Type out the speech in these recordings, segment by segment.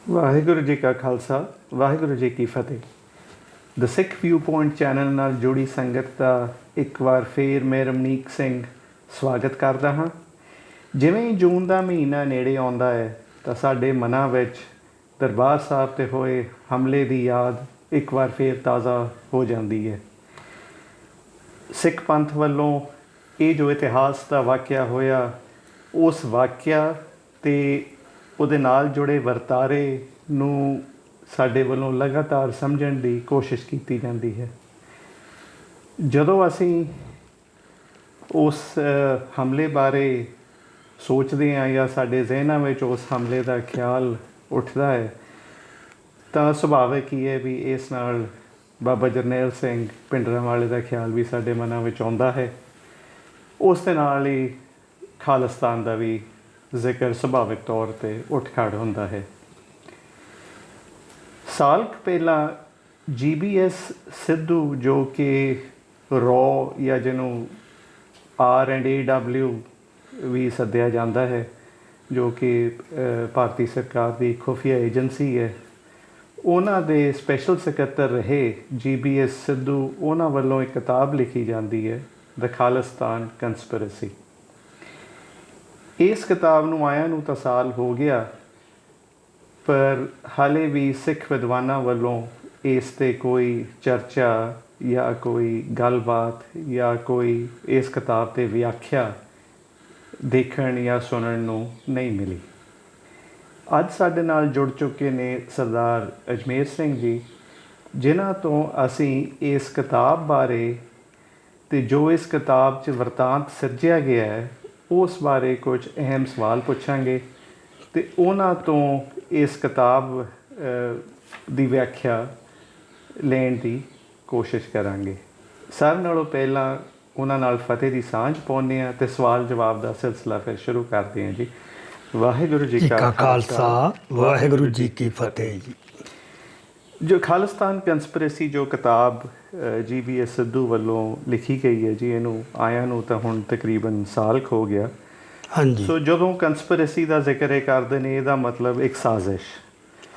ਵਾਹਿਗੁਰੂ ਜੀ ਕਾ ਖਾਲਸਾ ਵਾਹਿਗੁਰੂ ਜੀ ਕੀ ਫਤਿਹ। ਦ ਸਿੱਖ view point channel ਨਾਲ ਜੁੜੀ ਸੰਗਤ ਦਾ ਇੱਕ ਵਾਰ ਫੇਰ ਮੈਂ ਰਮਨੀਕ ਸਿੰਘ ਸਵਾਗਤ ਕਰਦਾ ਹਾਂ। ਜਿਵੇਂ ਹੀ ਜੂਨ ਦਾ ਮਹੀਨਾ ਨੇੜੇ ਆਉਂਦਾ ਹੈ ਤਾਂ ਸਾਡੇ ਮਨਾਂ ਵਿੱਚ ਦਰਬਾਰ ਸਾਹਿਬ 'ਤੇ ਹੋਏ ਹਮਲੇ ਦੀ ਯਾਦ ਇੱਕ ਵਾਰ ਫੇਰ ਤਾਜ਼ਾ ਹੋ ਜਾਂਦੀ ਹੈ। ਸਿੱਖ ਪੰਥ ਵੱਲੋਂ ਇਹ ਜੋ ਇਤਿਹਾਸ ਦਾ ਵਾਕਿਆ ਹੋਇਆ, ਉਸ ਵਾਕਿਆ ਅਤੇ ਉਹਦੇ ਨਾਲ ਜੁੜੇ ਵਰਤਾਰੇ ਨੂੰ ਸਾਡੇ ਵੱਲੋਂ ਲਗਾਤਾਰ ਸਮਝਣ ਦੀ ਕੋਸ਼ਿਸ਼ ਕੀਤੀ ਜਾਂਦੀ ਹੈ। ਜਦੋਂ ਅਸੀਂ ਉਸ ਹਮਲੇ ਬਾਰੇ ਸੋਚਦੇ ਹਾਂ ਜਾਂ ਸਾਡੇ ਜ਼ਿਹਨਾਂ ਵਿੱਚ ਉਸ ਹਮਲੇ ਦਾ ਖਿਆਲ ਉੱਠਦਾ ਹੈ ਤਾਂ ਸੁਭਾਵਿਕ ਹੀ ਹੈ ਵੀ ਇਸ ਨਾਲ ਬਾਬਾ ਜਰਨੈਲ ਸਿੰਘ ਭਿੰਡਰਾਂਵਾਲੇ ਦਾ ਖਿਆਲ ਵੀ ਸਾਡੇ ਮਨਾਂ ਵਿੱਚ ਆਉਂਦਾ ਹੈ। ਉਸ ਦੇ ਨਾਲ ਹੀ ਖਾਲਿਸਤਾਨ ਦਾ ਵੀ ਜ਼ਿਕਰ ਸੁਭਾਵਿਕ ਤੌਰ 'ਤੇ ਉੱਠ ਖੜ੍ਹ ਹੁੰਦਾ ਹੈ। ਸਾਲ ਕੁ ਪਹਿਲਾਂ GBS ਸਿੱਧੂ, ਜੋ ਕਿ ਰੌ ਜਾਂ ਜਿਹਨੂੰ R&AW ਵੀ ਸੱਦਿਆ ਜਾਂਦਾ ਹੈ, ਜੋ ਕਿ ਭਾਰਤੀ ਸਰਕਾਰ ਦੀ ਖੁਫੀਆ ਏਜੰਸੀ ਹੈ, ਉਹਨਾਂ ਦੇ ਸਪੈਸ਼ਲ ਸਕੱਤਰ ਰਹੇ GBS ਸਿੱਧੂ, ਉਹਨਾਂ ਵੱਲੋਂ ਇੱਕ ਕਿਤਾਬ ਲਿਖੀ ਜਾਂਦੀ ਹੈ, ਦ ਖਾਲਿਸਤਾਨ ਕੰਸਪੀਰੇਸੀ। ਇਸ ਕਿਤਾਬ ਨੂੰ ਆਇਆਂ ਨੂੰ ਤਾਂ ਸਾਲ ਹੋ ਗਿਆ, ਪਰ ਹਾਲੇ ਵੀ ਸਿੱਖ ਵਿਦਵਾਨਾਂ ਵੱਲੋਂ ਇਸ 'ਤੇ ਕੋਈ ਚਰਚਾ ਜਾਂ ਕੋਈ ਗੱਲਬਾਤ ਜਾਂ ਕੋਈ ਇਸ ਕਿਤਾਬ 'ਤੇ ਵਿਆਖਿਆ ਦੇਖਣ ਜਾਂ ਸੁਣਨ ਨੂੰ ਨਹੀਂ ਮਿਲੀ। ਅੱਜ ਸਾਡੇ ਨਾਲ ਜੁੜ ਚੁੱਕੇ ਨੇ ਸਰਦਾਰ ਅਜਮੇਰ ਸਿੰਘ ਜੀ, ਜਿਨ੍ਹਾਂ ਤੋਂ ਅਸੀਂ ਇਸ ਕਿਤਾਬ ਬਾਰੇ ਅਤੇ ਜੋ ਇਸ ਕਿਤਾਬ 'ਚ ਵਰਤਾਂਤ ਸਿਰਜਿਆ ਗਿਆ ਹੈ ਉਸ ਬਾਰੇ ਕੁਝ ਅਹਿਮ ਸਵਾਲ ਪੁੱਛਾਂਗੇ ਅਤੇ ਉਹਨਾਂ ਤੋਂ ਇਸ ਕਿਤਾਬ ਦੀ ਵਿਆਖਿਆ ਲੈਣ ਦੀ ਕੋਸ਼ਿਸ਼ ਕਰਾਂਗੇ। ਸਾਰਿਆਂ ਨਾਲੋਂ ਪਹਿਲਾਂ ਉਹਨਾਂ ਨਾਲ ਫਤਿਹ ਦੀ ਸਾਂਝ ਪਾਉਂਦੇ ਹਾਂ ਅਤੇ ਸਵਾਲ ਜਵਾਬ ਦਾ ਸਿਲਸਿਲਾ ਫਿਰ ਸ਼ੁਰੂ ਕਰਦੇ ਹਾਂ ਜੀ। ਵਾਹਿਗੁਰੂ ਜੀ ਕਾ ਖਾਲਸਾ ਵਾਹਿਗੁਰੂ ਜੀ ਕੀ ਫਤਿਹ ਜੀ। ਜੋ ਖਾਲਿਸਤਾਨ ਕੰਸਪੀਰੇਸੀ ਜੋ ਕਿਤਾਬ GBS ਸਿੱਧੂ ਵੱਲੋਂ ਲਿਖੀ ਗਈ ਹੈ ਜੀ, ਇਹਨੂੰ ਆਇਆਂ ਨੂੰ ਤਾਂ ਹੁਣ ਤਕਰੀਬਨ ਸਾਲ ਕੁ ਹੋ ਗਿਆ। ਹਾਂਜੀ। ਸੋ ਜਦੋਂ ਕੰਸਪੀਰੇਸੀ ਦਾ ਜ਼ਿਕਰ ਇਹ ਕਰਦੇ ਨੇ, ਇਹਦਾ ਮਤਲਬ ਇੱਕ ਸਾਜ਼ਿਸ਼।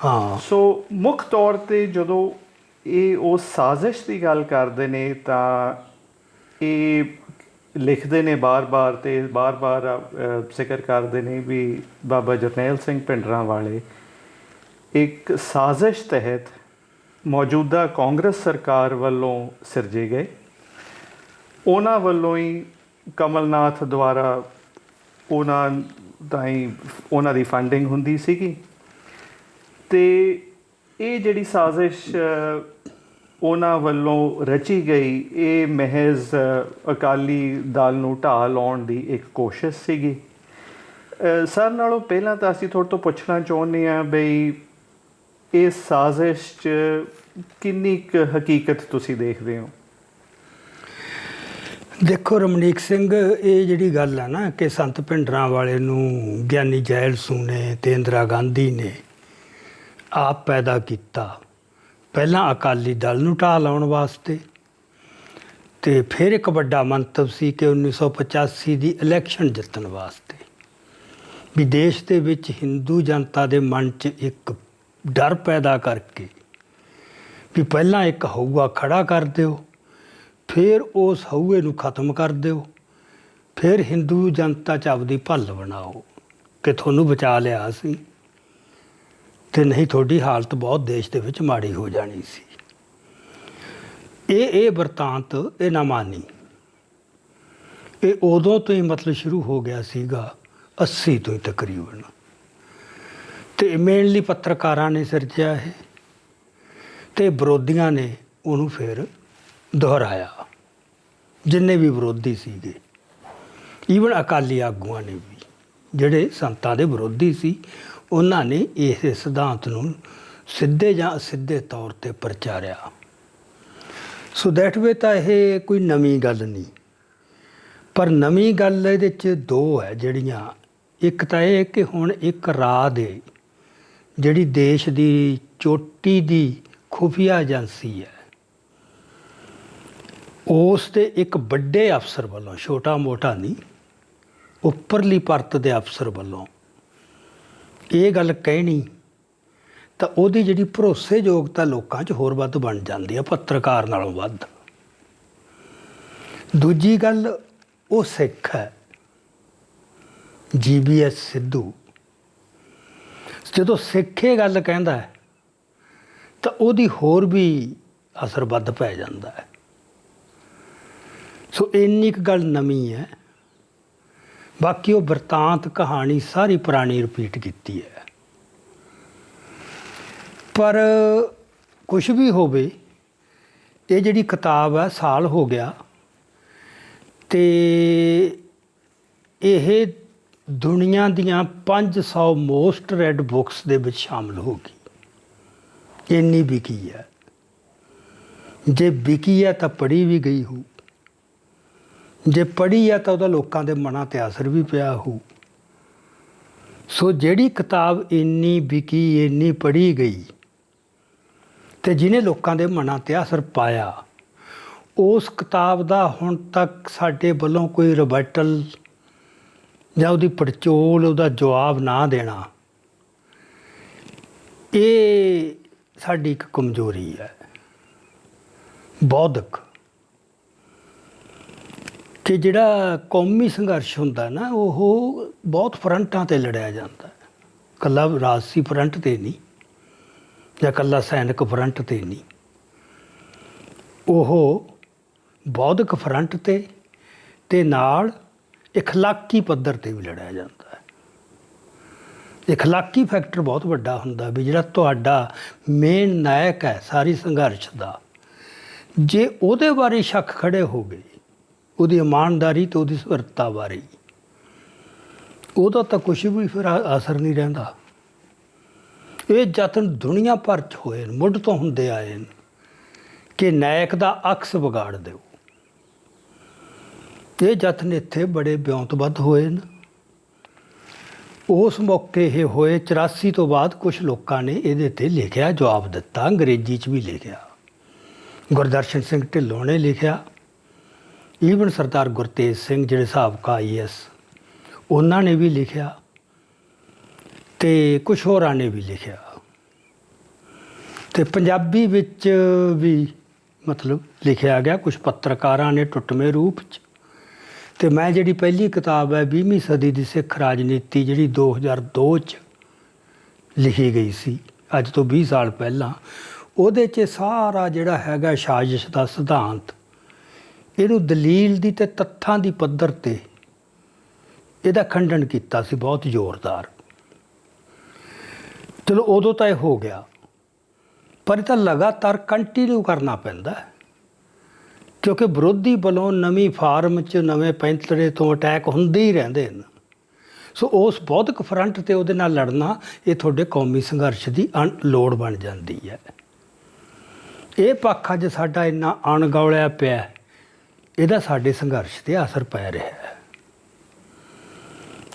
ਹਾਂ। ਸੋ ਮੁੱਖ ਤੌਰ 'ਤੇ ਜਦੋਂ ਇਹ ਉਸ ਸਾਜ਼ਿਸ਼ ਦੀ ਗੱਲ ਕਰਦੇ ਨੇ ਤਾਂ ਇਹ ਲਿਖਦੇ ਨੇ ਬਾਰ-ਬਾਰ ਅਤੇ ਬਾਰ-ਬਾਰ ਜ਼ਿਕਰ ਕਰਦੇ ਨੇ ਵੀ ਬਾਬਾ ਜਰਨੈਲ ਸਿੰਘ ਭਿੰਡਰਾਂਵਾਲੇ ਇੱਕ ਸਾਜ਼ਿਸ਼ ਤਹਿਤ ਮੌਜੂਦਾ ਕਾਂਗਰਸ ਸਰਕਾਰ ਵੱਲੋਂ ਸਿਰਜੇ ਗਏ। ਉਹਨਾਂ ਵੱਲੋਂ ਹੀ ਕਮਲਨਾਥ ਦੁਆਰਾ ਉਹਨਾਂ ਦੀ ਫੰਡਿੰਗ ਹੁੰਦੀ ਸੀਗੀ ਅਤੇ ਇਹ ਜਿਹੜੀ ਸਾਜ਼ਿਸ਼ ਉਹਨਾਂ ਵੱਲੋਂ ਰਚੀ ਗਈ, ਇਹ ਮਹਿਜ਼ ਅਕਾਲੀ ਦਲ ਨੂੰ ਢਾਹ ਲਾਉਣ ਦੀ ਇੱਕ ਕੋਸ਼ਿਸ਼ ਸੀਗੀ। ਸਰ ਨਾਲੋਂ ਪਹਿਲਾਂ ਤਾਂ ਅਸੀਂ ਤੁਹਾਡੇ ਤੋਂ ਪੁੱਛਣਾ ਚਾਹੁੰਦੇ ਹਾਂ ਬਈ ਇਸ ਸਾਜ਼ਿਸ਼ 'ਚ ਕਿੰਨੀ ਕੁ ਹਕੀਕਤ ਤੁਸੀਂ ਦੇਖਦੇ ਹੋ? ਦੇਖੋ ਰਮਨੀਕ ਸਿੰਘ, ਇਹ ਜਿਹੜੀ ਗੱਲ ਹੈ ਨਾ ਕਿ ਸੰਤ ਭਿੰਡਰਾਂਵਾਲੇ ਨੂੰ ਗਿਆਨੀ ਜੈਲ ਸੂਨੇ ਅਤੇ ਇੰਦਰਾ ਗਾਂਧੀ ਨੇ ਆਪ ਪੈਦਾ ਕੀਤਾ, ਪਹਿਲਾਂ ਅਕਾਲੀ ਦਲ ਨੂੰ ਢਾਹ ਲਾਉਣ ਵਾਸਤੇ ਅਤੇ ਫਿਰ ਇੱਕ ਵੱਡਾ ਮੰਤਵ ਸੀ ਕਿ 1985 ਦੀ ਇਲੈਕਸ਼ਨ ਜਿੱਤਣ ਵਾਸਤੇ, ਵੀ ਦੇਸ਼ ਦੇ ਵਿੱਚ ਹਿੰਦੂ ਜਨਤਾ ਦੇ ਮਨ 'ਚ ਇੱਕ ਡਰ ਪੈਦਾ ਕਰਕੇ ਵੀ ਪਹਿਲਾਂ ਇੱਕ ਹਊਆ ਖੜ੍ਹਾ ਕਰ ਦਿਓ, ਫਿਰ ਉਸ ਹਊਏ ਨੂੰ ਖਤਮ ਕਰ ਦਿਓ, ਫਿਰ ਹਿੰਦੂ ਜਨਤਾ 'ਚ ਆਪਦੀ ਭੱਲ ਬਣਾਓ ਕਿ ਤੁਹਾਨੂੰ ਬਚਾ ਲਿਆ ਸੀ ਅਤੇ ਨਹੀਂ ਤੁਹਾਡੀ ਹਾਲਤ ਬਹੁਤ ਦੇਸ਼ ਦੇ ਵਿੱਚ ਮਾੜੀ ਹੋ ਜਾਣੀ ਸੀ। ਇਹ ਵਰਤਾਂਤ ਇਹ ਨਾ ਮਾਨੀ, ਇਹ ਉਦੋਂ ਤੋਂ ਹੀ ਮਤਲਬ ਸ਼ੁਰੂ ਹੋ ਗਿਆ ਸੀਗਾ 80 ਤੋਂ ਹੀ ਤਕਰੀਬਨ, ਅਤੇ ਮੇਨਲੀ ਪੱਤਰਕਾਰਾਂ ਨੇ ਸਿਰਜਿਆ ਇਹ ਅਤੇ ਵਿਰੋਧੀਆਂ ਨੇ ਉਹਨੂੰ ਫਿਰ ਦੁਹਰਾਇਆ, ਜਿੰਨੇ ਵੀ ਵਿਰੋਧੀ ਸੀਗੇ, ਈਵਨ ਅਕਾਲੀ ਆਗੂਆਂ ਨੇ ਵੀ ਜਿਹੜੇ ਸੰਤਾਂ ਦੇ ਵਿਰੋਧੀ ਸੀ, ਉਹਨਾਂ ਨੇ ਇਸ ਸਿਧਾਂਤ ਨੂੰ ਸਿੱਧੇ ਜਾਂ ਅਸਿੱਧੇ ਤੌਰ 'ਤੇ ਪ੍ਰਚਾਰਿਆ। ਸੋ ਦੈਟ ਵੇ ਤਾਂ ਇਹ ਕੋਈ ਨਵੀਂ ਗੱਲ ਨਹੀਂ, ਪਰ ਨਵੀਂ ਗੱਲ ਇਹਦੇ 'ਚ ਦੋ ਹੈ ਜਿਹੜੀਆਂ। ਇੱਕ ਤਾਂ ਇਹ ਕਿ ਹੁਣ ਇੱਕ ਰਾਜ ਹੈ ਜਿਹੜੀ ਦੇਸ਼ ਦੀ ਚੋਟੀ ਦੀ ਖੁਫੀਆ ਏਜੰਸੀ ਹੈ, ਉਸ ਦੇ ਇੱਕ ਵੱਡੇ ਅਫਸਰ ਵੱਲੋਂ, ਛੋਟਾ ਮੋਟਾ ਨਹੀਂ, ਉੱਪਰਲੀ ਪਰਤ ਦੇ ਅਫਸਰ ਵੱਲੋਂ ਇਹ ਗੱਲ ਕਹਿਣੀ ਤਾਂ ਉਹਦੀ ਜਿਹੜੀ ਭਰੋਸੇਯੋਗਤਾ ਲੋਕਾਂ 'ਚ ਹੋਰ ਵੱਧ ਬਣ ਜਾਂਦੀ ਆ ਪੱਤਰਕਾਰ ਨਾਲੋਂ ਵੱਧ। ਦੂਜੀ ਗੱਲ, ਉਹ ਸਿੱਖ ਹੈ GBS ਸਿੱਧੂ। ਜਦੋਂ ਸਿੱਖ ਇਹ ਗੱਲ ਕਹਿੰਦਾ ਹੈ ਤਾਂ ਉਹਦੀ ਹੋਰ ਵੀ ਅਸਰ ਵੱਧ ਪੈ ਜਾਂਦਾ ਹੈ। ਸੋ ਇੰਨੀ ਕੁ ਗੱਲ ਨਵੀਂ ਹੈ, ਬਾਕੀ ਉਹ ਬਿਰਤਾਂਤ ਕਹਾਣੀ ਸਾਰੀ ਪੁਰਾਣੀ ਰਿਪੀਟ ਕੀਤੀ ਹੈ। ਪਰ ਕੁਛ ਵੀ ਹੋਵੇ, ਇਹ ਜਿਹੜੀ ਕਿਤਾਬ ਹੈ ਸਾਲ ਹੋ ਗਿਆ ਅਤੇ ਇਹ ਦੁਨੀਆ ਦੀਆਂ 500 ਮੋਸਟ ਰੈਡ ਬੁੱਕਸ ਦੇ ਵਿੱਚ ਸ਼ਾਮਲ ਹੋ ਗਈ। ਇੰਨੀ ਵਿਕੀ ਹੈ। ਜੇ ਵਿਕੀ ਹੈ ਤਾਂ ਪੜ੍ਹੀ ਵੀ ਗਈ ਹੋ, ਜੇ ਪੜ੍ਹੀ ਹੈ ਤਾਂ ਉਹਦਾ ਲੋਕਾਂ ਦੇ ਮਨਾਂ 'ਤੇ ਅਸਰ ਵੀ ਪਿਆ ਹੋ। ਸੋ ਜਿਹੜੀ ਕਿਤਾਬ ਇੰਨੀ ਵਿਕੀ, ਇੰਨੀ ਪੜ੍ਹੀ ਗਈ ਅਤੇ ਜਿਹਨੇ ਲੋਕਾਂ ਦੇ ਮਨਾਂ 'ਤੇ ਅਸਰ ਪਾਇਆ, ਉਸ ਕਿਤਾਬ ਦਾ ਹੁਣ ਤੱਕ ਸਾਡੇ ਵੱਲੋਂ ਕੋਈ ਰਿਬੈਟਲ ਜਾਂ ਉਹਦੀ ਪੜਚੋਲ, ਉਹਦਾ ਜਵਾਬ ਨਾ ਦੇਣਾ, ਇਹ ਸਾਡੀ ਇੱਕ ਕਮਜ਼ੋਰੀ ਹੈ ਬੌਧਿਕ। ਕਿ ਜਿਹੜਾ ਕੌਮੀ ਸੰਘਰਸ਼ ਹੁੰਦਾ ਨਾ, ਉਹ ਬਹੁਤ ਫਰੰਟਾਂ 'ਤੇ ਲੜਿਆ ਜਾਂਦਾ। ਇਕੱਲਾ ਰਾਜਸੀ ਫਰੰਟ 'ਤੇ ਨਹੀਂ ਜਾਂ ਇਕੱਲਾ ਸੈਨਿਕ ਫਰੰਟ 'ਤੇ ਨਹੀਂ, ਉਹ ਬੌਧਿਕ ਫਰੰਟ 'ਤੇ ਨਾਲ ਇਖਲਾਕੀ ਪੱਧਰ 'ਤੇ ਵੀ ਲੜਿਆ ਜਾਂਦਾ ਹੈ। ਇਖਲਾਕੀ ਫੈਕਟਰ ਬਹੁਤ ਵੱਡਾ ਹੁੰਦਾ ਵੀ ਜਿਹੜਾ ਤੁਹਾਡਾ ਮੇਨ ਨਾਇਕ ਹੈ ਸਾਰੀ ਸੰਘਰਸ਼ ਦਾ, ਜੇ ਉਹਦੇ ਬਾਰੇ ਸ਼ੱਕ ਖੜੇ ਹੋ ਗਏ, ਉਹਦੀ ਇਮਾਨਦਾਰੀ ਅਤੇ ਉਹਦੀ ਸੁਰਤਾ ਬਾਰੇ, ਉਹਦਾ ਤਾਂ ਕੁਛ ਵੀ ਫਿਰ ਅਸਰ ਨਹੀਂ ਰਹਿੰਦਾ। ਇਹ ਯਤਨ ਦੁਨੀਆ ਭਰ 'ਚ ਹੋਏ ਨੇ, ਮੁੱਢ ਤੋਂ ਹੁੰਦੇ ਆਏ ਨੇ ਕਿ ਨਾਇਕ ਦਾ ਅਕਸ ਵਿਗਾੜ ਦਿਓ। ਇਹ ਯਤਨ ਇੱਥੇ ਬੜੇ ਵਿਉਂਤਬੱਧ ਹੋਏ ਨੇ। ਉਸ ਮੌਕੇ ਇਹ ਹੋਏ 84 ਤੋਂ ਬਾਅਦ ਕੁਛ ਲੋਕਾਂ ਨੇ ਇਹਦੇ 'ਤੇ ਲਿਖਿਆ, ਜਵਾਬ ਦਿੱਤਾ, ਅੰਗਰੇਜ਼ੀ 'ਚ ਵੀ ਲਿਖਿਆ। ਗੁਰਦਰਸ਼ਨ ਸਿੰਘ ਢਿੱਲੋਂ ਨੇ ਲਿਖਿਆ, ਈਵਨ ਸਰਦਾਰ ਗੁਰਤੇਜ ਸਿੰਘ ਜਿਹੜੇ ਸਾਬਕਾ IAS, ਉਹਨਾਂ ਨੇ ਵੀ ਲਿਖਿਆ ਅਤੇ ਕੁਛ ਹੋਰਾਂ ਨੇ ਵੀ ਲਿਖਿਆ। ਅਤੇ ਪੰਜਾਬੀ ਵਿੱਚ ਵੀ ਮਤਲਬ ਲਿਖਿਆ ਗਿਆ ਕੁਛ ਪੱਤਰਕਾਰਾਂ ਨੇ ਟੁੱਟਵੇਂ ਰੂਪ 'ਚ। ਅਤੇ ਮੈਂ ਜਿਹੜੀ ਪਹਿਲੀ ਕਿਤਾਬ ਹੈ 20ਵੀਂ ਸਦੀ ਦੀ ਸਿੱਖ ਰਾਜਨੀਤੀ, ਜਿਹੜੀ 2002 'ਚ ਲਿਖੀ ਗਈ ਸੀ, ਅੱਜ ਤੋਂ 20 ਸਾਲ ਪਹਿਲਾਂ, ਉਹਦੇ 'ਚ ਸਾਰਾ ਜਿਹੜਾ ਹੈਗਾ ਸਾਜ਼ਿਸ਼ ਦਾ ਸਿਧਾਂਤ, ਇਹਨੂੰ ਦਲੀਲ ਦੀ ਅਤੇ ਤੱਥਾਂ ਦੀ ਪੱਧਰ 'ਤੇ ਇਹਦਾ ਖੰਡਨ ਕੀਤਾ ਸੀ ਬਹੁਤ ਜ਼ੋਰਦਾਰ। ਚਲੋ ਉਦੋਂ ਤਾਂ ਇਹ ਹੋ ਗਿਆ, ਪਰ ਇਹ ਤਾਂ ਲਗਾਤਾਰ ਕੰਟੀਨਿਊ ਕਰਨਾ ਪੈਂਦਾ, ਕਿਉਂਕਿ ਵਿਰੋਧੀ ਵੱਲੋਂ ਨਵੀਂ ਫਾਰਮ 'ਚ ਨਵੇਂ ਪੈਂਤੜੇ ਤੋਂ ਅਟੈਕ ਹੁੰਦੇ ਹੀ ਰਹਿੰਦੇ ਨੇ। ਸੋ ਉਸ ਬੌਧਿਕ ਫਰੰਟ 'ਤੇ ਉਹਦੇ ਨਾਲ ਲੜਨਾ, ਇਹ ਤੁਹਾਡੇ ਕੌਮੀ ਸੰਘਰਸ਼ ਦੀ ਲੋੜ ਬਣ ਜਾਂਦੀ ਹੈ। ਇਹ ਪੱਖ ਅੱਜ ਸਾਡਾ ਇੰਨਾ ਅਣਗੌਲਿਆ ਪਿਆ, ਇਹਦਾ ਸਾਡੇ ਸੰਘਰਸ਼ 'ਤੇ ਅਸਰ ਪੈ ਰਿਹਾ ਹੈ।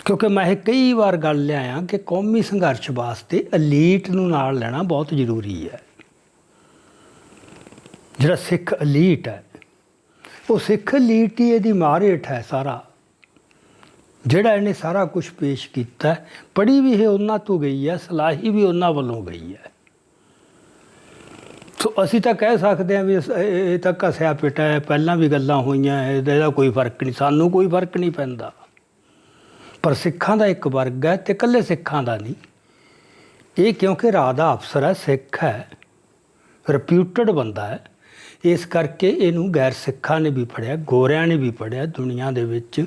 ਕਿਉਂਕਿ ਮੈਂ ਇਹ ਕਈ ਵਾਰ ਗੱਲ ਲਿਆਇਆ ਕਿ ਕੌਮੀ ਸੰਘਰਸ਼ ਵਾਸਤੇ ਅਲੀਟ ਨੂੰ ਨਾਲ ਲੈਣਾ ਬਹੁਤ ਜ਼ਰੂਰੀ ਹੈ। ਜਿਹੜਾ ਸਿੱਖ ਅਲੀਟ ਹੈ, ਉਹ ਸਿੱਖ ਅਲੀਟ ਹੀ ਇਹਦੀ ਮਾਰ ਹੇਠ ਹੈ ਸਾਰਾ, ਜਿਹੜਾ ਇਹਨੇ ਸਾਰਾ ਕੁਛ ਪੇਸ਼ ਕੀਤਾ। ਪੜ੍ਹੀ ਵੀ ਇਹ ਉਹਨਾਂ ਤੋਂ ਗਈ ਹੈ, ਸਲਾਹੀ ਵੀ ਉਹਨਾਂ ਵੱਲੋਂ ਗਈ ਹੈ। ਸੋ ਅਸੀਂ ਤਾਂ ਕਹਿ ਸਕਦੇ ਹਾਂ ਵੀ ਇਹ ਤਾਂ ਘਸਿਆ ਪਿਟਾ ਹੈ, ਪਹਿਲਾਂ ਵੀ ਗੱਲਾਂ ਹੋਈਆਂ, ਇਹਦਾ ਕੋਈ ਫਰਕ ਨਹੀਂ, ਸਾਨੂੰ ਕੋਈ ਫਰਕ ਨਹੀਂ ਪੈਂਦਾ। ਪਰ ਸਿੱਖਾਂ ਦਾ ਇੱਕ ਵਰਗ ਹੈ ਅਤੇ ਇਕੱਲੇ ਸਿੱਖਾਂ ਦਾ ਨਹੀਂ, ਇਹ ਕਿਉਂਕਿ ਰਾਹ ਦਾ ਅਫਸਰ ਹੈ, ਸਿੱਖ ਹੈ, ਰਿਪਿਊਟਡ ਬੰਦਾ ਹੈ, ਇਸ ਕਰਕੇ ਇਹਨੂੰ ਗੈਰ ਸਿੱਖਾਂ ਨੇ ਵੀ ਪੜ੍ਹਿਆ, ਗੋਰਿਆਂ ਨੇ ਵੀ ਪੜ੍ਹਿਆ ਦੁਨੀਆ ਦੇ ਵਿੱਚ।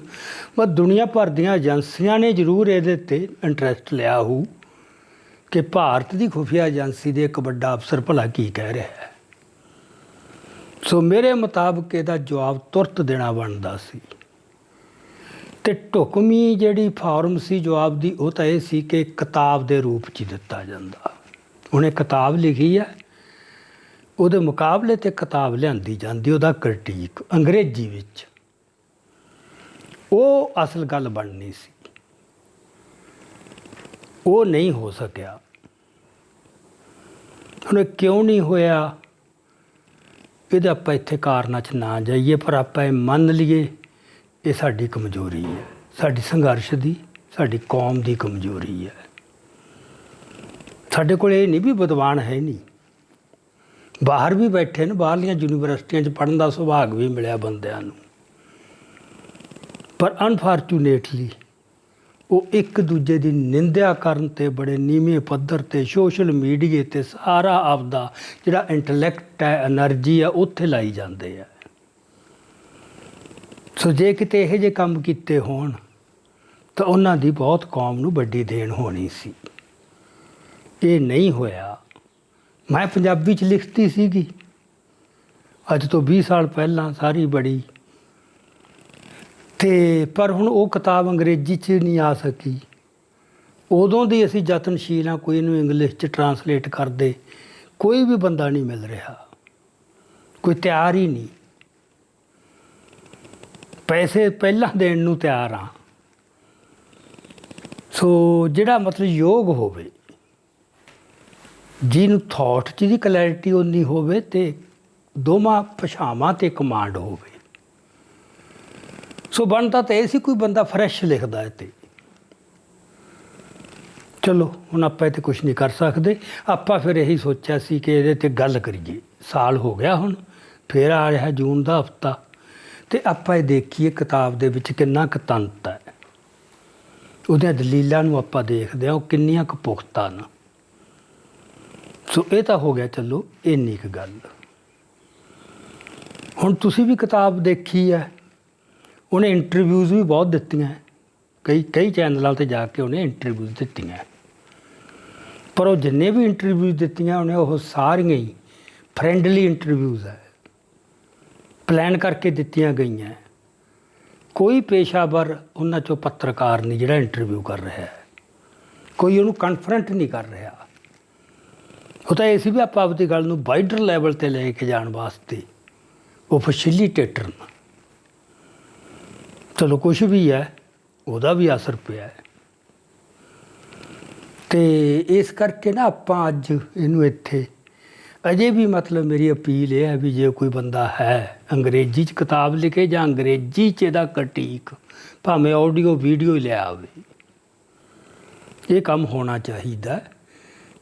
ਪਰ ਦੁਨੀਆ ਭਰ ਦੀਆਂ ਏਜੰਸੀਆਂ ਨੇ ਜ਼ਰੂਰ ਇਹਦੇ 'ਤੇ ਇੰਟਰਸਟ ਲਿਆ ਹੋਊ ਕਿ ਭਾਰਤ ਦੀ ਖੁਫੀਆ ਏਜੰਸੀ ਦੇ ਇੱਕ ਵੱਡਾ ਅਫਸਰ ਭਲਾ ਕੀ ਕਹਿ ਰਿਹਾ ਹੈ। ਸੋ ਮੇਰੇ ਮੁਤਾਬਕ ਇਹਦਾ ਜਵਾਬ ਤੁਰਤ ਦੇਣਾ ਬਣਦਾ ਸੀ। ਅਤੇ ਢੁਕਵੀਂ ਜਿਹੜੀ ਫਾਰਮ ਸੀ ਜਵਾਬ ਦੀ, ਉਹ ਤਾਂ ਇਹ ਸੀ ਕਿ ਕਿਤਾਬ ਦੇ ਰੂਪ 'ਚ ਹੀ ਦਿੱਤਾ ਜਾਂਦਾ। ਉਹਨੇ ਕਿਤਾਬ ਲਿਖੀ ਹੈ, ਉਹਦੇ ਮੁਕਾਬਲੇ 'ਤੇ ਕਿਤਾਬ ਲਿਆਂਦੀ ਜਾਂਦੀ, ਉਹਦਾ ਕ੍ਰਿਟੀਕ ਅੰਗਰੇਜ਼ੀ ਵਿੱਚ। ਉਹ ਅਸਲ ਗੱਲ ਬਣਨੀ ਸੀ, ਉਹ ਨਹੀਂ ਹੋ ਸਕਿਆ। ਹੁਣ ਕਿਉਂ ਨਹੀਂ ਹੋਇਆ, ਇਹਦੇ ਆਪਾਂ ਇੱਥੇ ਕਾਰਨਾਂ 'ਚ ਨਾ ਜਾਈਏ, ਪਰ ਆਪਾਂ ਇਹ ਮੰਨ ਲਈਏ ਇਹ ਸਾਡੀ ਕਮਜ਼ੋਰੀ ਹੈ, ਸਾਡੀ ਸੰਘਰਸ਼ ਦੀ, ਸਾਡੀ ਕੌਮ ਦੀ ਕਮਜ਼ੋਰੀ ਹੈ। ਸਾਡੇ ਕੋਲ ਇਹ ਨਹੀਂ ਵੀ ਵਿਦਵਾਨ ਹੈ ਨਹੀਂ, ਬਾਹਰ ਵੀ ਬੈਠੇ ਨੇ, ਬਾਹਰਲੀਆਂ ਯੂਨੀਵਰਸਿਟੀਆਂ 'ਚ ਪੜ੍ਹਨ ਦਾ ਸੁਭਾਗ ਵੀ ਮਿਲਿਆ ਬੰਦਿਆਂ ਨੂੰ, ਪਰ ਅਨਫਾਰਚੂਨੇਟਲੀ ਉਹ ਇੱਕ ਦੂਜੇ ਦੀ ਨਿੰਦਿਆ ਕਰਨ 'ਤੇ ਬੜੇ ਨੀਵੇਂ ਪੱਧਰ 'ਤੇ ਸੋਸ਼ਲ ਮੀਡੀਏ 'ਤੇ ਸਾਰਾ ਆਪਦਾ ਜਿਹੜਾ ਇੰਟਲੈਕਟ ਹੈ, ਐਨਰਜੀ ਆ, ਉੱਥੇ ਲਾਈ ਜਾਂਦੇ ਆ। ਸੋ ਜੇ ਕਿਤੇ ਇਹੋ ਜਿਹੇ ਕੰਮ ਕੀਤੇ ਹੋਣ ਤਾਂ ਉਹਨਾਂ ਦੀ ਬਹੁਤ ਕੌਮ ਨੂੰ ਵੱਡੀ ਦੇਣ ਹੋਣੀ ਸੀ। ਇਹ ਨਹੀਂ ਹੋਇਆ। ਮੈਂ ਪੰਜਾਬੀ 'ਚ ਲਿਖਤੀ ਸੀਗੀ ਅੱਜ ਤੋਂ 20 ਸਾਲ ਪਹਿਲਾਂ, ਸਾਰੀ ਬੜੀ, ਤੇ ਪਰ ਹੁਣ ਉਹ ਕਿਤਾਬ ਅੰਗਰੇਜ਼ੀ 'ਚ ਨਹੀਂ ਆ ਸਕੀ। ਉਦੋਂ ਦੀ ਅਸੀਂ ਯਤਨਸ਼ੀਲ ਹਾਂ, ਕੋਈ ਇਹਨੂੰ ਇੰਗਲਿਸ਼ 'ਚ ਟਰਾਂਸਲੇਟ ਕਰਦੇ, ਕੋਈ ਵੀ ਬੰਦਾ ਨਹੀਂ ਮਿਲ ਰਿਹਾ, ਕੋਈ ਤਿਆਰ ਹੀ ਨਹੀਂ। ਪੈਸੇ ਪਹਿਲਾਂ ਦੇਣ ਨੂੰ ਤਿਆਰ ਹਾਂ। ਸੋ ਜਿਹੜਾ ਮਤਲਬ ਯੋਗ ਹੋਵੇ, ਜਿਹਨੂੰ ਥੋਟ 'ਚ ਦੀ ਕਲੈਰਿਟੀ ਉਨੀ ਹੋਵੇ ਅਤੇ ਦੋਵਾਂ ਭਾਸ਼ਾਵਾਂ 'ਤੇ ਕਮਾਂਡ ਹੋਵੇ। ਸੋ ਬਣਦਾ ਤਾਂ ਇਹ ਸੀ ਕੋਈ ਬੰਦਾ ਫਰੈਸ਼ ਲਿਖਦਾ ਹੈ। ਅਤੇ ਚਲੋ ਹੁਣ ਆਪਾਂ ਇਹ 'ਤੇ ਕੁਛ ਨਹੀਂ ਕਰ ਸਕਦੇ। ਆਪਾਂ ਫਿਰ ਇਹੀ ਸੋਚਿਆ ਸੀ ਕਿ ਇਹਦੇ 'ਤੇ ਗੱਲ ਕਰੀਏ। ਸਾਲ ਹੋ ਗਿਆ ਹੁਣ, ਫਿਰ ਆ ਰਿਹਾ ਜੂਨ ਦਾ ਹਫ਼ਤਾ, ਅਤੇ ਆਪਾਂ ਇਹ ਦੇਖੀਏ ਕਿਤਾਬ ਦੇ ਵਿੱਚ ਕਿੰਨਾ ਕੁ ਤੰਤ ਹੈ, ਉਹਦੀਆਂ ਦਲੀਲਾਂ ਨੂੰ ਆਪਾਂ ਦੇਖਦੇ ਹਾਂ ਉਹ ਕਿੰਨੀਆਂ ਕੁ ਪੁਖਤਾ ਨੇ। ਸੋ ਇਹ ਤਾਂ ਹੋ ਗਿਆ, ਚਲੋ ਇੰਨੀ ਕੁ ਗੱਲ। ਹੁਣ ਤੁਸੀਂ ਵੀ ਕਿਤਾਬ ਦੇਖੀ ਹੈ, ਉਹਨੇ ਇੰਟਰਵਿਊਜ਼ ਵੀ ਬਹੁਤ ਦਿੱਤੀਆਂ, ਕਈ ਚੈਨਲਾਂ 'ਤੇ ਜਾ ਕੇ ਉਹਨੇ ਇੰਟਰਵਿਊਜ਼ ਦਿੱਤੀਆਂ, ਪਰ ਉਹ ਜਿੰਨੇ ਵੀ ਇੰਟਰਵਿਊਜ਼ ਦਿੱਤੀਆਂ ਉਹਨੇ ਉਹ ਸਾਰੀਆਂ ਹੀ ਫਰੈਂਡਲੀ ਇੰਟਰਵਿਊਜ਼ ਹੈ, ਪਲਾਨ ਕਰਕੇ ਦਿੱਤੀਆਂ ਗਈਆਂ। ਕੋਈ ਪੇਸ਼ਾਵਰ ਉਹਨਾਂ 'ਚੋਂ ਪੱਤਰਕਾਰ ਨਹੀਂ ਜਿਹੜਾ ਇੰਟਰਵਿਊ ਕਰ ਰਿਹਾ ਹੈ, ਕੋਈ ਉਹਨੂੰ ਕਨਫਰੰਟ ਨਹੀਂ ਕਰ ਰਿਹਾ। ਉਹ ਤਾਂ ਇਹ ਸੀ ਵੀ ਆਪਾਂ ਆਪਦੀ ਗੱਲ ਨੂੰ ਵਾਈਡਰ ਲੈਵਲ 'ਤੇ ਲੈ ਕੇ ਜਾਣ ਵਾਸਤੇ ਉਹ ਫੈਸਿਲੀਟੇਟਰ ਨੇ। ਚਲੋ ਕੁਛ ਵੀ ਹੈ, ਉਹਦਾ ਵੀ ਅਸਰ ਪਿਆ ਹੈ। ਅਤੇ ਇਸ ਕਰਕੇ ਨਾ ਆਪਾਂ ਅੱਜ ਇਹਨੂੰ ਇੱਥੇ ਅਜੇ ਵੀ ਮਤਲਬ ਮੇਰੀ ਅਪੀਲ ਇਹ ਹੈ ਵੀ ਜੇ ਕੋਈ ਬੰਦਾ ਹੈ ਅੰਗਰੇਜ਼ੀ 'ਚ ਕਿਤਾਬ ਲਿਖੇ ਜਾਂ ਅੰਗਰੇਜ਼ੀ 'ਚ ਇਹਦਾ ਕਟੀਕ, ਭਾਵੇਂ ਆਡੀਓ ਵੀਡੀਓ ਹੀ ਲਿਆ ਆਵੇ, ਇਹ ਕੰਮ ਹੋਣਾ ਚਾਹੀਦਾ।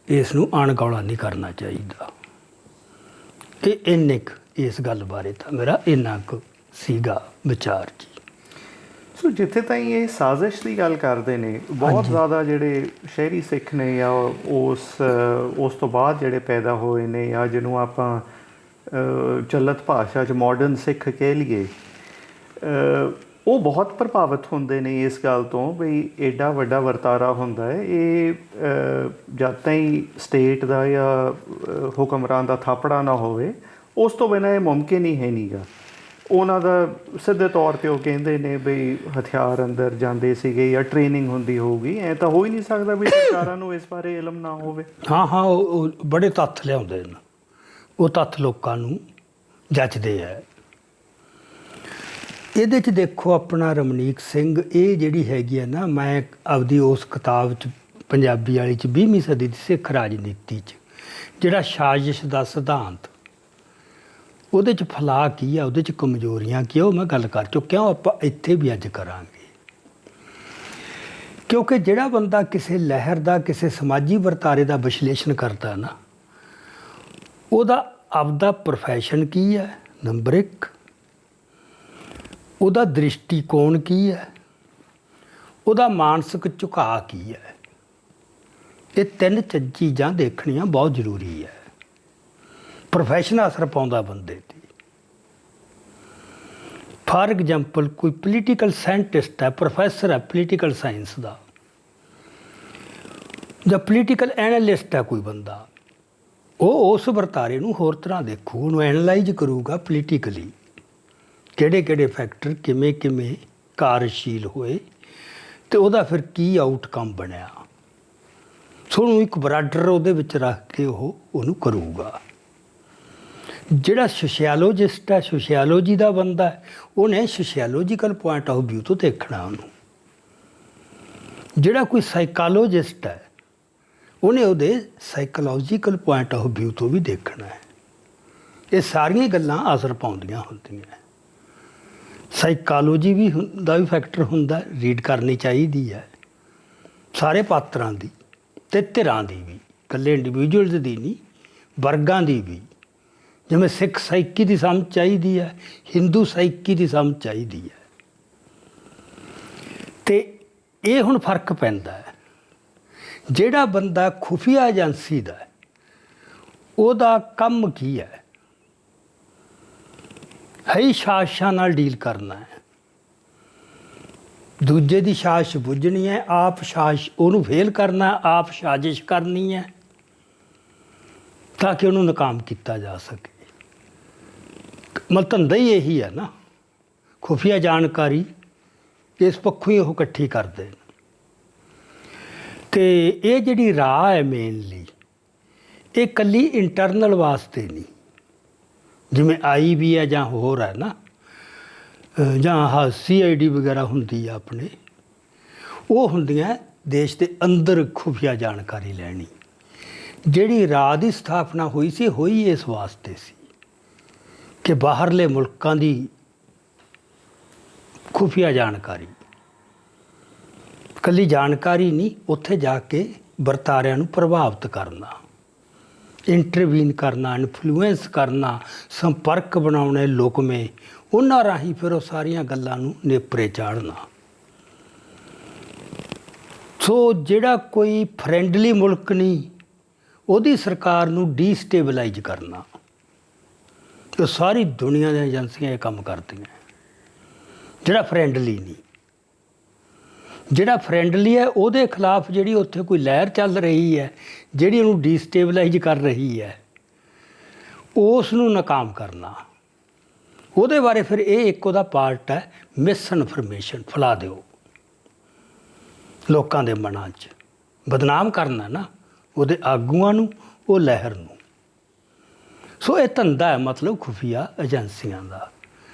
ਇਸ ਨੂੰ ਅਣਗੌਲਾ ਨਹੀਂ ਕਰਨਾ ਚਾਹੀਦਾ। ਇਹ ਇੰਨੇ ਕੁ ਇਸ ਗੱਲ ਬਾਰੇ ਤਾਂ ਮੇਰਾ ਇੰਨਾ ਕੁ ਸੀਗਾ ਵਿਚਾਰ ਜੀ। ਸੋ ਜਿੱਥੇ ਤਾਈਂ ਇਹ ਸਾਜ਼ਿਸ਼ ਦੀ ਗੱਲ ਕਰਦੇ ਨੇ, ਬਹੁਤ ਜ਼ਿਆਦਾ ਜਿਹੜੇ ਸ਼ਹਿਰੀ ਸਿੱਖ ਨੇ ਜਾਂ ਉਸ ਤੋਂ ਬਾਅਦ ਜਿਹੜੇ ਪੈਦਾ ਹੋਏ ਨੇ, ਜਾਂ ਜਿਹਨੂੰ ਆਪਾਂ ਚੱਲਤ ਭਾਸ਼ਾ 'ਚ ਮਾਡਰਨ ਸਿੱਖ ਕਹਿ ਲਈਏ, ਉਹ ਬਹੁਤ ਪ੍ਰਭਾਵਿਤ ਹੁੰਦੇ ਨੇ ਇਸ ਗੱਲ ਤੋਂ ਵੀ ਐਡਾ ਵੱਡਾ ਵਰਤਾਰਾ ਹੁੰਦਾ ਹੈ। ਇਹ ਜਦ ਤਾਈਂ ਸਟੇਟ ਦਾ ਜਾਂ ਹੁਕਮਰਾਨ ਦਾ ਥਾਪੜਾ ਨਾ ਹੋਵੇ, ਉਸ ਤੋਂ ਬਿਨਾਂ ਇਹ ਮੁਮਕਿਨ ਹੀ ਹੈ ਨਹੀਂ ਗਾ। ਉਹਨਾਂ ਦਾ ਸਿੱਧੇ ਤੌਰ 'ਤੇ ਉਹ ਕਹਿੰਦੇ ਨੇ ਬਈ ਹਥਿਆਰ ਅੰਦਰ ਜਾਂਦੇ ਸੀਗੇ ਜਾਂ ਟ੍ਰੇਨਿੰਗ ਹੁੰਦੀ ਹੋਊਗੀ। ਐਂ ਤਾਂ ਹੋ ਹੀ ਨਹੀਂ ਸਕਦਾ ਵੀ ਸਰਕਾਰਾਂ ਨੂੰ ਇਸ ਬਾਰੇ ਇਲਮ ਨਾ ਹੋਵੇ। ਹਾਂ ਉਹ ਬੜੇ ਤੱਥ ਲਿਆਉਂਦੇ ਨੇ, ਉਹ ਤੱਥ ਲੋਕਾਂ ਨੂੰ ਜੱਚਦੇ ਹੈ। ਇਹਦੇ 'ਚ ਦੇਖੋ ਆਪਣਾ ਰਮਨੀਕ ਸਿੰਘ, ਇਹ ਜਿਹੜੀ ਹੈਗੀ ਹੈ ਨਾ, ਮੈਂ ਆਪਦੀ ਉਸ ਕਿਤਾਬ 'ਚ ਪੰਜਾਬੀ ਵਾਲੀ 'ਚ 20ਵੀਂ ਸਦੀ ਦੀ ਸਿੱਖ ਰਾਜਨੀਤੀ 'ਚ ਜਿਹੜਾ ਸਾਜ਼ਿਸ਼ ਦਾ ਸਿਧਾਂਤ, ਉਹਦੇ 'ਚ ਫਲਾਅ ਕੀ ਆ, ਉਹਦੇ 'ਚ ਕਮਜ਼ੋਰੀਆਂ ਕੀ ਆ, ਉਹ ਮੈਂ ਗੱਲ ਕਰ ਚੁੱਕਿਆ। ਉਹ ਆਪਾਂ ਇੱਥੇ ਵੀ ਅੱਜ ਕਰਾਂਗੇ, ਕਿਉਂਕਿ ਜਿਹੜਾ ਬੰਦਾ ਕਿਸੇ ਲਹਿਰ ਦਾ, ਕਿਸੇ ਸਮਾਜੀ ਵਰਤਾਰੇ ਦਾ ਵਿਸ਼ਲੇਸ਼ਣ ਕਰਦਾ ਨਾ, ਉਹਦਾ ਆਪਦਾ ਪ੍ਰੋਫੈਸ਼ਨ ਕੀ ਹੈ, ਨੰਬਰ 1, ਉਹਦਾ ਦ੍ਰਿਸ਼ਟੀਕੋਣ ਕੀ ਹੈ, ਉਹਦਾ ਮਾਨਸਿਕ ਝੁਕਾਅ ਕੀ ਹੈ। ਇਹ 3 ਚੀਜ਼ਾਂ ਦੇਖਣੀਆਂ ਬਹੁਤ ਜ਼ਰੂਰੀ ਹੈ। ਪ੍ਰੋਫੈਸ਼ਨ ਅਸਰ ਪਾਉਂਦਾ ਬੰਦੇ 'ਤੇ। ਫਾਰ ਐਗਜ਼ਾਮਪਲ ਕੋਈ ਪੋਲੀਟੀਕਲ ਸਾਇੰਟਿਸਟ ਹੈ, ਪ੍ਰੋਫੈਸਰ ਹੈ ਪੋਲੀਟੀਕਲ ਸਾਇੰਸ ਦਾ, ਜਾਂ ਪੋਲੀਟੀਕਲ ਐਨਾਲਿਸਟ ਹੈ ਕੋਈ ਬੰਦਾ, ਉਹ ਉਸ ਵਰਤਾਰੇ ਨੂੰ ਹੋਰ ਤਰ੍ਹਾਂ ਦੇਖੂ, ਉਹਨੂੰ ਐਨਾਲਾਈਜ਼ ਕਰੂਗਾ ਪੋਲੀਟੀਕਲੀ, ਕਿਹੜੇ ਫੈਕਟਰ ਕਿਵੇਂ ਕਾਰਜਸ਼ੀਲ ਹੋਏ ਅਤੇ ਉਹਦਾ ਫਿਰ ਕੀ ਆਊਟਕਮ ਬਣਿਆ। ਸੋ ਉਹਨੂੰ ਇੱਕ ਬਰਾਡਰ ਉਹਦੇ ਵਿੱਚ ਰੱਖ ਕੇ ਉਹਨੂੰ ਕਰੂਗਾ। ਜਿਹੜਾ ਸੋਸ਼ਿਆਲੋਜਿਸਟ ਹੈ, ਸੋਸ਼ਿਆਲੋਜੀ ਦਾ ਬੰਦਾ ਹੈ, ਉਹਨੇ ਸੋਸ਼ਿਆਲੋਜੀਕਲ ਪੁਆਇੰਟ ਆਫ ਵਿਊ ਤੋਂ ਦੇਖਣਾ ਉਹਨੂੰ। ਜਿਹੜਾ ਕੋਈ ਸਾਈਕਾਲੋਜਿਸਟ ਹੈ, ਉਹਨੇ ਉਹਦੇ ਸਾਈਕੋਲੋਜੀਕਲ ਪੁਆਇੰਟ ਆਫ ਵਿਊ ਤੋਂ ਵੀ ਦੇਖਣਾ ਹੈ। ਇਹ ਸਾਰੀਆਂ ਗੱਲਾਂ ਅਸਰ ਪਾਉਂਦੀਆਂ ਹੁੰਦੀਆਂ। ਸਾਈਕਾਲੋਜੀ ਦਾ ਵੀ ਫੈਕਟਰ ਹੁੰਦਾ, ਰੀਡ ਕਰਨੀ ਚਾਹੀਦੀ ਹੈ ਸਾਰੇ ਪਾਤਰਾਂ ਦੀ ਅਤੇ ਧਿਰਾਂ ਦੀ ਵੀ। ਇਕੱਲੇ ਇੰਡੀਵਿਜੂਅਲਸ ਦੀ ਨਹੀਂ, ਵਰਗਾਂ ਦੀ ਵੀ। ਜਿਵੇਂ ਸਿੱਖ ਸਾਈਕੀ ਦੀ ਸਮਝ ਚਾਹੀਦੀ ਹੈ, ਹਿੰਦੂ ਸਾਈਕੀ ਦੀ ਸਮਝ ਚਾਹੀਦੀ ਹੈ। ਅਤੇ ਇਹ ਹੁਣ ਫਰਕ ਪੈਂਦਾ ਹੈ। ਜਿਹੜਾ ਬੰਦਾ ਖੁਫੀਆ ਏਜੰਸੀ ਦਾ ਹੈ, ਉਹਦਾ ਕੰਮ ਕੀ ਹੈ? ਹੀ ਸਾਜ਼ਿਸ਼ਾਂ ਨਾਲ ਡੀਲ ਕਰਨਾ ਹੈ, ਦੂਜੇ ਦੀ ਸਾਜ਼ਿਸ਼ ਬੁੱਝਣੀ ਹੈ, ਆਪ ਸਾਜ਼ਿਸ਼ ਉਹਨੂੰ ਫੇਲ ਕਰਨਾ, ਆਪ ਸਾਜ਼ਿਸ਼ ਕਰਨੀ ਹੈ ਤਾਂ ਕਿ ਉਹਨੂੰ ਨਾਕਾਮ ਕੀਤਾ ਜਾ ਸਕੇ। ਮਤਲਬ ਧੰਦਾ ਹੀ ਇਹੀ ਹੈ ਨਾ, ਖੁਫੀਆ ਜਾਣਕਾਰੀ ਇਸ ਪੱਖੋਂ ਹੀ ਉਹ ਇਕੱਠੀ ਕਰਦੇ ਨੇ। ਅਤੇ ਇਹ ਜਿਹੜੀ ਰਾਹ ਹੈ ਮੇਨਲੀ, ਇਹ ਇਕੱਲੀ ਇੰਟਰਨਲ ਵਾਸਤੇ ਨਹੀਂ, ਜਿਵੇਂ ਆਈ ਵੀ ਹੈ ਜਾਂ ਹੋਰ ਹੈ ਨਾ, ਜਾਂ ਆਹ CID ਵਗੈਰਾ ਹੁੰਦੀ ਆ ਆਪਣੇ, ਉਹ ਹੁੰਦੀਆਂ ਦੇਸ਼ ਦੇ ਅੰਦਰ ਖੁਫੀਆ ਜਾਣਕਾਰੀ ਲੈਣੀ। ਜਿਹੜੀ ਰਾਹ ਦੀ ਸਥਾਪਨਾ ਹੋਈ ਸੀ, ਹੋਈ ਇਸ ਵਾਸਤੇ ਸੀ ਕਿ ਬਾਹਰਲੇ ਮੁਲਕਾਂ ਦੀ ਖੁਫੀਆ ਜਾਣਕਾਰੀ, ਇਕੱਲੀ ਜਾਣਕਾਰੀ ਨਹੀਂ, ਉੱਥੇ ਜਾ ਕੇ ਵਰਤਾਰਿਆਂ ਨੂੰ ਪ੍ਰਭਾਵਿਤ ਕਰਨਾ, ਇੰਟਰਵੀਨ ਕਰਨਾ, ਇਨਫਲੂਐਂਸ ਕਰਨਾ, ਸੰਪਰਕ ਬਣਾਉਣੇ ਲੋਕਮੇ, ਉਹਨਾਂ ਰਾਹੀਂ ਫਿਰ ਉਹ ਸਾਰੀਆਂ ਗੱਲਾਂ ਨੂੰ ਨੇਪਰੇ ਚਾੜ੍ਹਨਾ। ਸੋ ਜਿਹੜਾ ਕੋਈ ਫਰੈਂਡਲੀ ਮੁਲਕ ਨਹੀਂ, ਉਹਦੀ ਸਰਕਾਰ ਨੂੰ ਡੀਸਟੇਬਲਾਈਜ਼ ਕਰਨਾ, ਉਹ ਸਾਰੀ ਦੁਨੀਆ ਦੀਆਂ ਏਜੰਸੀਆਂ ਇਹ ਕੰਮ ਕਰਦੀਆਂ। ਜਿਹੜਾ ਫਰੈਂਡਲੀ ਨਹੀਂ, ਜਿਹੜਾ ਫਰੈਂਡਲੀ ਹੈ, ਉਹਦੇ ਖਿਲਾਫ ਜਿਹੜੀ ਉੱਥੇ ਕੋਈ ਲਹਿਰ ਚੱਲ ਰਹੀ ਹੈ, ਜਿਹੜੀ ਉਹਨੂੰ ਡੀਸਟੇਬਲਾਈਜ਼ ਕਰ ਰਹੀ ਹੈ, ਉਸ ਨੂੰ ਨਾਕਾਮ ਕਰਨਾ। ਉਹਦੇ ਬਾਰੇ ਫਿਰ ਇਹ ਇੱਕ ਉਹਦਾ ਪਾਰਟ ਹੈ, ਮਿਸ ਇਨਫੋਰਮੇਸ਼ਨ ਫੈਲਾ ਦਿਓ ਲੋਕਾਂ ਦੇ ਮਨਾਂ 'ਚ, ਬਦਨਾਮ ਕਰਨਾ ਨਾ ਉਹਦੇ ਆਗੂਆਂ ਨੂੰ, ਉਹ ਲਹਿਰ ਨੂੰ। ਸੋ ਇਹ ਧੰਦਾ ਹੈ ਮਤਲਬ ਖੁਫੀਆ ਏਜੰਸੀਆਂ ਦਾ।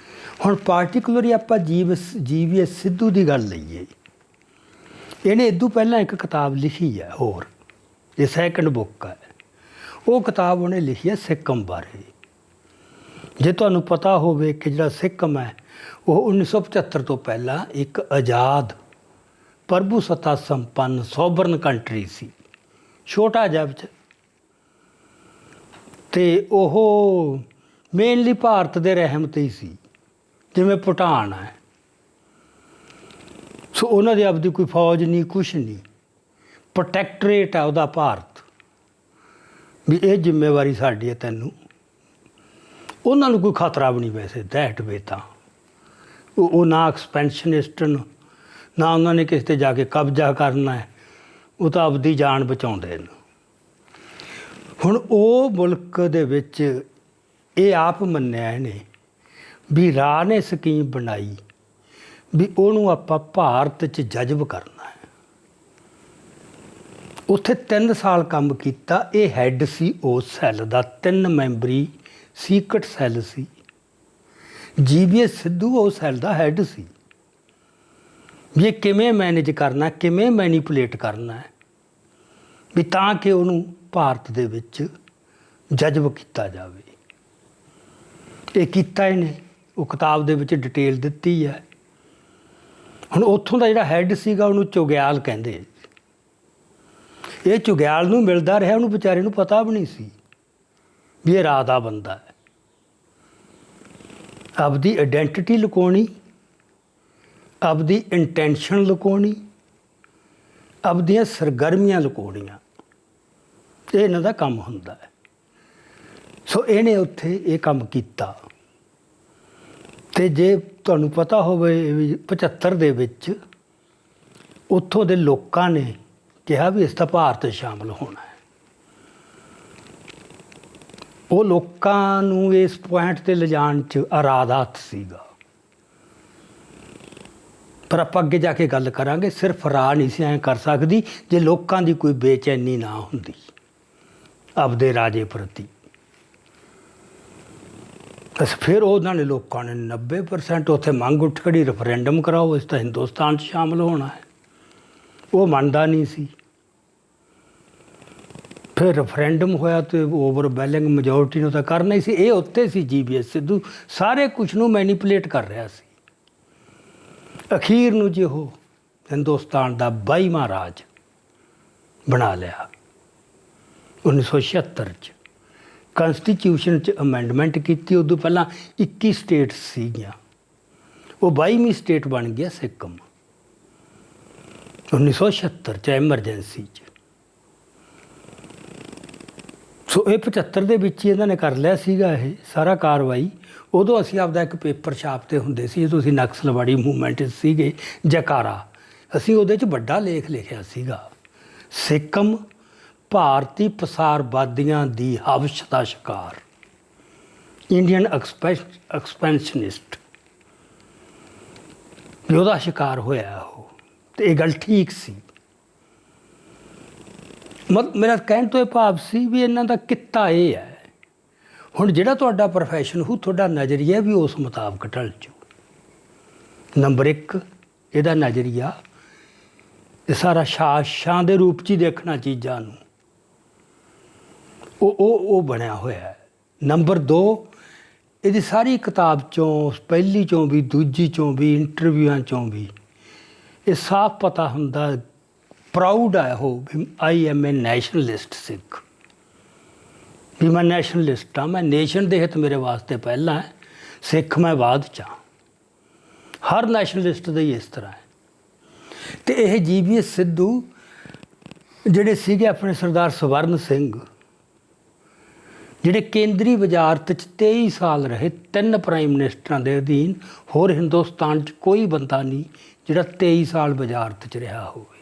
ਹੁਣ ਪਾਰਟੀਕੂਲਰਲੀ ਆਪਾਂ GVS ਸਿੱਧੂ ਦੀ ਗੱਲ ਲਈਏ, ਇਹਨੇ ਇਦੋਂ ਪਹਿਲਾਂ ਇੱਕ ਕਿਤਾਬ ਲਿਖੀ ਹੈ ਹੋਰ, ਇਹ ਸੈਕੰਡ ਬੁੱਕ ਹੈ। ਉਹ ਕਿਤਾਬ ਉਹਨੇ ਲਿਖੀ ਹੈ ਸਿੱਕਮ ਬਾਰੇ। ਜੇ ਤੁਹਾਨੂੰ ਪਤਾ ਹੋਵੇ ਕਿ ਜਿਹੜਾ ਸਿੱਕਮ ਹੈ ਉਹ 1975 ਤੋਂ ਪਹਿਲਾਂ ਇੱਕ ਆਜ਼ਾਦ ਪ੍ਰਭੂ ਸੱਤਾ ਸੰਪੰਨ ਸੋਵਰਨ ਕੰਟਰੀ ਸੀ, ਛੋਟਾ ਜਿਹਾ ਵਿੱਚ, ਅਤੇ ਉਹ ਮੇਨਲੀ ਭਾਰਤ ਦੇ ਰਹਿਮ 'ਤੇ ਹੀ ਸੀ, ਜਿਵੇਂ ਭੂਟਾਨ ਹੈ। ਸੋ ਉਹਨਾਂ ਦੀ ਆਪਦੀ ਕੋਈ ਫੌਜ ਨਹੀਂ, ਕੁਛ ਨਹੀਂ, ਪ੍ਰੋਟੈਕਟਰੇਟ ਹੈ ਉਹਦਾ ਭਾਰਤ, ਵੀ ਇਹ ਜ਼ਿੰਮੇਵਾਰੀ ਸਾਡੀ ਹੈ ਤੈਨੂੰ। ਉਹਨਾਂ ਨੂੰ ਕੋਈ ਖਤਰਾ ਵੀ ਨਹੀਂ ਵੈਸੇ ਦੈਟ ਵੇ ਤਾਂ ਉਹ ਨਾ ਐਕਸਪੈਂਸ਼ਨਿਸਟ ਨਾ ਉਹਨਾਂ ਨੇ ਕਿਸੇ 'ਤੇ ਜਾ ਕੇ ਕਬਜ਼ਾ ਕਰਨਾ ਹੈ, ਉਹ ਤਾਂ ਆਪਦੀ ਜਾਨ ਬਚਾਉਂਦੇ ਨੇ। ਹੁਣ ਉਹ ਮੁਲਕ ਦੇ ਵਿੱਚ ਇਹ ਆਪ ਮੰਨਿਆ ਇਹਨੇ ਵੀ ਰਾਹ ਨੇ ਸਕੀਮ ਬਣਾਈ ਵੀ ਉਹਨੂੰ ਆਪਾਂ ਭਾਰਤ 'ਚ ਜਜ਼ਬ ਕਰਨਾ ਹੈ। ਉੱਥੇ 3 ਸਾਲ ਕੰਮ ਕੀਤਾ। ਇਹ ਹੈੱਡ ਸੀ ਉਸ ਸੈੱਲ ਦਾ, 3 ਮੈਂਬਰੀ ਸੀਕਰਟ ਸੈੱਲ ਸੀ। GVS ਸਿੱਧੂ ਉਸ ਸੈੱਲ ਦਾ ਹੈੱਡ ਸੀ ਵੀ ਇਹ ਕਿਵੇਂ ਮੈਨੇਜ ਕਰਨਾ, ਕਿਵੇਂ ਮੈਨੀਪੂਲੇਟ ਕਰਨਾ ਹੈ ਵੀ ਤਾਂ ਕਿ ਉਹਨੂੰ ਭਾਰਤ ਦੇ ਵਿੱਚ ਜਜ਼ਬ ਕੀਤਾ ਜਾਵੇ। ਇਹ ਕੀਤਾ ਇਹਨੇ, ਉਹ ਕਿਤਾਬ ਦੇ ਵਿੱਚ ਡਿਟੇਲ ਦਿੱਤੀ ਹੈ। ਹੁਣ ਉੱਥੋਂ ਦਾ ਜਿਹੜਾ ਹੈੱਡ ਸੀਗਾ ਉਹਨੂੰ ਚੁਗਿਆਲ ਕਹਿੰਦੇ। ਇਹ ਚੁਗਿਆਲ ਨੂੰ ਮਿਲਦਾ ਰਿਹਾ, ਉਹਨੂੰ ਵਿਚਾਰੇ ਨੂੰ ਪਤਾ ਵੀ ਨਹੀਂ ਸੀ ਵੀ ਇਹ ਰਾਹ ਦਾ ਬੰਦਾ ਹੈ। ਆਪਦੀ ਆਈਡੈਂਟੀਟੀ ਲੁਕਾਉਣੀ, ਆਪਦੀ ਇੰਟੈਂਸ਼ਨ ਲੁਕਾਉਣੀ, ਆਪਦੀਆਂ ਸਰਗਰਮੀਆਂ ਲੁਕਾਉਣੀਆਂ, ਇਹ ਇਹਨਾਂ ਦਾ ਕੰਮ ਹੁੰਦਾ ਹੈ। ਸੋ ਇਹਨੇ ਉੱਥੇ ਇਹ ਕੰਮ ਕੀਤਾ। ਅਤੇ ਜੇ ਤੁਹਾਨੂੰ ਪਤਾ ਹੋਵੇ 75 ਦੇ ਵਿੱਚ ਉੱਥੋਂ ਦੇ ਲੋਕਾਂ ਨੇ ਕਿਹਾ ਵੀ ਇਸ ਤਾਂ ਭਾਰਤ ਸ਼ਾਮਲ ਹੋਣਾ ਹੈ। ਉਹ ਲੋਕਾਂ ਨੂੰ ਇਸ ਪੁਆਇੰਟ 'ਤੇ ਲਿਜਾਣ 'ਚ ਅਰਾਦਾਤ ਸੀਗਾ। ਪਰ ਆਪਾਂ ਅੱਗੇ ਜਾ ਕੇ ਗੱਲ ਕਰਾਂਗੇ। ਸਿਰਫ ਰਾਹ ਨਹੀਂ ਸੀ ਐਂ ਕਰ ਸਕਦੀ ਜੇ ਲੋਕਾਂ ਦੀ ਕੋਈ ਬੇਚੈਨੀ ਨਾ ਹੁੰਦੀ ਆਪਦੇ ਰਾਜੇ ਪ੍ਰਤੀ। ਬਸ ਫਿਰ ਉਹਨਾਂ ਨੇ ਲੋਕਾਂ ਨੇ 90% ਉੱਥੇ ਮੰਗ ਉੱਠ ਖੜੀ, ਰੈਫਰੈਂਡਮ ਕਰਾਓ, ਇਸ ਤਾਂ ਹਿੰਦੁਸਤਾਨ 'ਚ ਸ਼ਾਮਲ ਹੋਣਾ ਹੈ। ਉਹ ਮੰਨਦਾ ਨਹੀਂ ਸੀ। ਫਿਰ ਰੈਫਰੈਂਡਮ ਹੋਇਆ ਅਤੇ ਓਵਰਵੈਲਿੰਗ ਮੈਜੋਰਟੀ ਨੂੰ ਤਾਂ ਕਰਨਾ ਹੀ ਸੀ। ਇਹ ਉੱਤੇ ਸੀ GVS ਸਿੱਧੂ, ਸਾਰੇ ਕੁਛ ਨੂੰ ਮੈਨੀਪੂਲੇਟ ਕਰ ਰਿਹਾ ਸੀ। ਅਖੀਰ ਨੂੰ ਜੇ ਉਹ ਹਿੰਦੁਸਤਾਨ ਦਾ 22ਵਾਂ ਰਾਜ ਬਣਾ ਲਿਆ 1976 'ਚ ਕੰਸਟੀਟਿਊਸ਼ਨ 'ਚ ਅਮੈਂਡਮੈਂਟ ਕੀਤੀ। ਉਦੋਂ ਪਹਿਲਾਂ 21 ਸਟੇਟ ਸੀਗੀਆਂ, ਉਹ 22ਵੀਂ ਸਟੇਟ ਬਣ ਗਿਆ ਸਿੱਕਮ 1976 'ਚ ਐਮਰਜੈਂਸੀ 'ਚ। ਸੋ ਇਹ 75 ਦੇ ਵਿੱਚ ਹੀ ਇਹਨਾਂ ਨੇ ਕਰ ਲਿਆ ਸੀਗਾ ਇਹ ਸਾਰਾ ਕਾਰਵਾਈ। ਉਦੋਂ ਅਸੀਂ ਆਪਦਾ ਇੱਕ ਪੇਪਰ ਛਾਪਦੇ ਹੁੰਦੇ ਸੀ, ਜਦੋਂ ਅਸੀਂ ਨਕਸਲਵਾੜੀ ਮੂਵਮੈਂਟ ਸੀਗੇ, ਜਕਾਰਾ। ਅਸੀਂ ਉਹਦੇ 'ਚ ਵੱਡਾ ਲੇਖ ਲਿਖਿਆ ਸੀਗਾ, ਸਿੱਕਮ ਭਾਰਤੀ ਪਸਾਰਵਾਦੀਆਂ ਦੀ ਹਵਸ਼ ਦਾ ਸ਼ਿਕਾਰ, ਇੰਡੀਅਨ ਐਕਸਪੈਂਸ਼ਨਿਸਟ, ਵੀ ਉਹਦਾ ਸ਼ਿਕਾਰ ਹੋਇਆ ਉਹ। ਅਤੇ ਇਹ ਗੱਲ ਠੀਕ ਸੀ। ਮੇਰਾ ਕਹਿਣ ਤੋਂ ਇਹ ਭਾਵ ਸੀ ਵੀ ਇਹਨਾਂ ਦਾ ਕਿੱਤਾ ਇਹ ਹੈ। ਹੁਣ ਜਿਹੜਾ ਤੁਹਾਡਾ ਪ੍ਰੋਫੈਸ਼ਨ ਹੋ, ਤੁਹਾਡਾ ਨਜ਼ਰੀਆ ਵੀ ਉਸ ਮੁਤਾਬਕ ਢਲ ਜਾਊ। ਨੰਬਰ 1 ਇਹਦਾ ਨਜ਼ਰੀਆ ਇਹ ਸਾਰਾ ਸ਼ਾਂ ਦੇ ਰੂਪ 'ਚ ਹੀ ਦੇਖਣਾ ਚੀਜ਼ਾਂ ਨੂੰ, ਉਹ ਬਣਿਆ ਹੋਇਆ ਹੈ। ਨੰਬਰ 2 ਇਹਦੀ ਸਾਰੀ ਕਿਤਾਬ 'ਚੋਂ, ਪਹਿਲੀ 'ਚੋਂ ਵੀ, ਦੂਜੀ 'ਚੋਂ ਵੀ, ਇੰਟਰਵਿਊਆਂ 'ਚੋਂ ਵੀ ਇਹ ਸਾਫ਼ ਪਤਾ ਹੁੰਦਾ, ਪ੍ਰਾਊਡ ਹੈ ਉਹ, ਆਈ ਐਮ ਏ ਨੈਸ਼ਨਲਿਸਟ ਸਿੱਖ, ਵੀ ਮੈਂ ਨੈਸ਼ਨਲਿਸਟ ਹਾਂ, ਮੈਂ ਨੇਸ਼ਨ ਦੇ ਹਿੱਤ ਮੇਰੇ ਵਾਸਤੇ ਪਹਿਲਾਂ ਹੈ, ਸਿੱਖ ਮੈਂ ਬਾਅਦ 'ਚ ਹਾਂ। ਹਰ ਨੈਸ਼ਨਲਿਸਟ ਦਾ ਹੀ ਇਸ ਤਰ੍ਹਾਂ ਹੈ। ਅਤੇ ਇਹ GVS ਸਿੱਧੂ ਜਿਹੜੇ ਸੀਗੇ ਆਪਣੇ ਸਰਦਾਰ ਸਵਰਨ ਸਿੰਘ, ਜਿਹੜੇ ਕੇਂਦਰੀ ਵਜ਼ਾਰਤ 'ਚ 23 ਸਾਲ ਰਹੇ, 3 ਪ੍ਰਾਈਮ ਮਿਨਿਸਟਰਾਂ ਦੇ ਅਧੀਨ। ਹੋਰ ਹਿੰਦੁਸਤਾਨ 'ਚ ਕੋਈ ਬੰਦਾ ਨਹੀਂ ਜਿਹੜਾ 23 ਸਾਲ ਵਜ਼ਾਰਤ 'ਚ ਰਿਹਾ ਹੋਵੇ,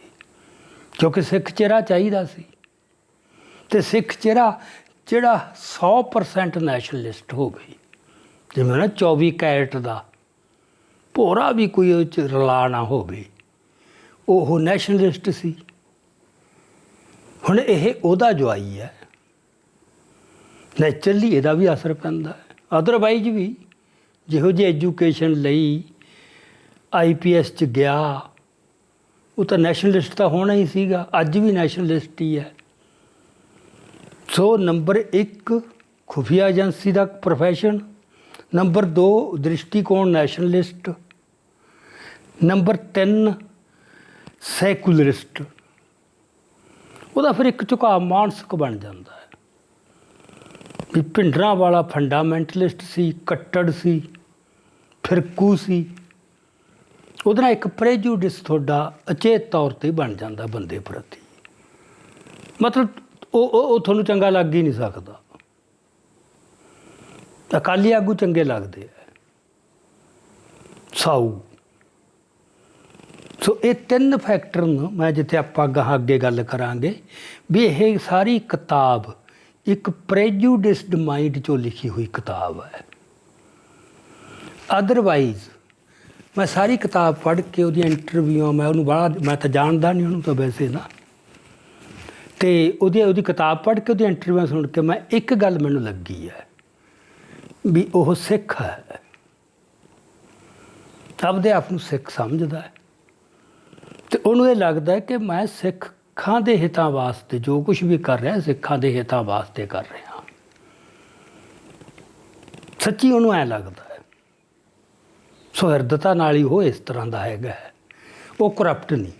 ਕਿਉਂਕਿ ਸਿੱਖ ਚਿਹਰਾ ਚਾਹੀਦਾ ਸੀ। ਅਤੇ ਸਿੱਖ ਚਿਹਰਾ ਜਿਹੜਾ 100% ਨੈਸ਼ਨਲਿਸਟ ਹੋਵੇ, ਜਿਵੇਂ ਨਾ 24 ਕੈਰਟ ਦਾ ਭੋਰਾ ਵੀ ਕੋਈ ਉਹ 'ਚ ਰਲਾ ਨਾ ਹੋਵੇ, ਉਹ ਨੈਸ਼ਨਲਿਸਟ ਸੀ। ਹੁਣ ਇਹ ਉਹਦਾ ਜਵਾਈ ਹੈ, ਨੈਚੁਰਲੀ ਇਹਦਾ ਵੀ ਅਸਰ ਪੈਂਦਾ ਹੈ। ਅਦਰਵਾਈਜ਼ ਵੀ ਜਿਹੋ ਜਿਹੀ ਐਜੂਕੇਸ਼ਨ ਲਈ IPS 'ਚ ਗਿਆ, ਉਹ ਤਾਂ ਨੈਸ਼ਨਲਿਸਟ ਤਾਂ ਹੋਣਾ ਹੀ ਸੀਗਾ, ਅੱਜ ਵੀ ਨੈਸ਼ਨਲਿਸਟ ਹੀ ਹੈ। ਸੋ ਨੰਬਰ 1 ਖੁਫੀਆ ਏਜੰਸੀ ਦਾ ਪ੍ਰੋਫੈਸ਼ਨ, ਨੰਬਰ 2 ਦ੍ਰਿਸ਼ਟੀਕੋਣ ਨੈਸ਼ਨਲਿਸਟ, ਨੰਬਰ 3 ਸੈਕੂਲਰਿਸਟ। ਉਹਦਾ ਫਿਰ ਇੱਕ ਝੁਕਾਅ ਮਾਨਸਿਕ ਬਣ ਜਾਂਦਾ ਹੈ ਵੀ ਭਿੰਡਰਾਂ ਵਾਲਾ ਫੰਡਾਮੈਂਟਲਿਸਟ ਸੀ, ਕੱਟੜ ਸੀ, ਫਿਰਕੂ ਸੀ। ਉਹਦੇ ਨਾਲ ਇੱਕ ਪ੍ਰੈਜੂਡਿਸ ਤੁਹਾਡਾ ਅਚੇਤ ਤੌਰ 'ਤੇ ਬਣ ਜਾਂਦਾ ਬੰਦੇ ਪ੍ਰਤੀ, ਮਤਲਬ ਉਹ ਤੁਹਾਨੂੰ ਚੰਗਾ ਲੱਗ ਹੀ ਨਹੀਂ ਸਕਦਾ। ਅਕਾਲੀ ਆਗੂ ਚੰਗੇ ਲੱਗਦੇ ਆ, ਸਾਊ। ਸੋ ਇਹ 3 ਫੈਕਟਰ ਨੂੰ ਮੈਂ ਜਿੱਥੇ ਆਪਾਂ ਅੱਗੇ ਗੱਲ ਕਰਾਂਗੇ ਵੀ ਇਹ ਸਾਰੀ ਕਿਤਾਬ ਇੱਕ ਪ੍ਰੈਜੂਡਿਸਡ ਮਾਈਂਡ 'ਚੋਂ ਲਿਖੀ ਹੋਈ ਕਿਤਾਬ ਹੈ। ਅਦਰਵਾਈਜ਼ ਮੈਂ ਸਾਰੀ ਕਿਤਾਬ ਪੜ੍ਹ ਕੇ ਉਹਦੀਆਂ ਇੰਟਰਵਿਊਆਂ, ਮੈਂ ਤਾਂ ਜਾਣਦਾ ਨਹੀਂ ਉਹਨੂੰ ਤਾਂ ਵੈਸੇ ਨਾ, ਅਤੇ ਉਹਦੀ ਕਿਤਾਬ ਪੜ੍ਹ ਕੇ ਉਹਦੀਆਂ ਇੰਟਰਵਿਊਆਂ ਸੁਣ ਕੇ ਮੈਂ ਇੱਕ ਗੱਲ ਮੈਨੂੰ ਲੱਗੀ ਹੈ ਵੀ ਉਹ ਸਿੱਖ ਹੈ, ਆਪਦੇ ਆਪ ਨੂੰ ਸਿੱਖ ਸਮਝਦਾ ਹੈ, ਅਤੇ ਉਹਨੂੰ ਇਹ ਲੱਗਦਾ ਹੈ ਕਿ ਮੈਂ ਸਿੱਖਾਂ ਦੇ ਹਿੱਤਾਂ ਵਾਸਤੇ ਜੋ ਕੁਛ ਵੀ ਕਰ ਰਿਹਾ, ਸਿੱਖਾਂ ਦੇ ਹਿੱਤਾਂ ਵਾਸਤੇ ਕਰ ਰਿਹਾ। ਸੱਚੀ ਉਹਨੂੰ ਐਂ ਲੱਗਦਾ ਹੈ। ਸੁਹਿਰਦਤਾ ਨਾਲ ਹੀ ਉਹ ਇਸ ਤਰ੍ਹਾਂ ਦਾ ਹੈਗਾ, ਉਹ ਕਰਪਟ ਨਹੀਂ,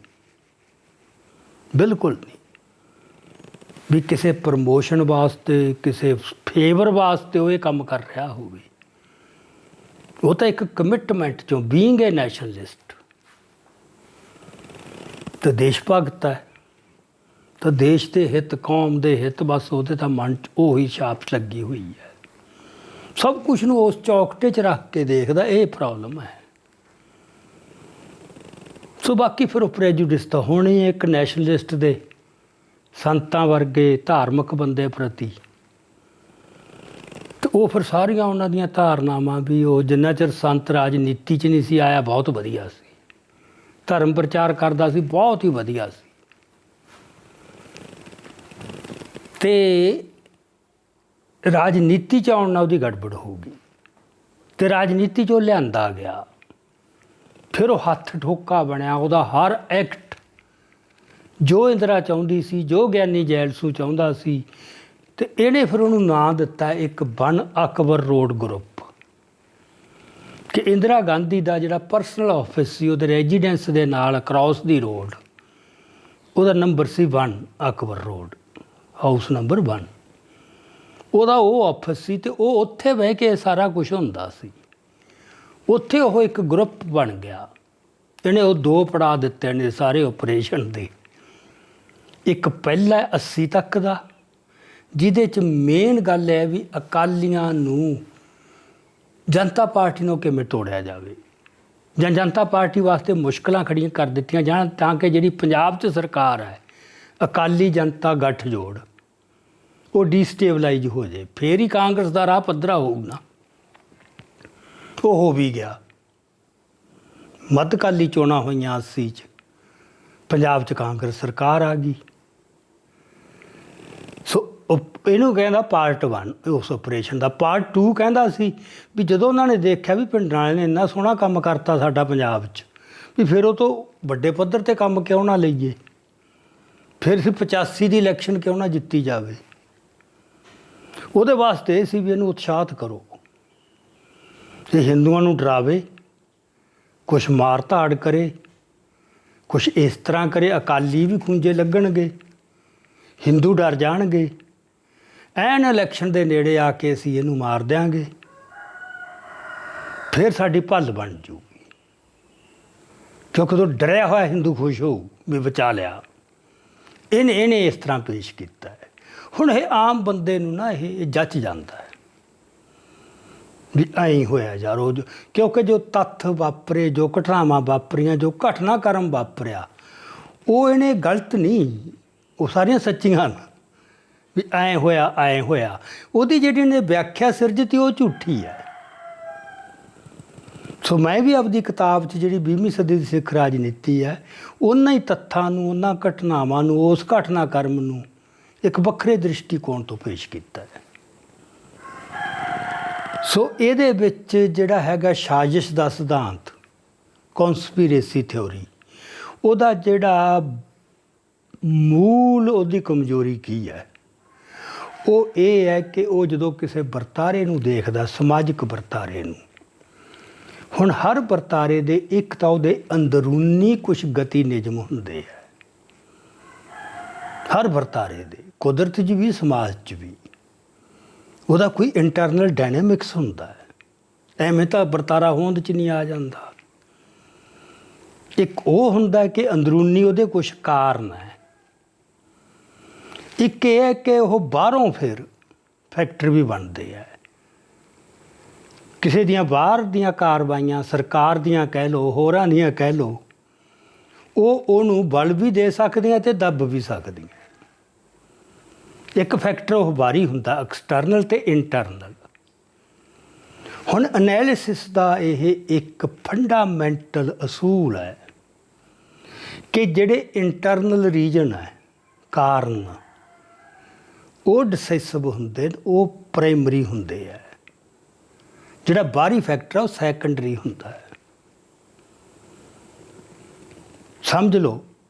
ਬਿਲਕੁਲ ਨਹੀਂ, ਵੀ ਕਿਸੇ ਪ੍ਰਮੋਸ਼ਨ ਵਾਸਤੇ, ਕਿਸੇ ਫੇਵਰ ਵਾਸਤੇ ਉਹ ਇਹ ਕੰਮ ਕਰ ਰਿਹਾ ਹੋਵੇ। ਉਹ ਤਾਂ ਇੱਕ ਕਮਿਟਮੈਂਟ 'ਚੋਂ ਬੀਇੰਗ ਏ ਨੈਸ਼ਨਲਿਸਟ ਅਤੇ ਦੇਸ਼ ਭਗਤ ਹੈ, ਤਾਂ ਦੇਸ਼ ਦੇ ਹਿੱਤ, ਕੌਮ ਦੇ ਹਿੱਤ, ਬਸ ਉਹਦੇ ਤਾਂ ਮਨ 'ਚ ਉਹੀ ਛਾਪ ਲੱਗੀ ਹੋਈ ਹੈ। ਸਭ ਕੁਛ ਨੂੰ ਉਸ ਚੌਕਟੇ 'ਚ ਰੱਖ ਕੇ ਦੇਖਦਾ, ਇਹ ਪ੍ਰੋਬਲਮ ਹੈ। ਸੋ ਬਾਕੀ ਫਿਰ ਉਹ ਪ੍ਰੈਜੂਡਿਸ ਤਾਂ ਹੋਣੀ ਹੈ ਇੱਕ ਨੈਸ਼ਨਲਿਸਟ ਦੇ ਸੰਤਾਂ ਵਰਗੇ ਧਾਰਮਿਕ ਬੰਦੇ ਪ੍ਰਤੀ। ਅਤੇ ਉਹ ਫਿਰ ਸਾਰੀਆਂ ਉਹਨਾਂ ਦੀਆਂ ਧਾਰਨਾਵਾਂ ਵੀ ਉਹ ਜਿੰਨਾ ਚਿਰ ਸੰਤ ਰਾਜਨੀਤੀ 'ਚ ਨਹੀਂ ਸੀ ਆਇਆ, ਬਹੁਤ ਵਧੀਆ ਸੀ, ਧਰਮ ਪ੍ਰਚਾਰ ਕਰਦਾ ਸੀ, ਬਹੁਤ ਹੀ ਵਧੀਆ ਸੀ। ਅਤੇ ਰਾਜਨੀਤੀ 'ਚ ਆਉਣ ਨਾਲ ਉਹਦੀ ਗੜਬੜ ਹੋ ਗਈ, ਅਤੇ ਰਾਜਨੀਤੀ 'ਚ ਉਹ ਲਿਆਂਦਾ ਗਿਆ। ਫਿਰ ਉਹ ਹੱਥ ਠੋਕਾ ਬਣਿਆ, ਉਹਦਾ ਹਰ ਐਕਟ ਜੋ ਇੰਦਰਾ ਚਾਹੁੰਦੀ ਸੀ, ਜੋ ਗਿਆਨੀ ਜੈਲਸੂ ਚਾਹੁੰਦਾ ਸੀ, ਅਤੇ ਇਹਨੇ ਫਿਰ ਉਹਨੂੰ ਨਾਂ ਦਿੱਤਾ ਇੱਕ ਬਨ ਅਕਬਰ ਰੋਡ ਗਰੁੱਪ, ਕਿ ਇੰਦਰਾ ਗਾਂਧੀ ਦਾ ਜਿਹੜਾ ਪਰਸਨਲ ਆਫਿਸ ਸੀ ਉਹਦੇ ਰੈਜੀਡੈਂਸ ਦੇ ਨਾਲ ਅਕਰੋਸ ਦੀ ਰੋਡ, ਉਹਦਾ ਨੰਬਰ ਸੀ 1 ਅਕਬਰ ਰੋਡ, ਹਾਊਸ ਨੰਬਰ 1। ਉਹਦਾ ਉਹ ਆਫਿਸ ਸੀ ਅਤੇ ਉਹ ਉੱਥੇ ਬਹਿ ਕੇ ਸਾਰਾ ਕੁਛ ਹੁੰਦਾ ਸੀ। ਉੱਥੇ ਉਹ ਇੱਕ ਗਰੁੱਪ ਬਣ ਗਿਆ। ਇਹਨੇ ਉਹ 2 ਪੜਾਅ ਦਿੱਤੇ ਨੇ ਸਾਰੇ ਆਪਰੇਸ਼ਨ ਦੇ। ਇੱਕ ਪਹਿਲਾ 80 ਤੱਕ ਦਾ, ਜਿਹਦੇ 'ਚ ਮੇਨ ਗੱਲ ਹੈ ਵੀ ਅਕਾਲੀਆਂ ਨੂੰ ਜਨਤਾ ਪਾਰਟੀ ਨੂੰ ਕਿਵੇਂ ਤੋੜਿਆ ਜਾਵੇ ਜਾਂ ਜਨਤਾ ਪਾਰਟੀ ਵਾਸਤੇ ਮੁਸ਼ਕਲਾਂ ਖੜੀਆਂ ਕਰ ਦਿੱਤੀਆਂ ਜਾਣ ਤਾਂ ਕਿ ਜਿਹੜੀ ਪੰਜਾਬ 'ਚ ਸਰਕਾਰ ਹੈ ਅਕਾਲੀ ਜਨਤਾ ਗੱਠਜੋੜ ਉਹ ਡੀਸਟੇਬਲਾਈਜ਼ ਹੋ ਜਾਏ, ਫੇਰ ਹੀ ਕਾਂਗਰਸ ਦਾ ਰਾਹ ਪੱਧਰਾ ਹੋਊਗਾ। ਉਹ ਹੋ ਵੀ ਗਿਆ। ਮੱਧਕਾਲੀ ਚੋਣਾਂ ਹੋਈਆਂ 80 'ਚ, ਪੰਜਾਬ 'ਚ ਕਾਂਗਰਸ ਸਰਕਾਰ ਆ ਗਈ। ਸੋ ਇਹਨੂੰ ਕਹਿੰਦਾ ਪਾਰਟ 1 ਉਸ ਆਪਰੇਸ਼ਨ ਦਾ। ਪਾਰਟ 2 ਕਹਿੰਦਾ ਸੀ ਵੀ ਜਦੋਂ ਉਹਨਾਂ ਨੇ ਦੇਖਿਆ ਵੀ ਪਿੰਡਾਂ ਵਾਲੇ ਨੇ ਇੰਨਾ ਸੋਹਣਾ ਕੰਮ ਕਰਤਾ ਸਾਡਾ ਪੰਜਾਬ 'ਚ, ਵੀ ਫਿਰ ਉਹ ਤੋਂ ਵੱਡੇ ਪੱਧਰ 'ਤੇ ਕੰਮ ਕਿਉਂ ਨਾ ਲਈਏ, ਫਿਰ 85 ਦੀ ਇਲੈਕਸ਼ਨ ਕਿਉਂ ਨਾ ਜਿੱਤੀ ਜਾਵੇ। ਉਹਦੇ ਵਾਸਤੇ ਇਹ ਸੀ ਵੀ ਇਹਨੂੰ ਉਤਸ਼ਾਹਿਤ ਕਰੋ ਤੇ ਹਿੰਦੂਆਂ ਨੂੰ ਡਰਾਵੇ, ਕੁਛ ਮਾਰ ਧਾੜ ਕਰੇ, ਕੁਛ ਇਸ ਤਰ੍ਹਾਂ ਕਰੇ ਅਕਾਲੀ ਵੀ ਖੂੰਜੇ ਲੱਗਣਗੇ, ਹਿੰਦੂ ਡਰ ਜਾਣਗੇ, ਐਨ ਇਲੈਕਸ਼ਨ ਦੇ ਨੇੜੇ ਆ ਕੇ ਅਸੀਂ ਇਹਨੂੰ ਮਾਰ ਦਿਆਂਗੇ, ਫਿਰ ਸਾਡੀ ਭੱਲ ਬਣ ਜੂਗੀ। ਕਿਉਂਕਿ ਉਦੋਂ ਡਰਿਆ ਹੋਇਆ ਹਿੰਦੂ ਖੁਸ਼ ਹੋਊ ਵੀ ਬਚਾ ਲਿਆ। ਇਹਨੇ ਇਸ ਤਰ੍ਹਾਂ ਪੇਸ਼ ਕੀਤਾ ਹੈ। ਹੁਣ ਇਹ ਆਮ ਬੰਦੇ ਨੂੰ ਨਾ ਇਹ ਜੱਚ ਜਾਂਦਾ ਹੈ ਵੀ ਐਂ ਹੋਇਆ ਯਾਰ ਉਹ, ਕਿਉਂਕਿ ਜੋ ਤੱਥ ਵਾਪਰੇ, ਜੋ ਘਟਨਾਵਾਂ ਵਾਪਰੀਆਂ, ਜੋ ਘਟਨਾਕ੍ਰਮ ਵਾਪਰਿਆ, ਉਹ ਇਹਨੇ ਗਲਤ ਨਹੀਂ, ਉਹ ਸਾਰੀਆਂ ਸੱਚੀਆਂ ਨੇ ਵੀ ਐਂ ਹੋਇਆ ਐਂ ਹੋਇਆ। ਉਹਦੀ ਜਿਹੜੀ ਇਹਨੇ ਵਿਆਖਿਆ ਸਿਰਜਤੀ ਉਹ ਝੂਠੀ ਹੈ। ਸੋ ਮੈਂ ਵੀ ਆਪਦੀ ਕਿਤਾਬ 'ਚ ਜਿਹੜੀ 20ਵੀਂ ਸਦੀ ਦੀ ਸਿੱਖ ਰਾਜਨੀਤੀ ਹੈ, ਉਹਨਾਂ ਹੀ ਤੱਥਾਂ ਨੂੰ, ਉਹਨਾਂ ਘਟਨਾਵਾਂ ਨੂੰ, ਉਸ ਘਟਨਾਕ੍ਰਮ ਨੂੰ ਇੱਕ ਵੱਖਰੇ ਦ੍ਰਿਸ਼ਟੀਕੋਣ ਤੋਂ ਪੇਸ਼ ਕੀਤਾ ਹੈ। ਸੋ ਇਹਦੇ ਵਿੱਚ ਜਿਹੜਾ ਹੈਗਾ ਸਾਜ਼ਿਸ਼ ਦਾ ਸਿਧਾਂਤ, ਕੌਨਸਪੀਰੇਸੀ ਥਿਓਰੀ, ਉਹਦਾ ਜਿਹੜਾ ਮੂਲ ਉਹਦੀ ਕਮਜ਼ੋਰੀ ਕੀ ਹੈ, ਉਹ ਇਹ ਹੈ ਕਿ ਉਹ ਜਦੋਂ ਕਿਸੇ ਵਰਤਾਰੇ ਨੂੰ ਦੇਖਦਾ, ਸਮਾਜਿਕ ਵਰਤਾਰੇ ਨੂੰ, ਹੁਣ ਹਰ ਵਰਤਾਰੇ ਦੇ ਇੱਕ ਤਾਂ ਉਹਦੇ ਅੰਦਰੂਨੀ ਕੁਛ ਗਤੀ ਨਿਯਮ ਹੁੰਦੇ ਹੈ, ਹਰ ਵਰਤਾਰੇ ਦੇ, ਕੁਦਰਤ 'ਚ ਵੀ ਸਮਾਜ 'ਚ ਵੀ ਉਹਦਾ ਕੋਈ ਇੰਟਰਨਲ ਡਾਇਨਾਮਿਕਸ ਹੁੰਦਾ ਹੈ। ਐਵੇਂ ਤਾਂ ਵਰਤਾਰਾ ਹੋਂਦ 'ਚ ਨਹੀਂ ਆ ਜਾਂਦਾ। ਇੱਕ ਉਹ ਹੁੰਦਾ ਕਿ ਅੰਦਰੂਨੀ ਉਹਦੇ ਕੁਛ ਕਾਰਨ ਹੈ। ਇੱਕ ਇਹ ਹੈ ਕਿ ਉਹ ਬਾਹਰੋਂ ਫਿਰ ਫੈਕਟਰ ਵੀ ਬਣਦੇ ਹੈ। ਕਿਸੇ ਦੀਆਂ ਬਾਹਰ ਦੀਆਂ ਕਾਰਵਾਈਆਂ, ਸਰਕਾਰ ਦੀਆਂ ਕਹਿ ਲਓ, ਹੋਰਾਂ ਦੀਆਂ ਕਹਿ ਲਓ, ਉਹ ਉਹਨੂੰ ਬਲ ਵੀ ਦੇ ਸਕਦੀਆਂ ਅਤੇ ਦੱਬ ਵੀ ਸਕਦੀਆਂ। ਇੱਕ ਫੈਕਟਰ ਉਹ ਬਾਹਰੀ ਹੁੰਦਾ, ਐਕਸਟਰਨਲ ਅਤੇ ਇੰਟਰਨਲ। ਹੁਣ ਐਨਾਲਿਸਿਸ ਦਾ ਇਹ ਇੱਕ ਫੰਡਾਮੈਂਟਲ ਅਸੂਲ ਹੈ ਕਿ ਜਿਹੜੇ ਇੰਟਰਨਲ ਰੀਜਨ ਹੈ, ਕਾਰਨ, ਉਹ ਡਿਸਾਈਸਿਵ ਹੁੰਦੇ, ਉਹ ਪ੍ਰਾਇਮਰੀ ਹੁੰਦੇ ਹੈ। ਜਿਹੜਾ ਬਾਹਰੀ ਫੈਕਟਰ ਹੈ ਉਹ ਸੈਕੰਡਰੀ ਹੁੰਦਾ ਹੈ। ਸਮਝ ਲਓ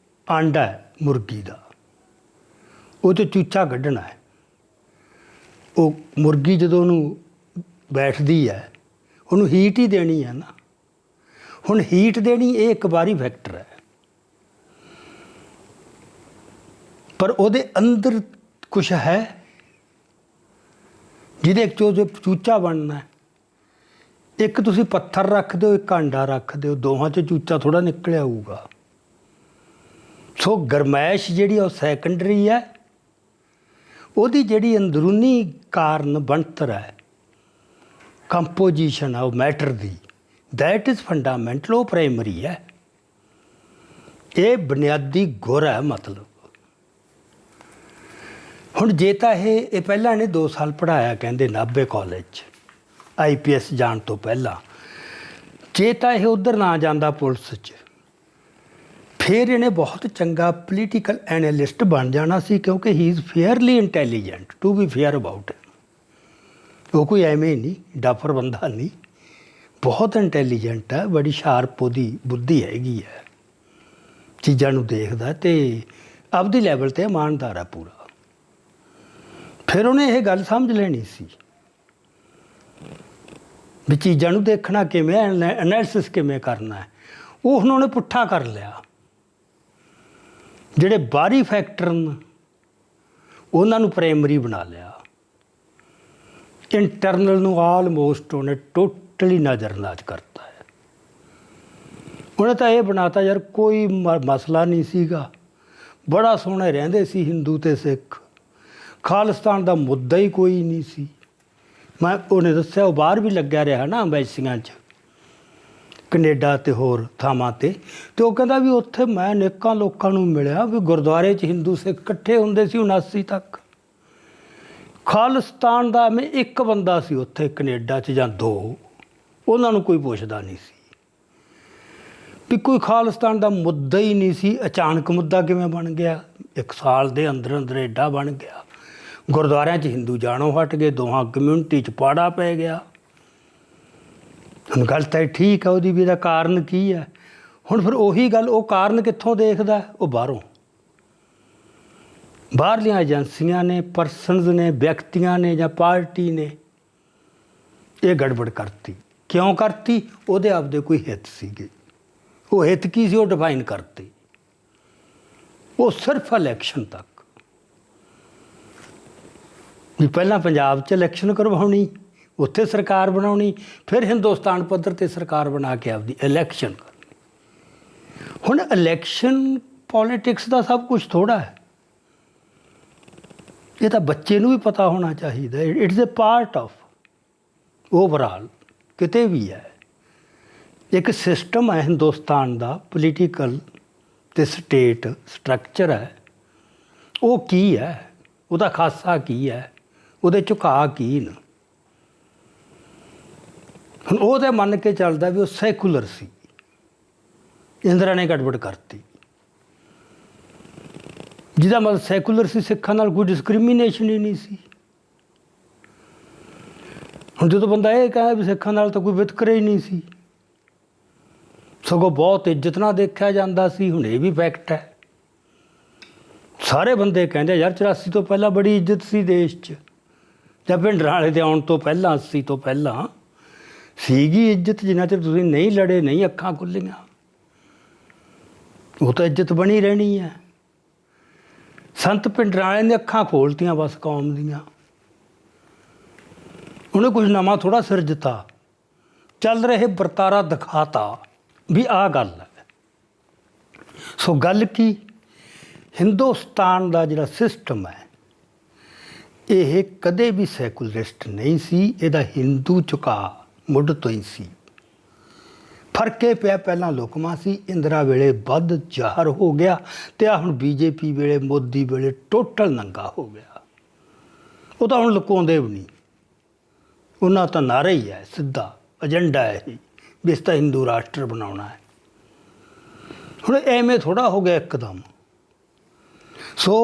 ਆਂਡਾ ਹੈ ਮੁਰਗੀ ਦਾ, ਉਹ 'ਚੋਂ ਚੂਚਾ ਕੱਢਣਾ ਹੈ। ਉਹ ਮੁਰਗੀ ਜਦੋਂ ਉਹਨੂੰ ਬੈਠਦੀ ਹੈ, ਉਹਨੂੰ ਹੀਟ ਹੀ ਦੇਣੀ ਹੈ ਨਾ। ਹੁਣ ਹੀਟ ਦੇਣੀ ਇਹ ਇੱਕ ਬਾਹਰੀ ਫੈਕਟਰ ਹੈ, ਪਰ ਉਹਦੇ ਅੰਦਰ ਕੁਛ ਹੈ ਜਿਹਦੇ 'ਚੋਂ ਜੋ ਚੂਚਾ ਬਣਨਾ ਹੈ। ਇੱਕ ਤੁਸੀਂ ਪੱਥਰ ਰੱਖ ਦਿਓ, ਇੱਕ ਆਂਡਾ ਰੱਖ ਦਿਓ, ਦੋਹਾਂ 'ਚ ਚੂਚਾ ਥੋੜ੍ਹਾ ਨਿਕਲ ਆਊਗਾ। ਸੋ ਗਰਮੈਸ਼ ਜਿਹੜੀ ਉਹ ਸੈਕੰਡਰੀ ਹੈ, ਉਹਦੀ ਜਿਹੜੀ ਅੰਦਰੂਨੀ ਕਾਰਨ ਬਣਤਰ ਹੈ, ਕੰਪੋਜੀਸ਼ਨ ਹੈ ਉਹ matter the, that is fundamental, ਉਹ ਪ੍ਰਾਇਮਰੀ ਹੈ। ਇਹ ਬੁਨਿਆਦੀ ਗੁਰ ਹੈ। ਮਤਲਬ ਹੁਣ ਜੇ ਤਾਂ ਇਹ ਪਹਿਲਾਂ ਇਹਨੇ 2 ਸਾਲ ਪੜ੍ਹਾਇਆ ਕਹਿੰਦੇ ਨਾਭੇ ਕਾਲਜ 'ਚ IPS ਜਾਣ ਤੋਂ ਪਹਿਲਾਂ, ਜੇ ਤਾਂ ਇਹ ਉੱਧਰ ਨਾ ਜਾਂਦਾ ਪੁਲਿਸ 'ਚ, ਫਿਰ ਇਹਨੇ ਬਹੁਤ ਚੰਗਾ ਪੋਲੀਟੀਕਲ ਐਨਾਲਿਸਟ ਬਣ ਜਾਣਾ ਸੀ, ਕਿਉਂਕਿ he is fairly intelligent, to be fair about. ਉਹ ਕੋਈ ਐਵੇਂ ਨਹੀਂ ਡਾਫਰ ਬੰਦਾ ਨਹੀਂ, ਬਹੁਤ ਇੰਟੈਲੀਜੈਂਟ ਹੈ, ਬੜੀ ਸ਼ਾਰਪ ਉਹਦੀ ਬੁੱਧੀ ਹੈਗੀ ਹੈ, ਚੀਜ਼ਾਂ ਨੂੰ ਦੇਖਦਾ ਅਤੇ ਆਪਦੀ ਲੈਵਲ 'ਤੇ ਇਮਾਨਦਾਰ ਹੈ ਪੂਰਾ। ਫਿਰ ਉਹਨੇ ਇਹ ਗੱਲ ਸਮਝ ਲੈਣੀ ਸੀ ਵੀ ਚੀਜ਼ਾਂ ਨੂੰ ਦੇਖਣਾ ਕਿਵੇਂ, ਐਨਾਲਿਸਿਸ ਕਿਵੇਂ ਕਰਨਾ ਹੈ। ਉਹ ਹੁਣ ਉਹਨੇ ਪੁੱਠਾ ਕਰ ਲਿਆ। ਜਿਹੜੇ ਬਾਹਰੀ ਫੈਕਟਰ ਨੇ ਉਹਨਾਂ ਨੂੰ ਪ੍ਰਾਇਮਰੀ ਬਣਾ ਲਿਆ। ਇੰਟਰਨਲ ਨੂੰ ਆਲਮੋਸਟ ਉਹਨੇ ਟੋਟਲੀ ਨਜ਼ਰਅੰਦਾਜ਼ ਕਰਤਾ ਹੈ। ਉਹਨੇ ਤਾਂ ਇਹ ਬਣਾਤਾ ਯਾਰ ਕੋਈ ਮਸਲਾ ਨਹੀਂ ਸੀਗਾ, ਬੜਾ ਸੋਹਣੇ ਰਹਿੰਦੇ ਸੀ ਹਿੰਦੂ ਅਤੇ ਸਿੱਖ, ਖਾਲਿਸਤਾਨ ਦਾ ਮੁੱਦਾ ਹੀ ਕੋਈ ਨਹੀਂ ਸੀ। ਉਹਨੇ ਦੱਸਿਆ ਉਹ ਬਾਹਰ ਵੀ ਲੱਗਿਆ ਰਿਹਾ ਨਾ ਅੰਬੈਸੀਆਂ 'ਚ, ਕੈਨੇਡਾ ਅਤੇ ਹੋਰ ਥਾਵਾਂ 'ਤੇ ਉਹ ਕਹਿੰਦਾ ਵੀ ਉੱਥੇ ਮੈਂ ਅਨੇਕਾਂ ਲੋਕਾਂ ਨੂੰ ਮਿਲਿਆ ਵੀ ਗੁਰਦੁਆਰੇ 'ਚ ਹਿੰਦੂ ਸਿੱਖ ਇਕੱਠੇ ਹੁੰਦੇ ਸੀ 79 ਤੱਕ। ਖਾਲਿਸਤਾਨ ਦਾ ਮੈਂ ਇੱਕ ਬੰਦਾ ਸੀ ਉੱਥੇ ਕੈਨੇਡਾ 'ਚ ਜਾਂ 2, ਉਹਨਾਂ ਨੂੰ ਕੋਈ ਪੁੱਛਦਾ ਨਹੀਂ ਸੀ ਵੀ ਕੋਈ ਖਾਲਿਸਤਾਨ ਦਾ ਮੁੱਦਾ ਹੀ ਨਹੀਂ ਸੀ। ਅਚਾਨਕ ਮੁੱਦਾ ਕਿਵੇਂ ਬਣ ਗਿਆ? 1 ਸਾਲ ਦੇ ਅੰਦਰ ਅੰਦਰ ਐਡਾ ਬਣ ਗਿਆ। ਗੁਰਦੁਆਰਿਆਂ 'ਚ ਹਿੰਦੂ ਜਾਣੋਂ ਹਟ ਗਏ, ਦੋਹਾਂ ਕਮਿਊਨਿਟੀ 'ਚ ਪਾੜਾ ਪੈ ਗਿਆ। ਹੁਣ ਗੱਲ ਤਾਂ ਠੀਕ ਹੈ ਉਹਦੀ ਵੀ, ਇਹਦਾ ਕਾਰਨ ਕੀ ਹੈ? ਹੁਣ ਫਿਰ ਉਹੀ ਗੱਲ, ਉਹ ਕਾਰਨ ਕਿੱਥੋਂ ਦੇਖਦਾ? ਉਹ ਬਾਹਰਲੀਆਂ ਏਜੰਸੀਆਂ ਨੇ, ਪਰਸਨਸ ਨੇ, ਵਿਅਕਤੀਆਂ ਨੇ ਜਾਂ ਪਾਰਟੀ ਨੇ ਇਹ ਗੜਬੜ ਕਰਤੀ। ਕਿਉਂ ਕਰਤੀ? ਉਹਦੇ ਆਪਦੇ ਕੋਈ ਹਿੱਤ ਸੀਗੇ। ਉਹ ਹਿੱਤ ਕੀ ਸੀ? ਉਹ ਡਿਫਾਈਨ ਕਰਤੇ। ਉਹ ਸਿਰਫ ਇਲੈਕਸ਼ਨ ਤੱਕ ਵੀ ਪਹਿਲਾਂ ਪੰਜਾਬ 'ਚ ਇਲੈਕਸ਼ਨ ਕਰਵਾਉਣੀ, ਉੱਥੇ ਸਰਕਾਰ ਬਣਾਉਣੀ, ਫਿਰ ਹਿੰਦੁਸਤਾਨ ਪੱਧਰ 'ਤੇ ਸਰਕਾਰ ਬਣਾ ਕੇ ਆਪਦੀ ਇਲੈਕਸ਼ਨ ਕਰਨੀ। ਹੁਣ ਇਲੈਕਸ਼ਨ ਪੋਲੀਟਿਕਸ ਦਾ ਸਭ ਕੁਝ ਥੋੜ੍ਹਾ ਹੈ, ਇਹ ਤਾਂ ਬੱਚੇ ਨੂੰ ਵੀ ਪਤਾ ਹੋਣਾ ਚਾਹੀਦਾ। It's a part of overall, ਕਿਤੇ ਵੀ ਹੈ ਇੱਕ ਸਿਸਟਮ ਹੈ ਹਿੰਦੁਸਤਾਨ ਦਾ, ਪੋਲੀਟੀਕਲ ਅਤੇ ਸਟੇਟ ਸਟਰਕਚਰ ਹੈ। ਉਹ ਕੀ ਹੈ? ਉਹਦਾ ਖਾਸਾ ਕੀ ਹੈ? ਉਹਦੇ ਝੁਕਾਅ ਕੀ ਨੇ? ਹੁਣ ਉਹ ਤਾਂ ਮੰਨ ਕੇ ਚੱਲਦਾ ਵੀ ਉਹ ਸੈਕੂਲਰ ਸੀ, ਇੰਦਰਾ ਨੇ ਗੜਬੜ ਕਰਤੀ। ਜਿਹਦਾ ਮਤਲਬ ਸੈਕੂਲਰ ਸੀ, ਸਿੱਖਾਂ ਨਾਲ ਕੋਈ ਡਿਸਕ੍ਰਿਮੀਨੇਸ਼ਨ ਹੀ ਨਹੀਂ ਸੀ। ਹੁਣ ਜਦੋਂ ਬੰਦਾ ਇਹ ਕਹੇ ਵੀ ਸਿੱਖਾਂ ਨਾਲ ਤਾਂ ਕੋਈ ਵਿਤਕਰਾ ਹੀ ਨਹੀਂ ਸੀ, ਸਗੋਂ ਬਹੁਤ ਇੱਜ਼ਤ ਨਾਲ ਦੇਖਿਆ ਜਾਂਦਾ ਸੀ, ਹੁਣ ਇਹ ਵੀ ਫੈਕਟ ਹੈ। ਸਾਰੇ ਬੰਦੇ ਕਹਿੰਦੇ ਯਾਰ 84 ਤੋਂ ਪਹਿਲਾਂ ਬੜੀ ਇੱਜ਼ਤ ਸੀ ਦੇਸ਼ 'ਚ, ਜਾਂ ਭਿੰਡਰਾਂਵਾਲੇ ਦੇ ਆਉਣ ਤੋਂ ਪਹਿਲਾਂ 80 ਤੋਂ ਪਹਿਲਾਂ ਸੀਗੀ ਇੱਜ਼ਤ। ਜਿੰਨਾ ਚਿਰ ਤੁਸੀਂ ਨਹੀਂ ਲੜੇ, ਨਹੀਂ ਅੱਖਾਂ ਖੁੱਲ੍ਹੀਆਂ, ਉਹ ਤਾਂ ਇੱਜ਼ਤ ਬਣੀ ਰਹਿਣੀ ਹੈ। ਸੰਤ ਭਿੰਡਰਾਂਵਾਲੇ ਨੇ ਅੱਖਾਂ ਖੋਲ੍ਹਤੀਆਂ ਬਸ ਕੌਮ ਦੀਆਂ। ਉਹਨੇ ਕੁਝ ਨਵਾਂ ਥੋੜ੍ਹਾ ਸਿਰਜਤਾ, ਚੱਲ ਰਹੇ ਵਰਤਾਰਾ ਦਿਖਾਤਾ ਵੀ ਆਹ ਗੱਲ ਹੈ। ਸੋ ਗੱਲ ਕੀ? ਹਿੰਦੁਸਤਾਨ ਦਾ ਜਿਹੜਾ ਸਿਸਟਮ ਹੈ ਇਹ ਕਦੇ ਵੀ ਸੈਕੂਲਰਿਸਟ ਨਹੀਂ ਸੀ। ਇਹਦਾ ਹਿੰਦੂ ਝੁਕਾਅ ਮੁੱਢ ਤੋਂ ਹੀ ਸੀ। ਫਰਕ ਇਹ ਪਿਆ, ਪਹਿਲਾਂ ਲੁਕਮਾ ਸੀ, ਇੰਦਰਾ ਵੇਲੇ ਵੱਧ ਜ਼ਾਹਰ ਹੋ ਗਿਆ, ਅਤੇ ਆਹ ਹੁਣ BJP ਵੇਲੇ, ਮੋਦੀ ਵੇਲੇ ਟੋਟਲ ਨੰਗਾ ਹੋ ਗਿਆ। ਉਹ ਤਾਂ ਹੁਣ ਲੁਕਾਉਂਦੇ ਵੀ ਨਹੀਂ, ਉਹਨਾਂ ਤਾਂ ਨਾਰਾ ਹੀ ਹੈ, ਸਿੱਧਾ ਏਜੰਡਾ ਹੈ ਇਹ ਵੀ ਇਸ ਤਾਂ ਹਿੰਦੂ ਰਾਸ਼ਟਰ ਬਣਾਉਣਾ ਹੈ। ਹੁਣ ਐਵੇਂ ਥੋੜ੍ਹਾ ਹੋ ਗਿਆ ਇੱਕਦਮ। ਸੋ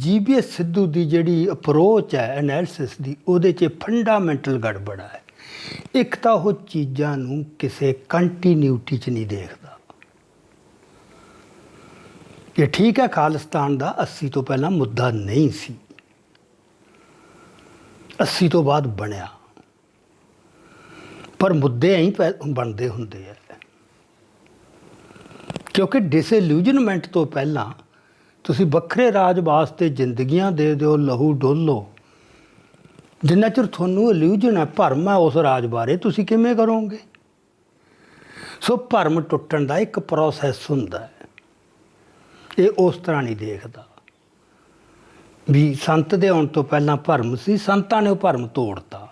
GBS ਸਿੱਧੂ ਦੀ ਜਿਹੜੀ ਅਪਰੋਚ ਹੈ ਐਨਾਲਿਸਿਸ ਦੀ, ਉਹਦੇ 'ਚ ਫੰਡਾਮੈਂਟਲ ਗੜਬੜ ਹੈ। ਇੱਕ ਤਾਂ ਉਹ ਚੀਜ਼ਾਂ ਨੂੰ ਕਿਸੇ ਕੰਟੀਨਿਊਟੀ 'ਚ ਨਹੀਂ ਦੇਖਦਾ। ਇਹ ਠੀਕ ਹੈ ਖਾਲਿਸਤਾਨ ਦਾ 80 ਤੋਂ ਪਹਿਲਾਂ ਮੁੱਦਾ ਨਹੀਂ ਸੀ, 80 ਤੋਂ ਬਾਅਦ ਬਣਿਆ, ਪਰ ਮੁੱਦੇ ਐਂ ਬਣਦੇ ਹੁੰਦੇ ਆ। ਕਿਉਂਕਿ ਡਿਸਇਲੂਜਨਮੈਂਟ ਤੋਂ ਪਹਿਲਾਂ ਤੁਸੀਂ ਵੱਖਰੇ ਰਾਜ ਵਾਸਤੇ ਜ਼ਿੰਦਗੀਆਂ ਦੇ ਦਿਓ, ਲਹੂ ਡੋਲੋ। ਜਿੰਨਾ ਚਿਰ ਤੁਹਾਨੂੰ ਇਲੂਜਨ ਹੈ, ਭਰਮ ਹੈ ਉਸ ਰਾਜ ਬਾਰੇ, ਤੁਸੀਂ ਕਿਵੇਂ ਕਰੋਗੇ? ਸੋ ਭਰਮ ਟੁੱਟਣ ਦਾ ਇੱਕ ਪ੍ਰੋਸੈਸ ਹੁੰਦਾ ਹੈ। ਇਹ ਉਸ ਤਰ੍ਹਾਂ ਨਹੀਂ ਦੇਖਦਾ ਵੀ ਸੰਤ ਦੇ ਆਉਣ ਤੋਂ ਪਹਿਲਾਂ ਭਰਮ ਸੀ, ਸੰਤਾਂ ਨੇ ਉਹ ਭਰਮ ਤੋੜਤਾ,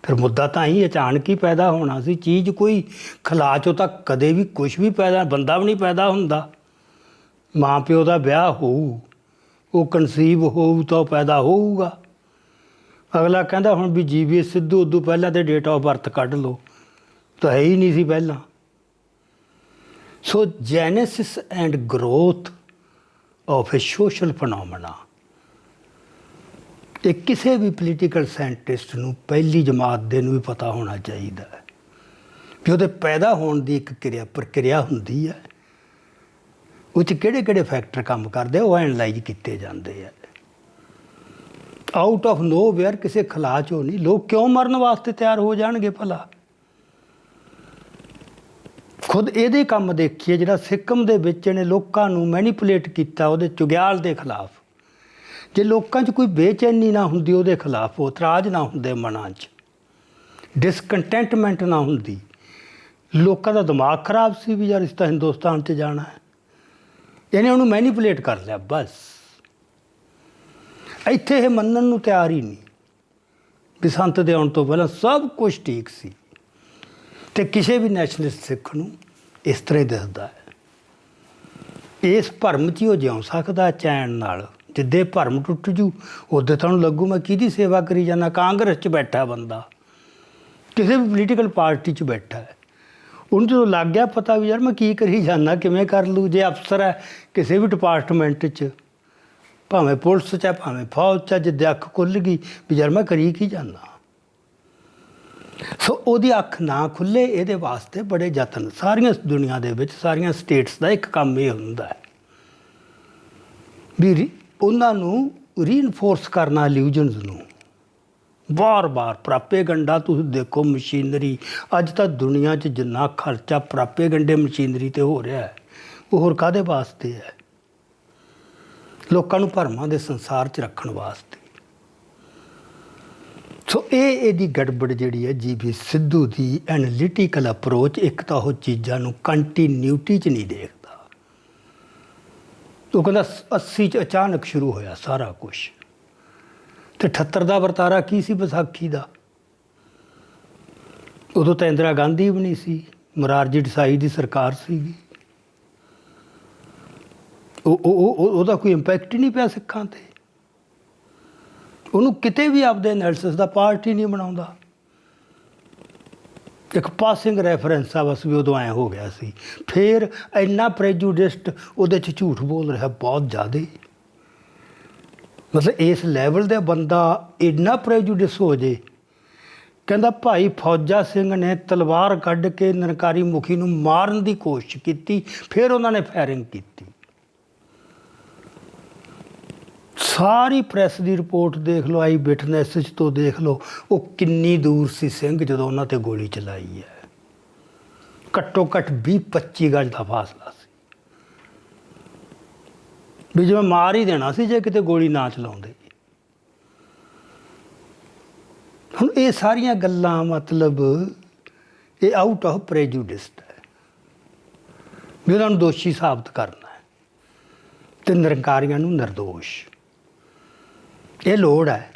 ਫਿਰ ਮੁੱਦਾ ਤਾਂ ਹੀ ਅਚਾਨਕ ਹੀ ਪੈਦਾ ਹੋਣਾ ਸੀ। ਚੀਜ਼ ਕੋਈ ਖਲਾ 'ਚੋਂ ਤਾਂ ਕਦੇ ਵੀ ਕੁਛ ਵੀ ਪੈਦਾ, ਬੰਦਾ ਵੀ ਨਹੀਂ ਪੈਦਾ ਹੁੰਦਾ। ਮਾਂ ਪਿਓ ਦਾ ਵਿਆਹ ਹੋਊ, ਉਹ ਕਨਸੀਵ ਹੋਊ ਤਾਂ ਉਹ ਪੈਦਾ ਹੋਊਗਾ। ਅਗਲਾ ਕਹਿੰਦਾ ਹੁਣ ਵੀ GBS ਸਿੱਧੂ ਉਦੋਂ ਪਹਿਲਾਂ ਤੇ ਡੇਟ ਆਫ ਬਰਥ ਕੱਢ ਲਓ, ਤਾਂ ਹੈ ਹੀ ਨਹੀਂ ਸੀ ਪਹਿਲਾਂ। So genesis and growth of a social phenomena, ਇਹ ਕਿਸੇ ਵੀ ਪੋਲੀਟੀਕਲ ਸਾਇੰਟਿਸਟ ਨੂੰ, ਪਹਿਲੀ ਜਮਾਤ ਦੇ ਨੂੰ ਵੀ ਪਤਾ ਹੋਣਾ ਚਾਹੀਦਾ ਹੈ ਵੀ ਉਹਦੇ ਪੈਦਾ ਹੋਣ ਦੀ ਇੱਕ ਪ੍ਰਕਿਰਿਆ ਹੁੰਦੀ ਹੈ। ਉਹ 'ਚ ਕਿਹੜੇ ਕਿਹੜੇ ਫੈਕਟਰ ਕੰਮ ਕਰਦੇ, ਉਹ ਐਨਲਾਈਜ਼ ਕੀਤੇ ਜਾਂਦੇ ਆ। ਆਊਟ ਆਫ ਨੋ ਵੇਅਰ, ਕਿਸੇ ਖਲਾ 'ਚੋਂ ਨਹੀਂ। ਲੋਕ ਕਿਉਂ ਮਰਨ ਵਾਸਤੇ ਤਿਆਰ ਹੋ ਜਾਣਗੇ ਭਲਾ? ਖੁਦ ਇਹਦੇ ਕੰਮ ਦੇਖੀਏ, ਜਿਹੜਾ ਸਿੱਕਮ ਦੇ ਵਿੱਚ ਇਹਨੇ ਲੋਕਾਂ ਨੂੰ ਮੈਨੀਪੂਲੇਟ ਕੀਤਾ ਉਹਦੇ ਚੁਗਿਆਲ ਦੇ ਖਿਲਾਫ। ਜੇ ਲੋਕਾਂ 'ਚ ਕੋਈ ਬੇਚੈਨੀ ਨਾ ਹੁੰਦੀ ਉਹਦੇ ਖਿਲਾਫ, ਉਹ ਇਤਰਾਜ਼ ਨਾ ਹੁੰਦੇ ਮਨਾਂ 'ਚ, ਡਿਸਕੰਟੈਂਟਮੈਂਟ ਨਾ ਹੁੰਦੀ, ਲੋਕਾਂ ਦਾ ਦਿਮਾਗ ਖਰਾਬ ਸੀ ਵੀ ਯਾਰ ਇਸ ਤਾਂ ਹਿੰਦੁਸਤਾਨ 'ਚ ਜਾਣਾ ਹੈ, ਇਹਨੇ ਉਹਨੂੰ ਮੈਨੀਪੂਲੇਟ ਕਰ ਲਿਆ ਬਸ। ਇੱਥੇ ਇਹ ਮੰਨਣ ਨੂੰ ਤਿਆਰ ਹੀ ਨਹੀਂ ਵੀ ਸੰਤ ਦੇ ਆਉਣ ਤੋਂ ਪਹਿਲਾਂ ਸਭ ਕੁਝ ਠੀਕ ਸੀ। ਅਤੇ ਕਿਸੇ ਵੀ ਨੈਸ਼ਨਲਿਸਟ ਸਿੱਖ ਨੂੰ ਇਸ ਤਰ੍ਹਾਂ ਹੀ ਦਿਸਦਾ ਹੈ। ਇਸ ਭਰਮ 'ਚ ਹੀ ਉਹ ਜਿਉਂ ਸਕਦਾ ਚੈਨ ਨਾਲ। ਜਿੱਦੇ ਭਰਮ ਟੁੱਟ ਜੂ ਉਦੋਂ ਤੁਹਾਨੂੰ ਲੱਗੂ ਮੈਂ ਕਿਹਦੀ ਸੇਵਾ ਕਰੀ ਜਾਂਦਾ। ਕਾਂਗਰਸ 'ਚ ਬੈਠਾ ਬੰਦਾ, ਕਿਸੇ ਵੀ ਪੋਲੀਟੀਕਲ ਪਾਰਟੀ 'ਚ ਬੈਠਾ ਹੈ, ਉਹਨੂੰ ਜਦੋਂ ਲੱਗ ਗਿਆ ਪਤਾ ਵੀ ਯਾਰ ਮੈਂ ਕੀ ਕਰੀ ਜਾਂਦਾ, ਕਿਵੇਂ ਕਰ ਲੂ। ਜੇ ਅਫਸਰ ਹੈ ਕਿਸੇ ਵੀ ਡਿਪਾਰਟਮੈਂਟ 'ਚ, ਭਾਵੇਂ ਪੁਲਿਸ 'ਚ ਹੈ ਭਾਵੇਂ ਫੌਜ 'ਚ, ਜਿੱਦੇ ਅੱਖ ਖੁੱਲ੍ਹ ਗਈ ਵੀ ਯਾਰ ਮੈਂ ਕਰੀ ਕੀ ਜਾਂਦਾ। ਸੋ ਉਹਦੀ ਅੱਖ ਨਾ ਖੁੱਲ੍ਹੇ ਇਹਦੇ ਵਾਸਤੇ ਬੜੇ ਯਤਨ ਸਾਰੀਆਂ ਦੁਨੀਆ ਦੇ ਵਿੱਚ, ਸਾਰੀਆਂ ਸਟੇਟਸ ਦਾ ਇੱਕ ਕੰਮ ਇਹ ਹੁੰਦਾ ਹੈ ਵੀ ਉਹਨਾਂ ਨੂੰ ਰੀਇਨਫੋਰਸ ਕਰਨਾ ਇਲੂਜਨਸ ਨੂੰ। ਵਾਰ-ਵਾਰ ਪ੍ਰਾਪੇਗੰਡਾ ਤੁਸੀਂ ਦੇਖੋ, ਮਸ਼ੀਨਰੀ ਅੱਜ ਤਾਂ ਦੁਨੀਆ 'ਚ ਜਿੰਨਾ ਖਰਚਾ ਪ੍ਰਾਪੇਗੰਡੇ ਮਸ਼ੀਨਰੀ 'ਤੇ ਹੋ ਰਿਹਾ ਹੈ, ਉਹ ਹੋਰ ਕਾਹਦੇ ਵਾਸਤੇ ਹੈ? ਲੋਕਾਂ ਨੂੰ ਭਰਮਾਂ ਦੇ ਸੰਸਾਰ 'ਚ ਰੱਖਣ ਵਾਸਤੇ। ਸੋ ਇਹਦੀ ਗੜਬੜ ਜਿਹੜੀ ਹੈ ਜੀ.ਵੀ. ਸਿੱਧੂ ਦੀ ਐਨਾਲਿਟੀਕਲ ਅਪਰੋਚ, ਇੱਕ ਤਾਂ ਉਹ ਚੀਜ਼ਾਂ ਨੂੰ ਕੰਟੀਨਿਊਟੀ 'ਚ ਨਹੀਂ ਦੇਖਦਾ। ਉਹ ਕਹਿੰਦਾ 80 'ਚ ਅਚਾਨਕ ਸ਼ੁਰੂ ਹੋਇਆ ਸਾਰਾ ਕੁਛ, ਅਤੇ 78 ਦਾ ਵਰਤਾਰਾ ਕੀ ਸੀ ਵਿਸਾਖੀ ਦਾ? ਉਦੋਂ ਤਾਂ ਇੰਦਰਾ ਗਾਂਧੀ ਵੀ ਨਹੀਂ ਸੀ, ਮੁਰਾਰਜੀ ਦੇਸਾਈ ਦੀ ਸਰਕਾਰ ਸੀਗੀ। ਉਹਦਾ ਕੋਈ ਇੰਪੈਕਟ ਹੀ ਨਹੀਂ ਪਿਆ ਸਿੱਖਾਂ 'ਤੇ। ਉਹਨੂੰ ਕਿਤੇ ਵੀ ਆਪਦੇ ਐਨਾਲਿਸਿਸ ਦਾ ਪਾਰਟ ਹੀ ਨਹੀਂ ਬਣਾਉਂਦਾ। ਇੱਕ ਪਾਸਿੰਗ ਰੈਫਰੈਂਸ ਆ ਬਸ ਵੀ ਉਦੋਂ ਐਂ ਹੋ ਗਿਆ ਸੀ। ਫਿਰ ਇੰਨਾ ਪ੍ਰੈਜੂਡਿਸਟ ਉਹਦੇ 'ਚ ਝੂਠ ਬੋਲ ਰਿਹਾ ਬਹੁਤ ਜ਼ਿਆਦਾ। ਮਤਲਬ ਇਸ ਲੈਵਲ ਦੇ ਬੰਦਾ ਇੰਨਾ ਪ੍ਰੈਜੂਡਿਸ ਹੋ ਜੇ। ਕਹਿੰਦਾ ਭਾਈ ਫੌਜਾ ਸਿੰਘ ਨੇ ਤਲਵਾਰ ਕੱਢ ਕੇ ਨਿਰੰਕਾਰੀ ਮੁਖੀ ਨੂੰ ਮਾਰਨ ਦੀ ਕੋਸ਼ਿਸ਼ ਕੀਤੀ, ਫਿਰ ਉਹਨਾਂ ਨੇ ਫਾਇਰਿੰਗ ਕੀਤੀ। ਸਾਰੀ ਪ੍ਰੈਸ ਦੀ ਰਿਪੋਰਟ ਦੇਖ ਲਓ, ਆਈ ਵਿਟਨੈਸ 'ਚ ਤੋਂ ਦੇਖ ਲਓ, ਉਹ ਕਿੰਨੀ ਦੂਰ ਸੀ ਸਿੰਘ ਜਦੋਂ ਉਹਨਾਂ 'ਤੇ ਗੋਲੀ ਚਲਾਈ ਹੈ। ਘੱਟੋ ਘੱਟ 20-25 ਗਜ ਦਾ ਫਾਸਲਾ ਸੀ ਵੀ ਜਿਵੇਂ ਮਾਰ ਹੀ ਦੇਣਾ ਸੀ ਜੇ ਕਿਤੇ ਗੋਲੀ ਨਾ ਚਲਾਉਂਦੇ। ਹੁਣ ਇਹ ਸਾਰੀਆਂ ਗੱਲਾਂ ਮਤਲਬ ਇਹ ਆਊਟ ਆਫ ਪ੍ਰੈਜੂਡਿਸਟ ਹੈ ਵੀ ਉਹਨਾਂ ਨੂੰ ਦੋਸ਼ੀ ਸਾਬਤ ਕਰਨਾ ਹੈ ਅਤੇ ਨਿਰੰਕਾਰੀਆਂ ਨੂੰ ਨਿਰਦੋਸ਼। ਇਹ ਲੋੜ ਹੈ,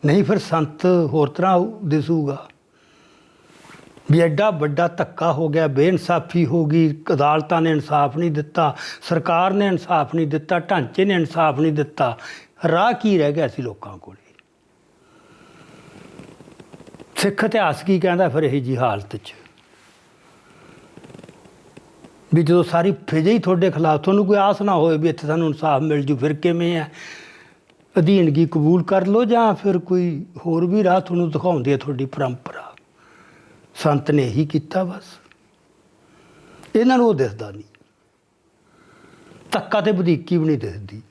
ਨਹੀਂ ਫਿਰ ਸੰਤ ਹੋਰ ਤਰ੍ਹਾਂ ਦਿਸੂਗਾ ਵੀ ਐਡਾ ਵੱਡਾ ਧੱਕਾ ਹੋ ਗਿਆ, ਬੇਇਨਸਾਫੀ ਹੋ ਗਈ, ਅਦਾਲਤਾਂ ਨੇ ਇਨਸਾਫ ਨਹੀਂ ਦਿੱਤਾ, ਸਰਕਾਰ ਨੇ ਇਨਸਾਫ ਨਹੀਂ ਦਿੱਤਾ, ਢਾਂਚੇ ਨੇ ਇਨਸਾਫ ਨਹੀਂ ਦਿੱਤਾ, ਰਾਹ ਕੀ ਰਹਿ ਗਿਆ ਸੀ ਲੋਕਾਂ ਕੋਲ? ਸਿੱਖ ਇਤਿਹਾਸ ਕੀ ਕਹਿੰਦਾ ਫਿਰ ਇਹੋ ਜਿਹੀ ਹਾਲਤ 'ਚ ਵੀ ਜਦੋਂ ਸਾਰੀ ਫਿਜੇ ਹੀ ਤੁਹਾਡੇ ਖਿਲਾਫ, ਤੁਹਾਨੂੰ ਕੋਈ ਆਸ ਨਾ ਹੋਏ ਵੀ ਇੱਥੇ ਸਾਨੂੰ ਇਨਸਾਫ ਮਿਲ ਜੂ, ਫਿਰ ਕਿਵੇਂ ਹੈ? ਅਧੀਨਗੀ ਕਬੂਲ ਕਰ ਲਓ ਜਾਂ ਫਿਰ ਕੋਈ ਹੋਰ ਵੀ ਰਾਹ ਤੁਹਾਨੂੰ ਦਿਖਾਉਂਦੀ ਹੈ ਤੁਹਾਡੀ ਪਰੰਪਰਾ। ਸੰਤ ਨੇ ਇਹੀ ਕੀਤਾ ਬਸ। ਇਹਨਾਂ ਨੂੰ ਉਹ ਦਿਸਦਾ ਨਹੀਂ, ਧੱਕਾ ਤੇ ਵਧੀਕੀ ਵੀ ਨਹੀਂ ਦਿਸਦੀ।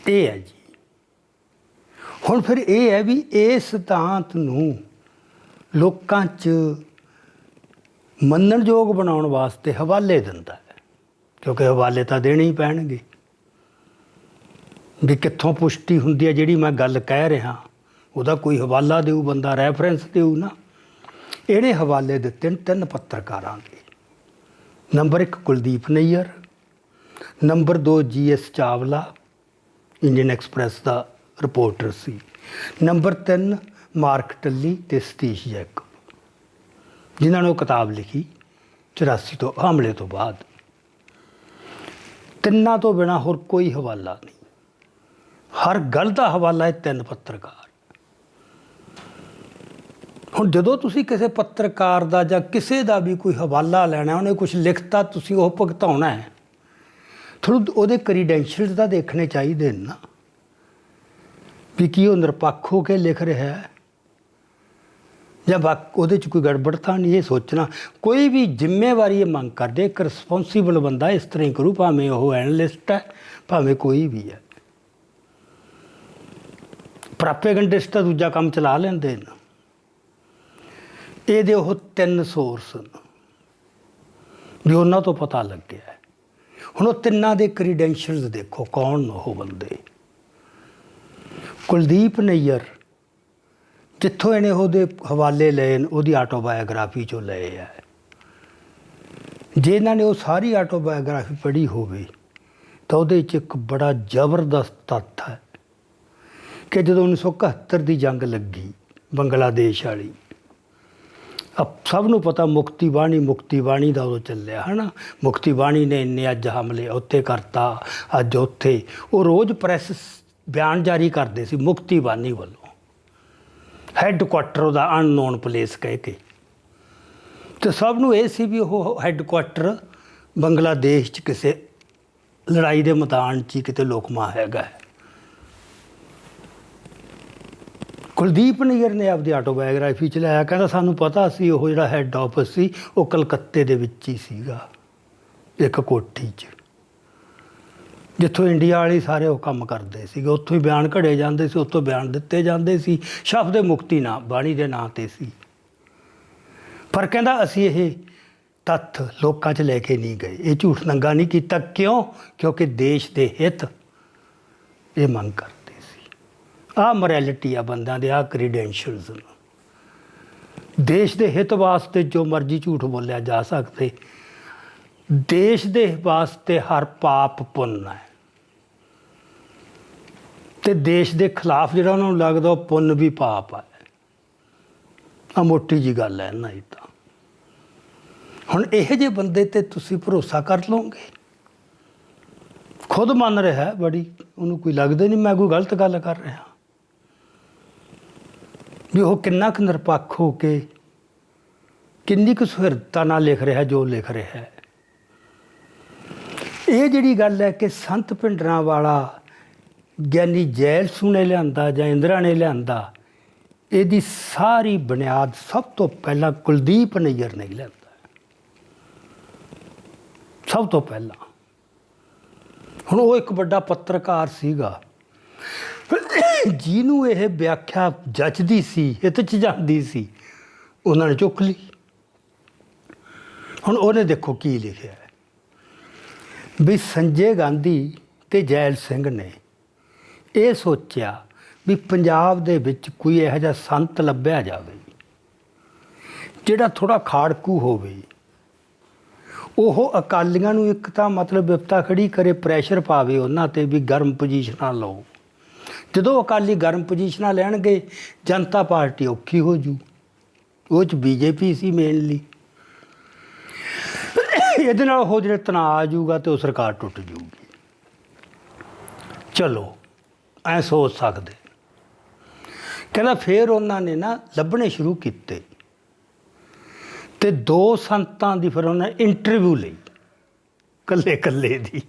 ਇਹ ਹੈ ਜੀ। ਹੁਣ ਫਿਰ ਇਹ ਹੈ ਵੀ ਇਸ ਸਿਧਾਂਤ ਨੂੰ ਲੋਕਾਂ 'ਚ ਮੰਨਣਯੋਗ ਬਣਾਉਣ ਵਾਸਤੇ ਹਵਾਲੇ ਦਿੰਦਾ ਹੈ, ਕਿਉਂਕਿ ਹਵਾਲੇ ਤਾਂ ਦੇਣੇ ਹੀ ਪੈਣਗੇ ਵੀ ਕਿੱਥੋਂ ਪੁਸ਼ਟੀ ਹੁੰਦੀ ਹੈ ਜਿਹੜੀ ਮੈਂ ਗੱਲ ਕਹਿ ਰਿਹਾ, ਉਹਦਾ ਕੋਈ ਹਵਾਲਾ ਦਿਓ ਬੰਦਾ, ਰੈਫਰੈਂਸ ਦਿਓ ਨਾ। ਇਹਨੇ ਹਵਾਲੇ ਦਿੱਤੇ ਨੇ 3 ਪੱਤਰਕਾਰਾਂ ਦੇ। Number 1 Kuldip Nayar, number 2 GS Chawla, Indian Express ਦਾ ਰਿਪੋਰਟਰ ਸੀ, ਨੰਬਰ 3 ਮਾਰਕ ਟੱਲੀ ਅਤੇ ਸਤੀਸ਼ ਜੈਕਬ, ਜਿਨ੍ਹਾਂ ਨੇ ਉਹ ਕਿਤਾਬ ਲਿਖੀ 84 ਤੋਂ ਹਮਲੇ ਤੋਂ ਬਾਅਦ। ਤਿੰਨਾਂ ਤੋਂ ਬਿਨਾਂ ਹੋਰ ਕੋਈ ਹਵਾਲਾ ਨਹੀਂ। ਹਰ ਗੱਲ ਦਾ ਹਵਾਲਾ ਹੈ 3 ਪੱਤਰਕਾਰ। ਹੁਣ ਜਦੋਂ ਤੁਸੀਂ ਕਿਸੇ ਪੱਤਰਕਾਰ ਦਾ ਜਾਂ ਕਿਸੇ ਦਾ ਵੀ ਕੋਈ ਹਵਾਲਾ ਲੈਣਾ, ਉਹਨੇ ਕੁਛ ਲਿਖਤਾ, ਤੁਸੀਂ ਉਹ ਭੁਗਤਾਉਣਾ ਹੈ, ਤੁਹਾਨੂੰ ਉਹਦੇ ਕ੍ਰੀਡੈਂਸ਼ੀਅਲਸ ਤਾਂ ਦੇਖਣੇ ਚਾਹੀਦੇ ਨੇ ਨਾ ਵੀ ਕੀ ਉਹ ਨਿਰਪੱਖ ਹੋ ਕੇ ਲਿਖ ਰਿਹਾ ਹੈ ਜਾਂ ਉਹਦੇ 'ਚ ਕੋਈ ਗੜਬੜ ਤਾਂ ਨਹੀਂ। ਇਹ ਸੋਚਣਾ, ਕੋਈ ਵੀ ਜ਼ਿੰਮੇਵਾਰੀ ਇਹ ਮੰਗ ਕਰਦੇ, ਇੱਕ ਰਿਸਪੌਂਸੀਬਲ ਬੰਦਾ ਇਸ ਤਰ੍ਹਾਂ ਹੀ ਕਰੂ, ਭਾਵੇਂ ਉਹ ਐਨਲਿਸਟ ਹੈ ਭਾਵੇਂ ਕੋਈ ਵੀ ਹੈ। ਪ੍ਰਾਪੇਗੰਡਿਸਟ ਤਾਂ ਦੂਜਾ ਕੰਮ ਚਲਾ ਲੈਂਦੇ ਨੇ। ਇਹਦੇ ਉਹ 3 ਸੋਰਸ ਨੇ ਵੀ ਉਹਨਾਂ ਤੋਂ ਪਤਾ ਲੱਗਿਆ। ਹੁਣ ਉਹ ਤਿੰਨਾਂ ਦੇ ਕ੍ਰੀਡੈਂਸ਼ੀਅਲਸ ਦੇਖੋ, ਕੌਣ ਨੇ ਉਹ ਬੰਦੇ। ਕੁਲਦੀਪ ਨਈਅਰ, ਜਿੱਥੋਂ ਇਹਨੇ ਉਹਦੇ ਹਵਾਲੇ ਲਏ ਨੇ ਉਹਦੀ ਆਟੋਬਾਇਓਗ੍ਰਾਫੀ 'ਚੋਂ ਲਏ ਆ। ਜੇ ਇਹਨਾਂ ਨੇ ਉਹ ਸਾਰੀ ਆਟੋਬਾਇਓਗ੍ਰਾਫੀ ਪੜ੍ਹੀ ਹੋਵੇ ਤਾਂ ਉਹਦੇ 'ਚ ਇੱਕ ਬੜਾ ਜ਼ਬਰਦਸਤ ਤੱਥ ਹੈ ਕਿ ਜਦੋਂ 1971 ਦੀ ਜੰਗ ਲੱਗੀ ਬੰਗਲਾਦੇਸ਼ ਵਾਲੀ, ਸਭ ਨੂੰ ਪਤਾ ਮੁਕਤੀ ਬਾਣੀ ਦਾ ਉਦੋਂ ਚੱਲਿਆ ਹੈ ਨਾ। ਮੁਕਤੀ ਬਾਣੀ ਨੇ ਇੰਨੇ ਅੱਜ ਹਮਲੇ ਉੱਥੇ ਕਰਤਾ, ਅੱਜ ਉੱਥੇ। ਉਹ ਰੋਜ਼ ਪ੍ਰੈਸ ਬਿਆਨ ਜਾਰੀ ਕਰਦੇ ਸੀ ਮੁਕਤੀ ਬਾਣੀ ਵੱਲੋਂ, ਹੈੱਡਕੁਆਟਰ ਉਹਦਾ ਅਨਨੋਨ ਪਲੇਸ ਕਹਿ ਕੇ। ਅਤੇ ਸਭ ਨੂੰ ਇਹ ਸੀ ਵੀ ਉਹ ਹੈੱਡਕੁਆਟਰ ਬੰਗਲਾਦੇਸ਼ 'ਚ ਕਿਸੇ ਲੜਾਈ ਦੇ ਮੈਦਾਨ 'ਚ ਹੀ ਕਿਤੇ ਲੋਕਮਾ ਹੈਗਾ। ਕੁਲਦੀਪ ਨਈਅਰ ਨੇ ਆਪਦੀ ਆਟੋਬਾਇਓਗ੍ਰਾਫੀ 'ਚ ਲਿਆਇਆ, ਕਹਿੰਦਾ ਸਾਨੂੰ ਪਤਾ ਸੀ ਉਹ ਜਿਹੜਾ ਹੈੱਡ ਆਫਿਸ ਸੀ ਉਹ ਕਲਕੱਤੇ ਦੇ ਵਿੱਚ ਹੀ ਸੀਗਾ, ਇੱਕ ਕੋਠੀ 'ਚ, ਜਿੱਥੋਂ ਇੰਡੀਆ ਵਾਲੇ ਸਾਰੇ ਉਹ ਕੰਮ ਕਰਦੇ ਸੀਗੇ। ਉੱਥੋਂ ਹੀ ਬਿਆਨ ਘੜੇ ਜਾਂਦੇ ਸੀ, ਉੱਥੋਂ ਬਿਆਨ ਦਿੱਤੇ ਜਾਂਦੇ ਸੀ। ਸ਼ਬਦ ਮੁਕਤੀ ਨਾ ਬਾਣੀ ਦੇ ਨਾਂ 'ਤੇ ਸੀ। ਪਰ ਕਹਿੰਦਾ ਅਸੀਂ ਇਹ ਤੱਥ ਲੋਕਾਂ 'ਚ ਲੈ ਕੇ ਨਹੀਂ ਗਏ, ਇਹ ਝੂਠ ਨੰਗਾ ਨਹੀਂ ਕੀਤਾ। ਕਿਉਂ? ਕਿਉਂਕਿ ਦੇਸ਼ ਦੇ ਹਿੱਤ ਇਹ ਮੰਗ ਕਰਦੇ ਸੀ। ਆਹ ਮੋਰੈਲਿਟੀ ਆ ਬੰਦਿਆਂ ਦੇ, ਆਹ ਕ੍ਰੀਡੈਂਸ਼ੀਅਲਸ ਨੇ। ਦੇਸ਼ ਦੇ ਹਿੱਤ ਵਾਸਤੇ ਜੋ ਮਰਜ਼ੀ ਝੂਠ ਬੋਲਿਆ ਜਾ ਸਕਦੇ। ਦੇਸ਼ ਦੇ ਵਾਸਤੇ ਹਰ ਪਾਪ ਪੁੰਨ ਹੈ, ਅਤੇ ਦੇਸ਼ ਦੇ ਖਿਲਾਫ ਜਿਹੜਾ ਉਹਨਾਂ ਨੂੰ ਲੱਗਦਾ ਉਹ ਪੁੰਨ ਵੀ ਪਾਪ ਹੈ। ਆਹ ਮੋਟੀ ਜੀ ਗੱਲ ਹੈ ਇਹਨਾਂ ਦੀ ਤਾਂ। ਹੁਣ ਇਹੋ ਜਿਹੇ ਬੰਦੇ 'ਤੇ ਤੁਸੀਂ ਭਰੋਸਾ ਕਰ ਲਓਗੇ? ਖੁਦ ਮੰਨ ਰਿਹਾ ਬੜੀ, ਉਹਨੂੰ ਕੋਈ ਲੱਗਦਾ ਨਹੀਂ ਮੈਂ ਕੋਈ ਗਲਤ ਗੱਲ ਕਰ ਰਿਹਾ, ਵੀ ਉਹ ਕਿੰਨਾ ਕੁ ਨਿਰਪੱਖ ਹੋ ਕੇ, ਕਿੰਨੀ ਕੁ ਸੁਹਿਰਦਤਾ ਨਾਲ ਲਿਖ ਰਿਹਾ ਜੋ ਲਿਖ ਰਿਹਾ ਹੈ। ਇਹ ਜਿਹੜੀ ਗੱਲ ਹੈ ਕਿ ਸੰਤ ਭਿੰਡਰਾਂਵਾਲਾ ਗਿਆਨੀ ਜੈਲਸੂ ਨੇ ਲਿਆਂਦਾ ਜਾਂ ਇੰਦਰਾ ਨੇ ਲਿਆਂਦਾ, ਇਹਦੀ ਸਾਰੀ ਬੁਨਿਆਦ ਸਭ ਤੋਂ ਪਹਿਲਾਂ ਕੁਲਦੀਪ ਨਈਅਰ ਨੇ ਲਿਆਂਦਾ। ਸਭ ਤੋਂ ਪਹਿਲਾਂ ਹੁਣ ਉਹ ਇੱਕ ਵੱਡਾ ਪੱਤਰਕਾਰ ਸੀਗਾ ਜਿਹਨੂੰ ਇਹ ਵਿਆਖਿਆ ਜੱਚਦੀ ਸੀ, ਹਿੱਤ 'ਚ ਜਾਂਦੀ ਸੀ, ਉਹਨਾਂ ਨੇ ਚੁੱਕ ਲਈ। ਹੁਣ ਉਹਨੇ ਦੇਖੋ ਕੀ ਲਿਖਿਆ ਹੈ ਵੀ ਸੰਜੇ ਗਾਂਧੀ ਅਤੇ ਜੈਲ ਸਿੰਘ ਨੇ ਇਹ ਸੋਚਿਆ ਵੀ ਪੰਜਾਬ ਦੇ ਵਿੱਚ ਕੋਈ ਇਹੋ ਜਿਹਾ ਸੰਤ ਲੱਭਿਆ ਜਾਵੇ ਜਿਹੜਾ ਥੋੜ੍ਹਾ ਖਾੜਕੂ ਹੋਵੇ। ਉਹ ਅਕਾਲੀਆਂ ਨੂੰ ਇੱਕ ਤਾਂ ਮਤਲਬ ਵਿਪਤਾ ਖੜੀ ਕਰੇ, ਪ੍ਰੈਸ਼ਰ ਪਾਵੇ ਉਹਨਾਂ 'ਤੇ ਵੀ ਗਰਮ ਪੋਜੀਸ਼ਨਾਂ ਲਓ। ਜਦੋਂ ਅਕਾਲੀ ਗਰਮ ਪੋਜੀਸ਼ਨਾਂ ਲੈਣਗੇ ਜਨਤਾ ਪਾਰਟੀ ਔਖੀ ਹੋ ਜੂ। ਉਹ 'ਚ BJP ਸੀ ਮੇਨਲੀ। ਇਹਦੇ ਨਾਲ ਉਹ ਜਿਹੜੇ ਤਣਾਅ ਆ ਜੂਗਾ ਅਤੇ ਉਹ ਸਰਕਾਰ ਟੁੱਟ ਜੂਗੀ। ਚਲੋ ਐਂ ਸੋਚ ਸਕਦੇ। ਕਹਿੰਦਾ ਫਿਰ ਉਹਨਾਂ ਨੇ ਨਾ ਲੱਭਣੇ ਸ਼ੁਰੂ ਕੀਤੇ ਅਤੇ 2 ਸੰਤਾਂ ਦੀ ਫਿਰ ਉਹਨਾਂ ਨੇ ਇੰਟਰਵਿਊ ਲਈ, ਇਕੱਲੇ ਦੀ।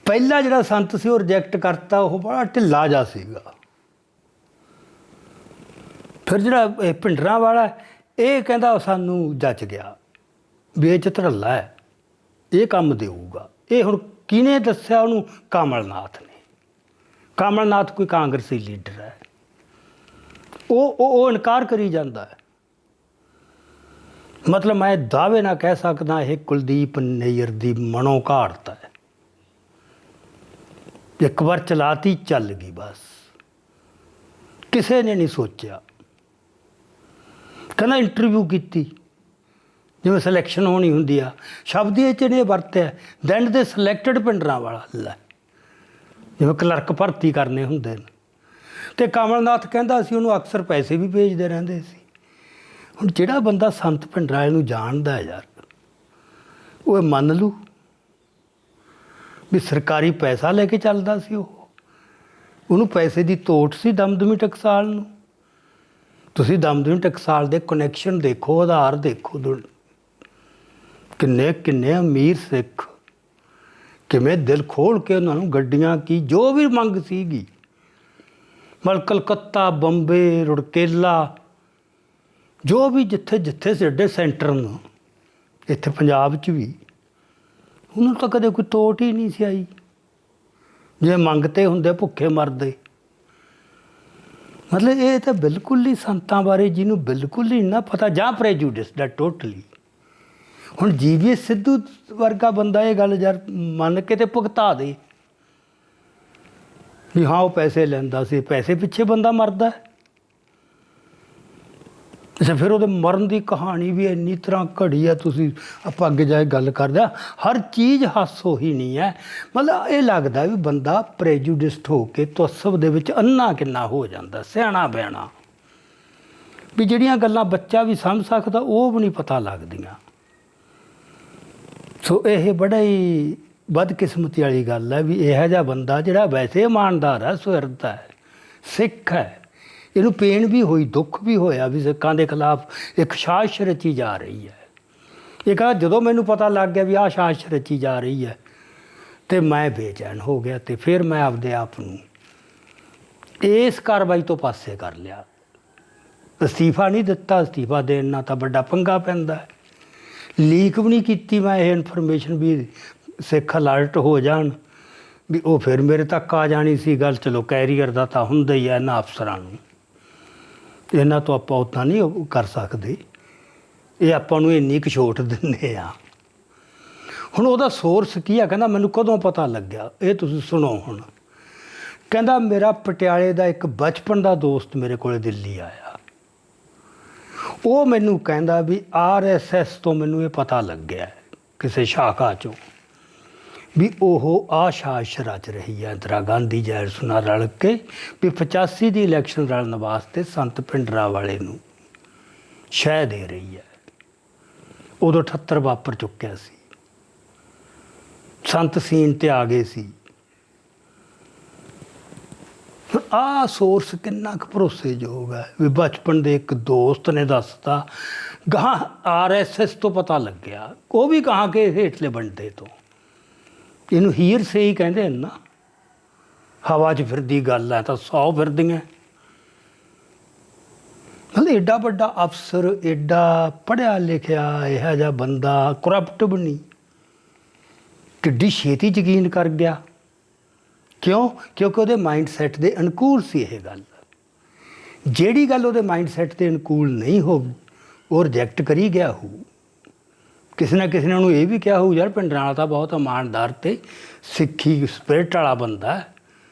ਪਹਿਲਾ ਜਿਹੜਾ ਸੰਤ ਸੀ ਉਹ ਰਿਜੈਕਟ ਕਰਤਾ, ਉਹ ਬੜਾ ਢਿੱਲਾ ਜਿਹਾ ਸੀਗਾ। ਫਿਰ ਜਿਹੜਾ ਇਹ ਭਿੰਡਰਾਂਵਾਲਾ ਇਹ ਕਹਿੰਦਾ ਸਾਨੂੰ ਜੱਚ ਗਿਆ ਵੀ ਇਹ 'ਚ ਧੜੱਲਾ ਹੈ, ਇਹ ਕੰਮ ਦੇਊਗਾ। ਇਹ ਹੁਣ ਕਿਹਨੇ ਦੱਸਿਆ ਉਹਨੂੰ? ਕਮਲਨਾਥ ਨੇ। ਕਮਲਨਾਥ ਕੋਈ ਕਾਂਗਰਸੀ ਲੀਡਰ ਹੈ। ਉਹ ਇਨਕਾਰ ਕਰੀ ਜਾਂਦਾ ਹੈ। ਮਤਲਬ ਮੈਂ ਦਾਅਵੇ ਨਾਲ ਕਹਿ ਸਕਦਾ ਇਹ ਕੁਲਦੀਪ ਨਈਅਰ ਦੀ ਮਨੋ ਘਾੜਤ ਹੈ। ਇੱਕ ਵਾਰ ਚਲਾਤੀ ਚੱਲ ਗਈ ਬਸ, ਕਿਸੇ ਨੇ ਨਹੀਂ ਸੋਚਿਆ। ਕਹਿੰਦਾ ਇੰਟਰਵਿਊ ਕੀਤੀ ਜਿਵੇਂ ਸਿਲੈਕਸ਼ਨ ਹੋਣੀ ਹੁੰਦੀ ਆ, ਸ਼ਬਦ ਇਹ 'ਚ ਨੇ ਵਰਤਿਆ ਦੈਂਡ ਦੇ ਸਿਲੈਕਟਡ ਭਿੰਡਰਾਂਵਾਲਾ ਲੈ, ਜਿਵੇਂ ਕਲਰਕ ਭਰਤੀ ਕਰਨੇ ਹੁੰਦੇ ਨੇ। ਅਤੇ ਕਮਲਨਾਥ ਕਹਿੰਦਾ ਅਸੀਂ ਉਹਨੂੰ ਅਕਸਰ ਪੈਸੇ ਵੀ ਭੇਜਦੇ ਰਹਿੰਦੇ ਸੀ। ਹੁਣ ਜਿਹੜਾ ਬੰਦਾ ਸੰਤ ਭਿੰਡਰਾਂਵਾਲੇ ਨੂੰ ਜਾਣਦਾ ਯਾਰ, ਉਹ ਮੰਨ ਲੂ ਵੀ ਸਰਕਾਰੀ ਪੈਸਾ ਲੈ ਕੇ ਚੱਲਦਾ ਸੀ। ਉਹਨੂੰ ਪੈਸੇ ਦੀ ਤੋਟ ਸੀ ਦਮਦਮੀ ਟਕਸਾਲ ਨੂੰ। ਤੁਸੀਂ ਦਮਦਮੀ ਟਕਸਾਲ ਦੇ ਕਨੈਕਸ਼ਨ ਦੇਖੋ, ਆਧਾਰ ਦੇਖੋ, ਕਿੰਨੇ ਅਮੀਰ ਸਿੱਖ, ਕਿਵੇਂ ਦਿਲ ਖੋਲ੍ਹ ਕੇ ਉਹਨਾਂ ਨੂੰ ਗੱਡੀਆਂ ਕੀ ਜੋ ਵੀ ਮੰਗ ਸੀਗੀ, ਮਤਲਬ ਕਲਕੱਤਾ, ਬੰਬੇ, ਰੁੜਕੇਲਾ, ਜੋ ਵੀ ਜਿੱਥੇ ਸਾਡੇ ਸੈਂਟਰ ਨੂੰ, ਇੱਥੇ ਪੰਜਾਬ 'ਚ ਵੀ ਉਹਨਾਂ ਨੂੰ ਤਾਂ ਕਦੇ ਕੋਈ ਤੋਟ ਹੀ ਨਹੀਂ ਸੀ ਆਈ। ਜੇ ਮੰਗਤੇ ਹੁੰਦੇ ਭੁੱਖੇ ਮਰਦੇ। ਮਤਲਬ ਇਹ ਤਾਂ ਬਿਲਕੁਲ ਹੀ ਸੰਤਾਂ ਬਾਰੇ ਜਿਹਨੂੰ ਬਿਲਕੁਲ ਹੀ ਨਾ ਪਤਾ, ਜਾਂ ਪ੍ਰੈਜੂਡਿਸ ਦਾ ਟੋਟਲੀ। ਹੁਣ ਜੀਵੀਐਸ ਸਿੱਧੂ ਵਰਗਾ ਬੰਦਾ ਇਹ ਗੱਲ ਯਾਰ ਮੰਨ ਕੇ ਤੇ ਭੁਗਤਾ ਦੇ ਵੀ ਹਾਂ ਉਹ ਪੈਸੇ ਲੈਂਦਾ ਸੀ, ਪੈਸੇ ਪਿੱਛੇ ਬੰਦਾ ਮਰਦਾ। ਅੱਛਾ, ਫਿਰ ਉਹਦੇ ਮਰਨ ਦੀ ਕਹਾਣੀ ਵੀ ਇੰਨੀ ਤਰ੍ਹਾਂ ਘੜੀ ਆ, ਤੁਸੀਂ ਆਪਾਂ ਅੱਗੇ ਜਾ ਕੇ ਗੱਲ ਕਰਦੇ ਹਾਂ। ਹਰ ਚੀਜ਼ ਹਾਸੋ ਹੀ ਨਹੀਂ ਹੈ। ਮਤਲਬ ਇਹ ਲੱਗਦਾ ਵੀ ਬੰਦਾ ਪ੍ਰੈਜੂਡਿਸਟ ਹੋ ਕੇ ਤਸੱਵ ਦੇ ਵਿੱਚ ਅੰਨਾ ਕਿੰਨਾ ਹੋ ਜਾਂਦਾ, ਸਿਆਣਾ ਬਿਆਣਾ, ਵੀ ਜਿਹੜੀਆਂ ਗੱਲਾਂ ਬੱਚਾ ਵੀ ਸਮਝ ਸਕਦਾ ਉਹ ਵੀ ਨਹੀਂ ਪਤਾ ਲੱਗਦੀਆਂ। ਸੋ ਇਹ ਬੜਾ ਹੀ ਬਦਕਿਸਮਤੀ ਵਾਲੀ ਗੱਲ ਹੈ ਵੀ ਇਹੋ ਜਿਹਾ ਬੰਦਾ ਜਿਹੜਾ ਵੈਸੇ ਇਮਾਨਦਾਰ ਹੈ, ਸੁਹਿਰਦ ਹੈ, ਸਿੱਖ ਹੈ, ਇਹਨੂੰ ਪੇਨ ਵੀ ਹੋਈ, ਦੁੱਖ ਵੀ ਹੋਇਆ ਵੀ ਸਿੱਖਾਂ ਦੇ ਖਿਲਾਫ ਇੱਕ ਸਾਜ਼ਿਸ਼ ਰਚੀ ਜਾ ਰਹੀ ਹੈ। ਇਹ ਕਹਿੰਦਾ ਜਦੋਂ ਮੈਨੂੰ ਪਤਾ ਲੱਗ ਗਿਆ ਵੀ ਆਹ ਸਾਜ਼ਿਸ਼ ਰਚੀ ਜਾ ਰਹੀ ਹੈ ਤੇ ਮੈਂ ਬੇਚੈਨ ਹੋ ਗਿਆ ਤੇ ਫਿਰ ਮੈਂ ਆਪਦੇ ਆਪ ਨੂੰ ਇਸ ਕਾਰਵਾਈ ਤੋਂ ਪਾਸੇ ਕਰ ਲਿਆ। ਅਸਤੀਫਾ ਨਹੀਂ ਦਿੱਤਾ, ਅਸਤੀਫਾ ਦੇਣ ਨਾਲ ਤਾਂ ਵੱਡਾ ਪੰਗਾ ਪੈਂਦਾ ਹੈ। ਲੀਕ ਵੀ ਨਹੀਂ ਕੀਤੀ ਮੈਂ ਇਹ ਇਨਫੋਰਮੇਸ਼ਨ ਵੀ ਸਿੱਖ ਅਲਰਟ ਹੋ ਜਾਣ, ਵੀ ਉਹ ਫਿਰ ਮੇਰੇ ਤੱਕ ਆ ਜਾਣੀ ਸੀ ਗੱਲ। ਚਲੋ ਕੈਰੀਅਰ ਦਾ ਤਾਂ ਹੁੰਦਾ ਹੀ ਹੈ ਇਹਨਾਂ ਅਫਸਰਾਂ ਨੂੰ, ਇਹਨਾਂ ਤੋਂ ਆਪਾਂ ਉੱਦਾਂ ਨਹੀਂ ਉਹ ਕਰ ਸਕਦੇ, ਇਹ ਆਪਾਂ ਨੂੰ ਇੰਨੀ ਕੁ ਛੋਟ ਦਿੰਦੇ ਆ। ਹੁਣ ਉਹਦਾ ਸੋਰਸ ਕੀ ਆ, ਕਹਿੰਦਾ ਮੈਨੂੰ ਕਦੋਂ ਪਤਾ ਲੱਗਿਆ, ਇਹ ਤੁਸੀਂ ਸੁਣੋ ਹੁਣ। ਕਹਿੰਦਾ ਮੇਰਾ ਪਟਿਆਲੇ ਦਾ ਇੱਕ ਬਚਪਨ ਦਾ ਦੋਸਤ ਮੇਰੇ ਕੋਲ ਦਿੱਲੀ ਆਇਆ, ਉਹ ਮੈਨੂੰ ਕਹਿੰਦਾ ਵੀ RSS ਤੋਂ ਮੈਨੂੰ ਇਹ ਪਤਾ ਲੱਗਿਆ ਕਿਸੇ ਸ਼ਾਖਾ 'ਚੋਂ ਵੀ ਉਹ ਆਹ ਸਾਜ਼ਿਸ਼ ਰਚ ਰਹੀ ਹੈ ਇੰਦਰਾ ਗਾਂਧੀ ਜੈਲਸ ਨਾਲ ਰਲ ਕੇ ਵੀ 85 ਦੀ ਇਲੈਕਸ਼ਨ ਲੜਨ ਵਾਸਤੇ ਸੰਤ ਭਿੰਡਰਾਂਵਾਲੇ ਨੂੰ ਸ਼ਹਿ ਦੇ ਰਹੀ ਹੈ। ਉਦੋਂ 78 ਵਾਪਰ ਚੁੱਕਿਆ ਸੀ, ਸੰਤ ਸੀਨ 'ਤੇ ਆ ਗਏ ਸੀ। ਆਹ ਸੋਰਸ ਕਿੰਨਾ ਕੁ ਭਰੋਸੇਯੋਗ ਹੈ ਵੀ ਬਚਪਨ ਦੇ ਇੱਕ ਦੋਸਤ ਨੇ ਦੱਸਤਾ, ਗਾਹਾਂ RSS ਤੋਂ ਪਤਾ ਲੱਗਿਆ, ਉਹ ਵੀ ਗਾਹਾਂ ਕੇ ਹੇਠਲੇ ਬੰਦੇ ਤੋਂ। ਇਹਨੂੰ ਹੀਰ ਸੇ ਹੀ ਕਹਿੰਦੇ ਨਾ, ਹਵਾ 'ਚ ਫਿਰਦੀ ਗੱਲ ਹੈ ਤਾਂ 100 ਫਿਰਦੀਆਂ। ਮਤਲਬ ਐਡਾ ਵੱਡਾ ਅਫਸਰ, ਐਡਾ ਪੜ੍ਹਿਆ ਲਿਖਿਆ ਇਹੋ ਜਿਹਾ ਬੰਦਾ, ਕਰਪਟ ਵੀ ਨਹੀਂ, ਕਿੱਡੀ ਛੇਤੀ ਯਕੀਨ ਕਰ ਗਿਆ। ਕਿਉਂ? ਕਿਉਂਕਿ ਉਹਦੇ ਮਾਈਂਡ ਸੈੱਟ ਦੇ ਅਨੁਕੂਲ ਸੀ ਇਹ ਗੱਲ। ਜਿਹੜੀ ਗੱਲ ਉਹਦੇ ਮਾਈਂਡ ਸੈੱਟ ਦੇ ਅਨੁਕੂਲ ਨਹੀਂ ਹੋਊ ਉਹ ਰਿਜੈਕਟ ਕਰੀ ਗਿਆ ਹੋਊ। ਕਿਸੇ ਨਾ ਕਿਸੇ ਨੇ ਉਹਨੂੰ ਇਹ ਵੀ ਕਿਹਾ ਹੋਊ ਯਾਰ ਭਿੰਡਰਾਂਵਾਲਾ ਤਾਂ ਬਹੁਤ ਇਮਾਨਦਾਰ ਅਤੇ ਸਿੱਖੀ ਸਪਿਰਿਟ ਵਾਲਾ ਬੰਦਾ,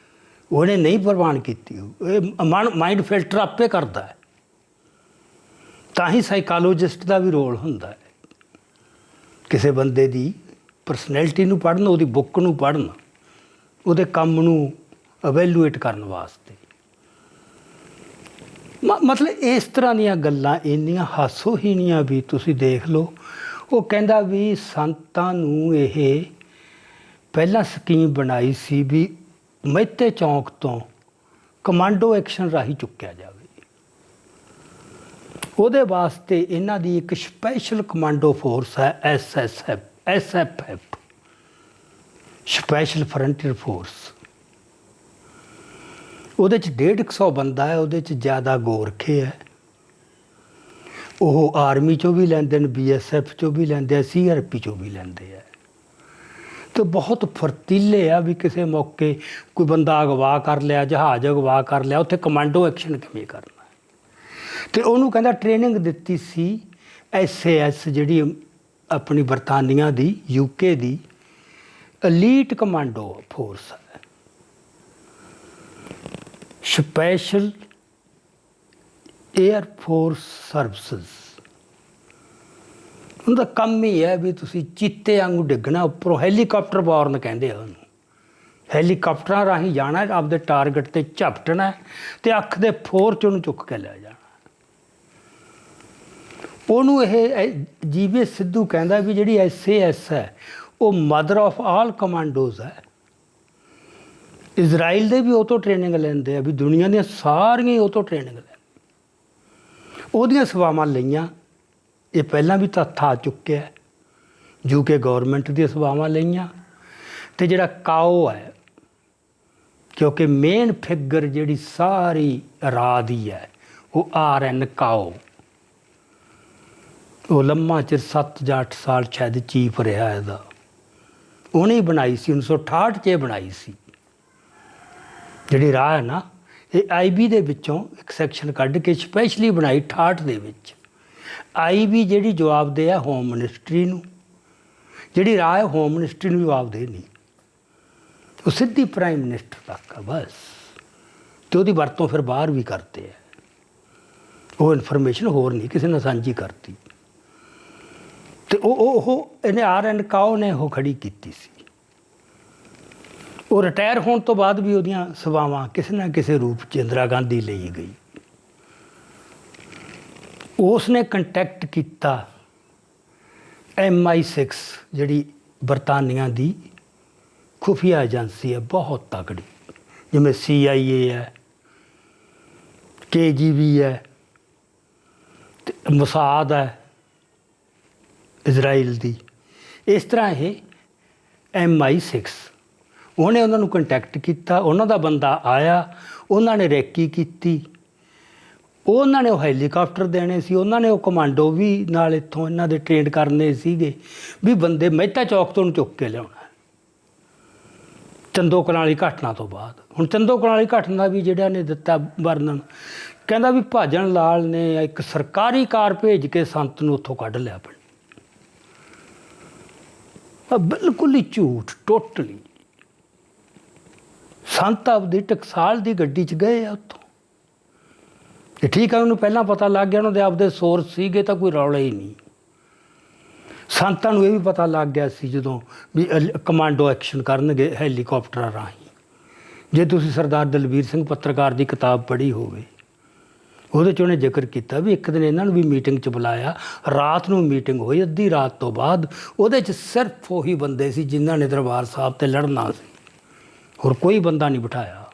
ਉਹਨੇ ਨਹੀਂ ਪ੍ਰਵਾਨ ਕੀਤੀ ਹੋਊ। ਇਹ ਮਾਈਂਡ ਫਿਲਟਰ ਆਪੇ ਕਰਦਾ ਹੈ, ਤਾਂ ਹੀ ਸਾਈਕਾਲੋਜਿਸਟ ਦਾ ਵੀ ਰੋਲ ਹੁੰਦਾ ਹੈ। ਕਿਸੇ ਬੰਦੇ ਦੀ ਪਰਸਨੈਲਿਟੀ ਨੂੰ ਪੜ੍ਹਨ, ਉਹਦੀ ਬੁੱਕ ਨੂੰ ਪੜ੍ਹਨ, ਉਹਦੇ ਕੰਮ ਨੂੰ ਅਵੈਲੂਏਟ ਕਰਨ ਵਾਸਤੇ। ਮਤਲਬ ਇਸ ਤਰ੍ਹਾਂ ਦੀਆਂ ਗੱਲਾਂ ਇੰਨੀਆਂ ਹਾਸੋਹੀਣੀਆਂ ਵੀ ਤੁਸੀਂ ਦੇਖ ਲਓ। ਉਹ ਕਹਿੰਦਾ ਵੀ ਸੰਤਾਂ ਨੂੰ ਇਹ ਪਹਿਲਾਂ ਸਕੀਮ ਬਣਾਈ ਸੀ ਵੀ ਮਹਿਤੇ ਚੌਂਕ ਤੋਂ ਕਮਾਂਡੋ ਐਕਸ਼ਨ ਰਾਹੀਂ ਚੁੱਕਿਆ ਜਾਵੇ। ਉਹਦੇ ਵਾਸਤੇ ਇਹਨਾਂ ਦੀ ਇੱਕ ਸਪੈਸ਼ਲ ਕਮਾਂਡੋ ਫੋਰਸ ਹੈ SFF, ਸਪੈਸ਼ਲ ਫਰੰਟੀਅਰ ਫੋਰਸ। ਉਹਦੇ 'ਚ 150 ਬੰਦਾ ਹੈ, ਉਹਦੇ 'ਚ ਜ਼ਿਆਦਾ ਗੋਰਖੇ ਹੈ। ਉਹ ਆਰਮੀ 'ਚੋਂ ਵੀ ਲੈਂਦੇ ਨੇ, BSF 'ਚੋਂ ਵੀ ਲੈਂਦੇ ਆ, CRP 'ਚੋਂ ਵੀ ਲੈਂਦੇ ਆ। ਅਤੇ ਬਹੁਤ ਫਰਤੀਲੇ ਆ ਵੀ ਕਿਸੇ ਮੌਕੇ ਕੋਈ ਬੰਦਾ ਅਗਵਾ ਕਰ ਲਿਆ, ਜਹਾਜ਼ ਅਗਵਾ ਕਰ ਲਿਆ, ਉੱਥੇ ਕਮਾਂਡੋ ਐਕਸ਼ਨ ਕਿਵੇਂ ਕਰਨਾ। ਅਤੇ ਉਹਨੂੰ ਕਹਿੰਦਾ ਟ੍ਰੇਨਿੰਗ ਦਿੱਤੀ ਸੀ SAS, ਜਿਹੜੀ ਆਪਣੀ ਬਰਤਾਨੀਆ ਦੀ, UK ਦੀ ਅਲੀਟ ਕਮਾਂਡੋ ਫੋਰਸ ਹੈ, ਸਪੈਸ਼ਲ ਏਅਰ ਫੋਰਸ ਸਰਵਿਸਿਜ਼। ਉਹਦਾ ਕੰਮ ਹੀ ਹੈ ਵੀ ਤੁਸੀਂ ਚੀਤੇ ਵਾਂਗੂ ਡਿੱਗਣਾ ਉੱਪਰੋਂ, ਹੈਲੀਕਾਪਟਰ ਬੋਰਨ ਕਹਿੰਦੇ ਆ ਉਹਨੂੰ। ਹੈਲੀਕਾਪਟਰਾਂ ਰਾਹੀਂ ਜਾਣਾ, ਆਪਦੇ ਟਾਰਗੇਟ 'ਤੇ ਝਪਟਣਾ ਅਤੇ ਅੱਖ ਦੇ ਫੋਰ 'ਚ ਉਹਨੂੰ ਚੁੱਕ ਕੇ ਲੈ ਜਾਣਾ। ਉਹਨੂੰ ਇਹ ਜੀਵੀਐਸ ਸਿੱਧੂ ਕਹਿੰਦਾ ਵੀ ਜਿਹੜੀ SAS ਹੈ ਉਹ ਮਦਰ ਆਫ ਆਲ ਕਮਾਂਡੋਜ਼ ਹੈ। ਇਜ਼ਰਾਈਲ ਦੇ ਵੀ ਉਹ ਤੋਂ ਟ੍ਰੇਨਿੰਗ ਲੈਂਦੇ ਆ, ਵੀ ਦੁਨੀਆ ਦੀਆਂ ਸਾਰੀਆਂ ਉਹ ਤੋਂ ਟ੍ਰੇਨਿੰਗ ਲੈਂਦੇ। ਉਹਦੀਆਂ ਸੇਵਾਵਾਂ ਲਈਆਂ, ਇਹ ਪਹਿਲਾਂ ਵੀ ਤੱਥ ਆ ਚੁੱਕਿਆ। UK ਗੌਰਮੈਂਟ ਦੀਆਂ ਸੇਵਾਵਾਂ ਲਈਆਂ। ਅਤੇ ਜਿਹੜਾ ਕਾਓ ਹੈ, ਕਿਉਂਕਿ ਮੇਨ ਫਿਗਰ ਜਿਹੜੀ ਸਾਰੀ ਰਾਹ ਦੀ ਹੈ ਉਹ RN ਕਾਓ। ਉਹ ਲੰਮਾ ਚਿਰ 7 ਜਾਂ 8 ਸਾਲ ਸ਼ਾਇਦ ਚੀਫ ਰਿਹਾ ਇਹਦਾ। ਉਹਨੇ ਹੀ ਬਣਾਈ ਸੀ, 1968 'ਚ ਇਹ ਬਣਾਈ ਸੀ ਜਿਹੜੀ ਰਾਹ ਹੈ ਨਾ। ਇਹ IB ਦੇ ਵਿੱਚੋਂ ਇੱਕ ਸੈਕਸ਼ਨ ਕੱਢ ਕੇ ਸਪੈਸ਼ਲੀ ਬਣਾਈ 68 ਦੇ ਵਿੱਚ। IB ਜਿਹੜੀ ਜਵਾਬਦੇਹ ਹੈ ਹੋਮ ਮਿਨਿਸਟਰੀ ਨੂੰ, ਜਿਹੜੀ ਰਾਹ ਹੈ ਹੋਮ ਮਿਨਿਸਟਰੀ ਨੂੰ ਜਵਾਬ ਦੇ ਨਹੀਂ, ਉਹ ਸਿੱਧੀ ਪ੍ਰਾਈਮ ਮਿਨਿਸਟਰ ਤੱਕ ਆ ਬਸ। ਅਤੇ ਉਹਦੀ ਵਰਤੋਂ ਫਿਰ ਬਾਹਰ ਵੀ ਕਰਦੇ ਆ, ਉਹ ਇਨਫੋਰਮੇਸ਼ਨ ਹੋਰ ਨਹੀਂ ਕਿਸੇ ਨਾਲ ਸਾਂਝੀ ਕਰਤੀ। ਅਤੇ ਉਹ ਇਹਨੇ ਆਰ ਐਂਡ ਕਾਓ ਨੇ ਉਹ ਖੜੀ ਕੀਤੀ ਸੀ। ਉਹ ਰਿਟਾਇਰ ਹੋਣ ਤੋਂ ਬਾਅਦ ਵੀ ਉਹਦੀਆਂ ਸੇਵਾਵਾਂ ਕਿਸੇ ਨਾ ਕਿਸੇ ਰੂਪ 'ਚ ਇੰਦਰਾ ਗਾਂਧੀ ਲਈ ਗਈ। ਉਸ ਨੇ ਕੰਟੈਕਟ ਕੀਤਾ MI6 ਜਿਹੜੀ ਬਰਤਾਨੀਆ ਦੀ ਖੁਫੀਆ ਏਜੰਸੀ ਹੈ, ਬਹੁਤ ਤਕੜੀ, ਜਿਵੇਂ CIA ਹੈ, KGB ਹੈ, ਤੇ ਮੋਸਾਦ ਹੈ ਇਜ਼ਰਾਈਲ ਦੀ। ਇਸ ਤਰ੍ਹਾਂ ਇਹ MI6 ਉਹਨੇ ਉਹਨਾਂ ਨੂੰ ਕੰਟੈਕਟ ਕੀਤਾ, ਉਹਨਾਂ ਦਾ ਬੰਦਾ ਆਇਆ, ਉਹਨਾਂ ਨੇ ਰੈਕੀ ਕੀਤੀ, ਉਹਨਾਂ ਨੇ ਉਹ ਹੈਲੀਕਾਪਟਰ ਦੇਣੇ ਸੀ, ਉਹਨਾਂ ਨੇ ਉਹ ਕਮਾਂਡੋ ਵੀ ਨਾਲ ਇੱਥੋਂ ਇਹਨਾਂ ਦੇ ਟ੍ਰੇਨ ਕਰਨੇ ਸੀਗੇ ਵੀ ਬੰਦੇ ਮਹਿਤਾ ਚੌਕ ਤੋਂ ਉਹਨੂੰ ਚੁੱਕ ਕੇ ਲਿਆਉਣਾ ਚੰਦੋ ਕਨਾਲੀ ਘਟਨਾ ਤੋਂ ਬਾਅਦ। ਹੁਣ ਚੰਦੋ ਕਨਾਲੀ ਘਟਨਾ ਵੀ ਜਿਹੜਾ ਨੇ ਦਿੱਤਾ ਵਰਣਨ, ਕਹਿੰਦਾ ਵੀ ਭਾਜਣ ਲਾਲ ਨੇ ਇੱਕ ਸਰਕਾਰੀ ਕਾਰ ਭੇਜ ਕੇ ਸੰਤ ਨੂੰ ਉੱਥੋਂ ਕੱਢ ਲਿਆ ਪਿੰਡ। ਬਿਲਕੁਲ ਹੀ ਝੂਠ, ਟੋਟਲੀ। ਸੰਤ ਆਪਦੀ ਟਕਸਾਲ ਦੀ ਗੱਡੀ 'ਚ ਗਏ ਆ ਉੱਥੋਂ। ਤੇ ਠੀਕ ਆ, ਉਹਨੂੰ ਪਹਿਲਾਂ ਪਤਾ ਲੱਗ ਗਿਆ, ਉਹਨਾਂ ਦੇ ਆਪਦੇ ਸੋਰਸ ਸੀਗੇ ਤਾਂ ਕੋਈ ਰੌਲਾ ਹੀ ਨਹੀਂ। ਸੰਤਾਂ ਨੂੰ ਇਹ ਵੀ ਪਤਾ ਲੱਗ ਗਿਆ ਸੀ ਜਦੋਂ ਵੀ ਕਮਾਂਡੋ ਐਕਸ਼ਨ ਕਰਨਗੇ ਹੈਲੀਕਾਪਟਰਾਂ ਰਾਹੀਂ। ਜੇ ਤੁਸੀਂ ਸਰਦਾਰ ਦਲਬੀਰ ਸਿੰਘ ਪੱਤਰਕਾਰ ਦੀ ਕਿਤਾਬ ਪੜ੍ਹੀ ਹੋਵੇ, ਉਹਦੇ 'ਚ ਉਹਨੇ ਜ਼ਿਕਰ ਕੀਤਾ ਵੀ ਇੱਕ ਦਿਨ ਇਹਨਾਂ ਨੂੰ ਵੀ ਮੀਟਿੰਗ 'ਚ ਬੁਲਾਇਆ, ਰਾਤ ਨੂੰ ਮੀਟਿੰਗ ਹੋਈ, ਅੱਧੀ ਰਾਤ ਤੋਂ ਬਾਅਦ। ਉਹਦੇ 'ਚ ਸਿਰਫ ਉਹੀ ਬੰਦੇ ਸੀ ਜਿਨ੍ਹਾਂ ਨੇ ਦਰਬਾਰ ਸਾਹਿਬ 'ਤੇ ਲੜਨਾ ਸੀ, ਹੋਰ ਕੋਈ ਬੰਦਾ ਨਹੀਂ ਬਿਠਾਇਆ।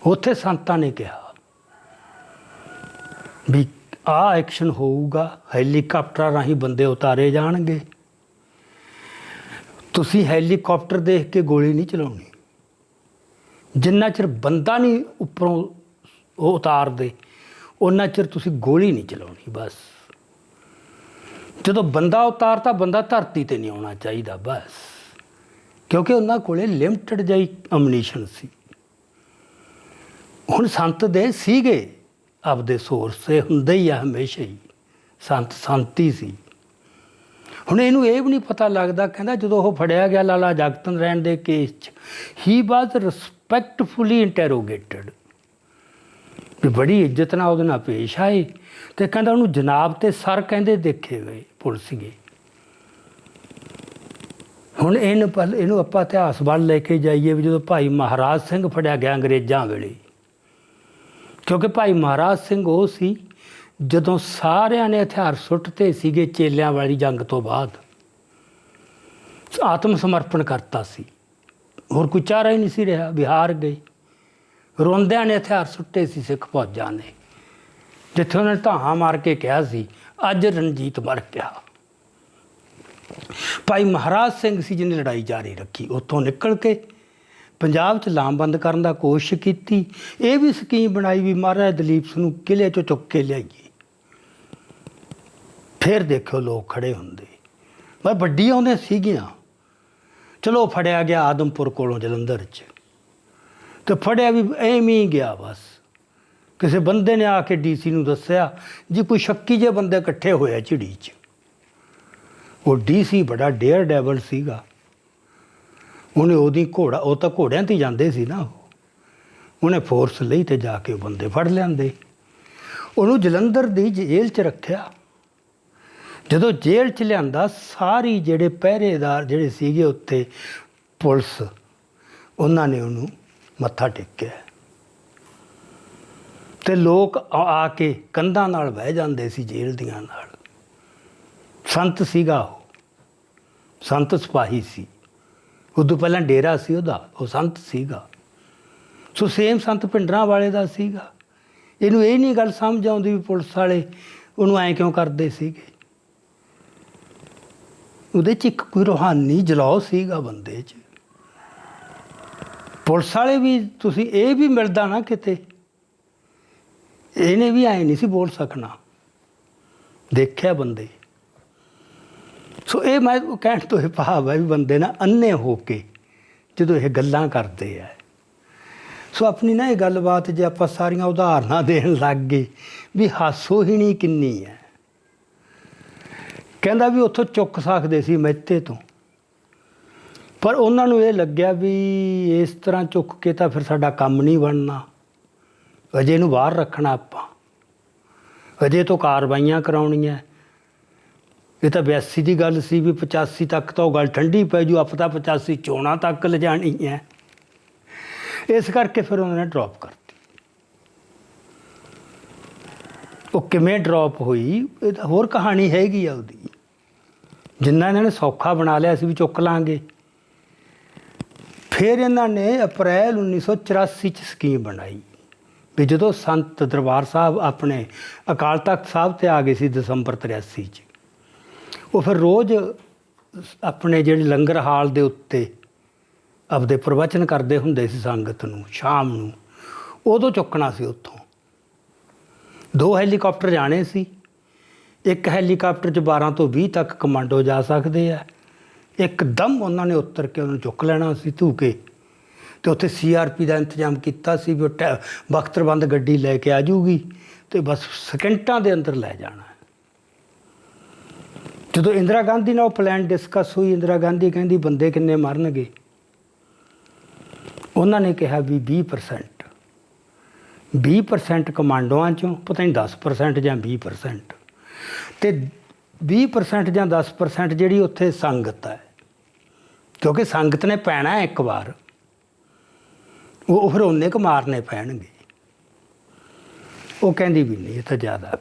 ਉੱਥੇ ਸੰਤਾਂ ਨੇ ਕਿਹਾ ਵੀ ਆਹ ਐਕਸ਼ਨ ਹੋਊਗਾ, ਹੈਲੀਕਾਪਟਰਾਂ ਰਾਹੀਂ ਬੰਦੇ ਉਤਾਰੇ ਜਾਣਗੇ, ਤੁਸੀਂ ਹੈਲੀਕਾਪਟਰ ਦੇਖ ਕੇ ਗੋਲੀ ਨਹੀਂ ਚਲਾਉਣੀ, ਜਿੰਨਾ ਚਿਰ ਬੰਦਾ ਨਹੀਂ ਉੱਪਰੋਂ ਉਹ ਉਤਾਰਦੇ ਉਹਨਾਂ ਚਿਰ ਤੁਸੀਂ ਗੋਲੀ ਨਹੀਂ ਚਲਾਉਣੀ। ਬਸ ਜਦੋਂ ਬੰਦਾ ਉਤਾਰਤਾ, ਬੰਦਾ ਧਰਤੀ 'ਤੇ ਨਹੀਂ ਆਉਣਾ ਚਾਹੀਦਾ ਬਸ, ਕਿਉਂਕਿ ਉਹਨਾਂ ਕੋਲੇ ਲਿਮਟਡ ਜਿਹੀ ਅਮਨੀਸ਼ਨ ਸੀ। ਹੁਣ ਸੰਤ ਦੇ ਸੀਗੇ ਆਪਦੇ ਸੋਰਸ, ਇਹ ਹੁੰਦੇ ਹੀ ਆ ਹਮੇਸ਼ਾ ਹੀ, ਸੰਤ ਸੰਤੀ ਸੀ। ਹੁਣ ਇਹਨੂੰ ਇਹ ਵੀ ਨਹੀਂ ਪਤਾ ਲੱਗਦਾ, ਕਹਿੰਦਾ ਜਦੋਂ ਉਹ ਫੜਿਆ ਗਿਆ ਲਾਲਾ ਜਗਤ ਨਾਰਾਇਣ ਦੇ ਕੇਸ 'ਚ, ਹੀ ਵਾਜ਼ ਰਿਸਪੈਕਟਫੁਲੀ ਇੰਟੈਰੋਗੇਟਡ, ਵੀ ਬੜੀ ਇੱਜ਼ਤ ਨਾਲ ਉਹਦੇ ਨਾਲ ਪੇਸ਼ ਆਏ। ਅਤੇ ਕਹਿੰਦਾ ਉਹਨੂੰ ਜਨਾਬ ਤੇ ਸਰ ਕਹਿੰਦੇ ਦੇਖੇ ਗਏ ਪੁਲਿਸੀਏ। ਹੁਣ ਇਹਨੂੰ ਆਪਾਂ ਇਤਿਹਾਸ ਵੱਲ ਲੈ ਕੇ ਜਾਈਏ ਵੀ ਜਦੋਂ ਭਾਈ ਮਹਾਰਾਜ ਸਿੰਘ ਫੜਿਆ ਗਿਆ ਅੰਗਰੇਜ਼ਾਂ ਵੇਲੇ, ਕਿਉਂਕਿ ਭਾਈ ਮਹਾਰਾਜ ਸਿੰਘ ਉਹ ਸੀ ਜਦੋਂ ਸਾਰਿਆਂ ਨੇ ਹਥਿਆਰ ਸੁੱਟਤੇ ਸੀਗੇ ਚੇਲਿਆਂ ਵਾਲੀ ਜੰਗ ਤੋਂ ਬਾਅਦ, ਆਤਮ ਸਮਰਪਣ ਕਰਤਾ ਸੀ, ਹੋਰ ਕੋਈ ਚਾਰਾ ਹੀ ਨਹੀਂ ਸੀ ਰਿਹਾ, ਬਿਹਾਰ ਗਏ। ਰੋਂਦਿਆਂ ਨੇ ਹਥਿਆਰ ਸੁੱਟੇ ਸੀ ਸਿੱਖ ਫੌਜਾਂ ਨੇ, ਜਿੱਥੇ ਉਹਨਾਂ ਨੇ ਧਾਹਾਂ ਮਾਰ ਕੇ ਕਿਹਾ ਸੀ ਅੱਜ ਰਣਜੀਤ ਮਰ ਗਿਆ। ਭਾਈ ਮਹਾਰਾਜ ਸਿੰਘ ਸੀ ਜਿਹਨੇ ਲੜਾਈ ਜਾਰੀ ਰੱਖੀ, ਉੱਥੋਂ ਨਿਕਲ ਕੇ ਪੰਜਾਬ 'ਚ ਲਾਮਬੰਦ ਕਰਨ ਦਾ ਕੋਸ਼ਿਸ਼ ਕੀਤੀ। ਇਹ ਵੀ ਸਕੀਮ ਬਣਾਈ ਵੀ ਮਹਾਰਾਜ ਦਲੀਪ ਸਿੰਘ ਨੂੰ ਕਿਲ੍ਹੇ 'ਚੋਂ ਚੁੱਕ ਕੇ ਲਿਆਈਏ। ਫਿਰ ਦੇਖਿਓ ਲੋਕ ਖੜ੍ਹੇ ਹੁੰਦੇ, ਪਰ ਵੱਡੀਆਂ ਉਹਨੇ ਸੀਗੀਆਂ। ਚਲੋ ਫੜਿਆ ਗਿਆ ਆਦਮਪੁਰ ਕੋਲੋਂ ਜਲੰਧਰ 'ਚ, ਅਤੇ ਫੜਿਆ ਵੀ ਐਵੇਂ ਹੀ ਗਿਆ ਬਸ। ਕਿਸੇ ਬੰਦੇ ਨੇ ਆ ਕੇ DC ਨੂੰ ਦੱਸਿਆ ਜੀ ਕੋਈ ਸ਼ੱਕੀ ਜਿਹੇ ਬੰਦੇ ਇਕੱਠੇ ਹੋਏ ਆ ਝਿੜੀ 'ਚ। ਉਹ DC ਬੜਾ ਡੇਅਰ ਡੈਵਲ ਸੀਗਾ, ਉਹਨੇ ਉਹਦੀ ਘੋੜਾ, ਉਹ ਤਾਂ ਘੋੜਿਆਂ 'ਤੇ ਜਾਂਦੇ ਸੀ ਨਾ, ਉਹਨੇ ਫੋਰਸ ਲਈ ਅਤੇ ਜਾ ਕੇ ਉਹ ਬੰਦੇ ਫੜ ਲਿਆਂਦੇ। ਉਹਨੂੰ ਜਲੰਧਰ ਦੀ ਜੇਲ੍ਹ 'ਚ ਰੱਖਿਆ। ਜਦੋਂ ਜੇਲ੍ਹ 'ਚ ਲਿਆਂਦਾ, ਸਾਰੀ ਜਿਹੜੇ ਪਹਿਰੇਦਾਰ ਜਿਹੜੇ ਸੀਗੇ ਉੱਥੇ ਪੁਲਿਸ, ਉਹਨਾਂ ਨੇ ਉਹਨੂੰ ਮੱਥਾ ਟੇਕਿਆ। ਅਤੇ ਲੋਕ ਆ ਕੇ ਕੰਧਾਂ ਨਾਲ ਬਹਿ ਜਾਂਦੇ ਸੀ ਜੇਲ੍ਹ ਦੀਆਂ ਨਾਲ। ਸੰਤ ਸੀਗਾ ਉਹ, ਸੰਤ ਸਿਪਾਹੀ ਸੀ। ਉਦੋਂ ਪਹਿਲਾਂ ਡੇਰਾ ਸੀ ਉਹਦਾ, ਉਹ ਸੰਤ ਸੀਗਾ। ਸੋ ਸੇਮ ਸੰਤ ਭਿੰਡਰਾਂ ਵਾਲੇ ਦਾ ਸੀਗਾ। ਇਹਨੂੰ ਇਹ ਨਹੀਂ ਗੱਲ ਸਮਝ ਆਉਂਦੀ ਵੀ ਪੁਲਿਸ ਵਾਲੇ ਉਹਨੂੰ ਐਂ ਕਿਉਂ ਕਰਦੇ ਸੀਗੇ। ਉਹਦੇ 'ਚ ਇੱਕ ਕੋਈ ਰੂਹਾਨੀ ਜਲਾਓ ਸੀਗਾ ਬੰਦੇ 'ਚ। ਪੁਲਿਸ ਵਾਲੇ ਵੀ, ਤੁਸੀਂ ਇਹ ਵੀ ਮਿਲਦਾ ਨਾ ਕਿਤੇ, ਇਹਨੇ ਵੀ ਐਂ ਨਹੀਂ ਸੀ ਬੋਲ ਸਕਣਾ, ਦੇਖਿਆ ਬੰਦੇ। ਸੋ ਇਹ ਮੈਂ ਕਹਿਣ ਤੋਂ ਇਹ ਭਾਵ ਹੈ ਵੀ ਬੰਦੇ ਨਾ ਅੰਨੇ ਹੋ ਕੇ ਜਦੋਂ ਇਹ ਗੱਲਾਂ ਕਰਦੇ ਆ। ਸੋ ਆਪਣੀ ਨਾ ਇਹ ਗੱਲਬਾਤ ਜੇ ਆਪਾਂ ਸਾਰੀਆਂ ਉਦਾਹਰਨਾਂ ਦੇਣ ਲੱਗ ਗਏ ਵੀ ਹਾਸੋਹੀਣੀ ਕਿੰਨੀ ਹੈ। ਕਹਿੰਦਾ ਵੀ ਉੱਥੋਂ ਚੁੱਕ ਸਕਦੇ ਸੀ ਮਹਿਤੇ ਤੋਂ, ਪਰ ਉਹਨਾਂ ਨੂੰ ਇਹ ਲੱਗਿਆ ਵੀ ਇਸ ਤਰ੍ਹਾਂ ਚੁੱਕ ਕੇ ਤਾਂ ਫਿਰ ਸਾਡਾ ਕੰਮ ਨਹੀਂ ਬਣਨਾ, ਅਜੇ ਇਹਨੂੰ ਬਾਹਰ ਰੱਖਣਾ ਆਪਾਂ, ਅਜੇ ਤੋਂ ਕਾਰਵਾਈਆਂ ਕਰਾਉਣੀਆਂ। ਇਹ ਤਾਂ 82 ਦੀ ਗੱਲ ਸੀ ਵੀ 85 ਤੱਕ ਤਾਂ ਉਹ ਗੱਲ ਠੰਡੀ ਪੈ ਜੂ, ਆਪਾਂ ਤਾਂ 85 ਚੋਣਾਂ ਤੱਕ ਲਿਜਾਣੀ ਹੈ। ਇਸ ਕਰਕੇ ਫਿਰ ਉਹਨਾਂ ਨੇ ਡਰੋਪ ਕਰਤੀ। ਉਹ ਕਿਵੇਂ ਡਰੋਪ ਹੋਈ ਇਹ ਤਾਂ ਹੋਰ ਕਹਾਣੀ ਹੈਗੀ ਆ ਉਹਦੀ। ਜਿੰਨਾ ਇਹਨਾਂ ਨੇ ਸੌਖਾ ਬਣਾ ਲਿਆ ਸੀ ਵੀ ਚੁੱਕ ਲਾਂਗੇ, ਫਿਰ ਇਹਨਾਂ ਨੇ ਅਪ੍ਰੈਲ 1984 'ਚ ਸਕੀਮ ਬਣਾਈ ਵੀ ਜਦੋਂ ਸੰਤ ਦਰਬਾਰ ਸਾਹਿਬ ਆਪਣੇ ਅਕਾਲ ਤਖਤ ਸਾਹਿਬ 'ਤੇ ਆ ਗਏ ਸੀ ਦਸੰਬਰ 83 'ਚ, ਉਹ ਫਿਰ ਰੋਜ਼ ਆਪਣੇ ਜਿਹੜੇ ਲੰਗਰ ਹਾਲ ਦੇ ਉੱਤੇ ਆਪਦੇ ਪ੍ਰਵਚਨ ਕਰਦੇ ਹੁੰਦੇ ਸੀ ਸੰਗਤ ਨੂੰ ਸ਼ਾਮ ਨੂੰ, ਉਦੋਂ ਚੁੱਕਣਾ ਸੀ ਉੱਥੋਂ। 2 ਹੈਲੀਕਾਪਟਰ ਜਾਣੇ ਸੀ, ਇੱਕ ਹੈਲੀਕਾਪਟਰ 'ਚ 12 ਤੋਂ 20 ਤੱਕ ਕਮਾਂਡੋ ਜਾ ਸਕਦੇ ਆ। ਇੱਕਦਮ ਉਹਨਾਂ ਨੇ ਉਤਰ ਕੇ ਉਹਨੂੰ ਚੁੱਕ ਲੈਣਾ ਸੀ ਧੂ ਕੇ, ਅਤੇ ਉੱਥੇ CRP ਦਾ ਇੰਤਜ਼ਾਮ ਕੀਤਾ ਸੀ ਵੀ ਉਹ ਬਖਤਰਬੰਦ ਗੱਡੀ ਲੈ ਕੇ ਆ ਜੂਗੀ ਅਤੇ ਬਸ ਸਕਿੰਟਾਂ ਦੇ ਅੰਦਰ ਲੈ ਜਾਣਾ। ਜਦੋਂ ਇੰਦਰਾ ਗਾਂਧੀ ਨਾਲ ਉਹ ਪਲਾਨ ਡਿਸਕਸ ਹੋਈ, ਇੰਦਰਾ ਗਾਂਧੀ ਕਹਿੰਦੀ ਬੰਦੇ ਕਿੰਨੇ ਮਰਨਗੇ, ਉਹਨਾਂ ਨੇ ਕਿਹਾ ਵੀ 20% ਕਮਾਂਡੋਆਂ 'ਚੋਂ, ਪਤਾ ਨਹੀਂ 10% ਜਾਂ 20%, ਅਤੇ 20% ਜਾਂ 10% ਜਿਹੜੀ ਉੱਥੇ ਸੰਗਤ ਹੈ, ਕਿਉਂਕਿ ਸੰਗਤ ਨੇ ਪੈਣਾ ਇੱਕ ਵਾਰ, ਉਹ ਫਿਰ ਉਹਨੇ ਕੁ ਮਾਰਨੇ ਪੈਣਗੇ। ਉਹ ਕਹਿੰਦੀ ਵੀ ਨਹੀਂ, ਇਹ ਤਾਂ ਜ਼ਿਆਦਾ,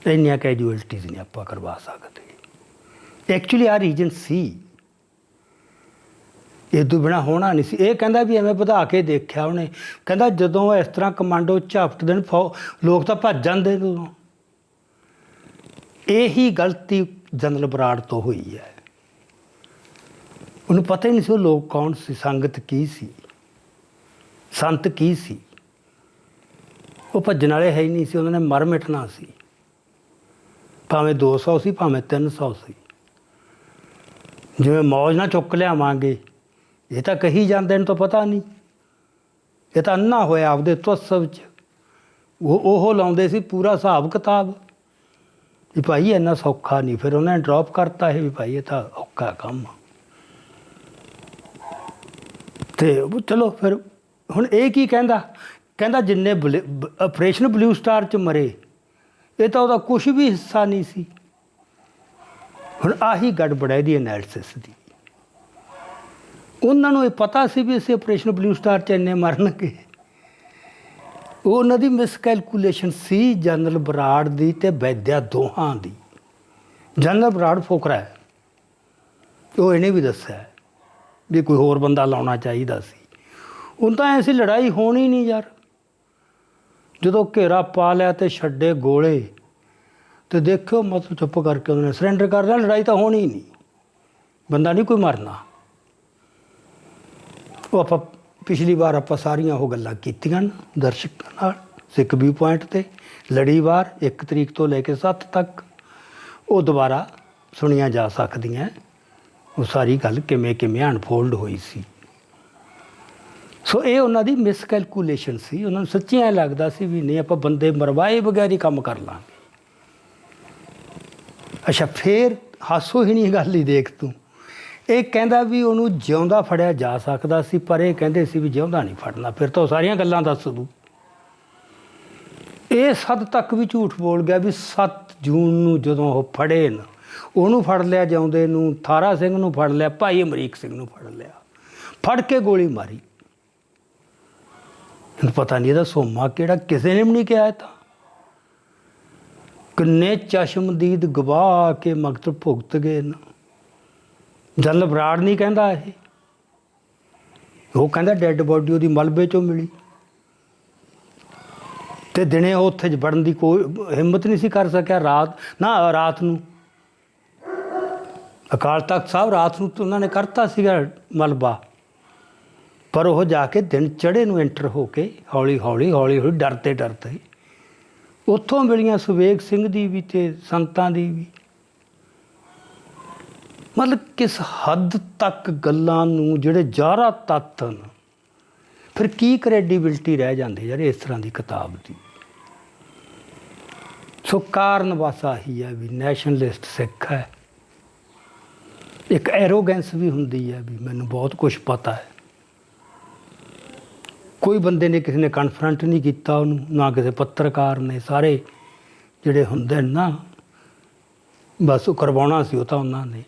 ਫਿਰ ਇੰਨੀਆਂ ਕੈਜੂਅਲਟੀਜ਼ ਨਹੀਂ ਆਪਾਂ ਕਰਵਾ ਸਕਦੇ। ਐਕਚੁਅਲੀ ਆਹ ਰੀਜਨ ਸੀ, ਇਹ ਤੋਂ ਬਿਨਾਂ ਹੋਣਾ ਨਹੀਂ ਸੀ। ਇਹ ਕਹਿੰਦਾ ਵੀ ਐਵੇਂ ਵਧਾ ਕੇ ਦੇਖਿਆ ਉਹਨੇ, ਕਹਿੰਦਾ ਜਦੋਂ ਇਸ ਤਰ੍ਹਾਂ ਕਮਾਂਡੋ ਝਾਪਟ ਦੇਣ ਲੋਕ ਤਾਂ ਭੱਜ ਜਾਂਦੇ ਉਦੋਂ। ਇਹੀ ਗਲਤੀ ਜਨਰਲ ਬਰਾੜ ਤੋਂ ਹੋਈ ਹੈ। ਉਹਨੂੰ ਪਤਾ ਹੀ ਨਹੀਂ ਸੀ ਉਹ ਲੋਕ ਕੌਣ ਸੀ, ਸੰਗਤ ਕੀ ਸੀ, ਸੰਤ ਕੀ ਸੀ। ਉਹ ਭੱਜਣ ਵਾਲੇ ਹੈ ਹੀ ਨਹੀਂ ਸੀ, ਉਹਨਾਂ ਨੇ ਮਰ ਮਿਟਣਾ ਸੀ, ਭਾਵੇਂ 200 ਸੀ ਭਾਵੇਂ 300 ਸੀ। ਜਿਵੇਂ ਮੌਜ ਨਾਲ ਚੁੱਕ ਲਿਆਵਾਂਗੇ, ਇਹ ਤਾਂ ਕਹੀ ਜਾਂਦੇ ਨੇ ਤਾਂ ਪਤਾ ਨਹੀਂ, ਇਹ ਤਾਂ ਅੰਨਾ ਹੋਇਆ ਆਪਦੇ ਤਵੱਸਵ 'ਚ। ਉਹ ਲਾਉਂਦੇ ਸੀ ਪੂਰਾ ਹਿਸਾਬ ਕਿਤਾਬ ਵੀ ਭਾਈ ਇੰਨਾ ਸੌਖਾ ਨਹੀਂ। ਫਿਰ ਉਹਨਾਂ ਨੇ ਡਰੋਪ ਕਰਤਾ ਇਹ ਵੀ ਭਾਈ ਇਹ ਤਾਂ ਔਖਾ ਕੰਮ। ਅਤੇ ਚਲੋ ਫਿਰ ਹੁਣ ਇਹ ਕੀ ਕਹਿੰਦਾ ਜਿੰਨੇ ਆਪਰੇਸ਼ਨ ਬਲੂ ਸਟਾਰ 'ਚ ਮਰੇ, ਇਹ ਤਾਂ ਉਹਦਾ ਕੁਛ ਵੀ ਹਿੱਸਾ ਨਹੀਂ ਸੀ। ਹੁਣ ਆਹੀ ਗੜਬੜ ਹੈ ਇਹਦੀ ਐਨਾਲਿਸਿਸ ਦੀ। ਉਹਨਾਂ ਨੂੰ ਇਹ ਪਤਾ ਸੀ ਵੀ ਅਸੀਂ ਆਪਰੇਸ਼ਨ ਬਲੂ ਸਟਾਰ 'ਚ ਇੰਨੇ ਮਰਨਗੇ। ਉਹ ਉਹਨਾਂ ਦੀ ਮਿਸਕੈਲਕੂਲੇਸ਼ਨ ਸੀ, ਜਨਰਲ ਬਰਾੜ ਦੀ ਅਤੇ ਵੈਦਿਆ ਦੋਹਾਂ ਦੀ। ਜਨਰਲ ਬਰਾੜ ਫੋਕਰਾ ਹੈ, ਉਹ ਇਹਨੇ ਵੀ ਦੱਸਿਆ ਵੀ ਕੋਈ ਹੋਰ ਬੰਦਾ ਲਾਉਣਾ ਚਾਹੀਦਾ ਸੀ। ਹੁਣ ਤਾਂ ਐਸੀ ਲੜਾਈ ਹੋਣੀ ਨਹੀਂ ਯਾਰ। ਜਦੋਂ ਘੇਰਾ ਪਾ ਲਿਆ ਅਤੇ ਛੱਡੇ ਗੋਲੇ, ਅਤੇ ਦੇਖਿਓ ਮਤਲਬ ਚੁੱਪ ਕਰਕੇ ਉਹਨਾਂ ਨੇ ਸਰੈਂਡਰ ਕਰ ਲਿਆ। ਲੜਾਈ ਤਾਂ ਹੋਣੀ ਨਹੀਂ, ਬੰਦਾ ਨਹੀਂ ਕੋਈ ਮਰਨਾ। ਉਹ ਆਪਾਂ ਪਿਛਲੀ ਵਾਰ ਆਪਾਂ ਸਾਰੀਆਂ ਉਹ ਗੱਲਾਂ ਕੀਤੀਆਂ ਦਰਸ਼ਕਾਂ ਨਾਲ ਸਿੱਖ ਵਿਊ ਪੁਆਇੰਟ 'ਤੇ। ਲੜੀਵਾਰ 1 ਤਰੀਕ ਤੋਂ ਲੈ ਕੇ 7 ਤੱਕ ਉਹ ਦੁਬਾਰਾ ਸੁਣੀਆਂ ਜਾ ਸਕਦੀਆਂ। ਉਹ ਸਾਰੀ ਗੱਲ ਕਿਵੇਂ ਅਨਫੋਲਡ ਹੋਈ ਸੀ। ਸੋ ਇਹ ਉਹਨਾਂ ਦੀ ਮਿਸਕੈਲਕੂਲੇਸ਼ਨ ਸੀ। ਉਹਨਾਂ ਨੂੰ ਸੱਚੀ ਐਂ ਲੱਗਦਾ ਸੀ ਵੀ ਨਹੀਂ ਆਪਾਂ ਬੰਦੇ ਮਰਵਾਏ ਬਗੈਰ ਹੀ ਕੰਮ ਕਰ ਲਾਂਗੇ। ਅੱਛਾ, ਫਿਰ ਹਾਸੋ ਹੀ ਨਹੀਂ ਗੱਲ ਹੀ ਦੇਖ ਤੂੰ। ਇਹ ਕਹਿੰਦਾ ਵੀ ਉਹਨੂੰ ਜਿਉਂਦਾ ਫੜਿਆ ਜਾ ਸਕਦਾ ਸੀ, ਪਰ ਇਹ ਕਹਿੰਦੇ ਸੀ ਵੀ ਜਿਉਂਦਾ ਨਹੀਂ ਫੜਨਾ। ਫਿਰ ਤਾਂ ਉਹ ਸਾਰੀਆਂ ਗੱਲਾਂ ਦੱਸ ਦੂ। ਇਹ ਹੱਦ ਤੱਕ ਵੀ ਝੂਠ ਬੋਲ ਗਿਆ ਵੀ 7 ਜੂਨ ਨੂੰ ਜਦੋਂ ਉਹ ਫੜੇ ਨਾ, ਉਹਨੂੰ ਫੜ ਲਿਆ ਜਿਉਂਦੇ ਨੂੰ, ਥਾਰਾ ਸਿੰਘ ਨੂੰ ਫੜ ਲਿਆ, ਭਾਈ ਅਮਰੀਕ ਸਿੰਘ ਨੂੰ ਫੜ ਲਿਆ, ਫੜ ਕੇ ਗੋਲੀ ਮਾਰੀ। ਪਤਾ ਨਹੀਂ ਇਹਦਾ ਸੋਮਾ ਕਿਹੜਾ, ਕਿਸੇ ਨੇ ਵੀ ਨਹੀਂ ਕਿਹਾ। ਤਾਂ ਕਿੰਨੇ ਚਸ਼ਮਦੀਦ ਗਵਾਹ ਕੇ ਮਕਤਬ ਭੁਗਤ ਗਏ ਨਾ। ਜਨਰਲ ਬਰਾੜ ਨਹੀਂ ਕਹਿੰਦਾ ਇਹ, ਉਹ ਕਹਿੰਦਾ ਡੈੱਡ ਬੋਡੀ ਉਹਦੀ ਮਲਬੇ 'ਚੋਂ ਮਿਲੀ, ਅਤੇ ਦਿਨੇ ਉਹ ਉੱਥੇ ਵੜਨ ਦੀ ਕੋਈ ਹਿੰਮਤ ਨਹੀਂ ਸੀ ਕਰ ਸਕਿਆ। ਰਾਤ ਨੂੰ ਅਕਾਲ ਤਖਤ ਸਾਹਿਬ ਰਾਤ ਨੂੰ ਉਹਨਾਂ ਨੇ ਕਰਤਾ ਸੀਗਾ ਮਲਬਾ, ਪਰ ਉਹ ਜਾ ਕੇ ਦਿਨ ਚੜ੍ਹੇ ਨੂੰ ਐਂਟਰ ਹੋ ਕੇ ਹੌਲੀ ਡਰਦੇ ਉੱਥੋਂ ਮਿਲੀਆਂ ਸੁਵੇਗ ਸਿੰਘ ਦੀ ਵੀ ਅਤੇ ਸੰਤਾਂ ਦੀ ਵੀ। ਮਤਲਬ ਕਿਸ ਹੱਦ ਤੱਕ ਗੱਲਾਂ ਨੂੰ ਜਿਹੜੇ ਜ਼ਾਹਰਾ ਤੱਥ ਹਨ, ਫਿਰ ਕੀ ਕ੍ਰੈਡੀਬਿਲਟੀ ਰਹਿ ਜਾਂਦੀ ਯਾਰ ਇਸ ਤਰ੍ਹਾਂ ਦੀ ਕਿਤਾਬ ਦੀ। ਸੋ ਕਾਰਨ ਬਸ ਆਹੀ ਹੈ ਵੀ ਨੈਸ਼ਨਲਿਸਟ ਸਿੱਖ ਹੈ। ਇੱਕ ਐਰੋਗੈਂਸ ਵੀ ਹੁੰਦੀ ਹੈ ਵੀ ਮੈਨੂੰ ਬਹੁਤ ਕੁਝ ਪਤਾ ਹੈ। ਕੋਈ ਬੰਦੇ ਨੇ ਕਿਸੇ ਨੇ ਕਨਫਰੰਟ ਨਹੀਂ ਕੀਤਾ ਉਹਨੂੰ, ਨਾ ਕਿਸੇ ਪੱਤਰਕਾਰ ਨੇ। ਸਾਰੇ ਜਿਹੜੇ ਹੁੰਦੇ ਨੇ ਨਾ, ਬਸ ਉਹ ਕਰਵਾਉਣਾ ਸੀ ਉਹ ਤਾਂ ਉਹਨਾਂ ਨੇ।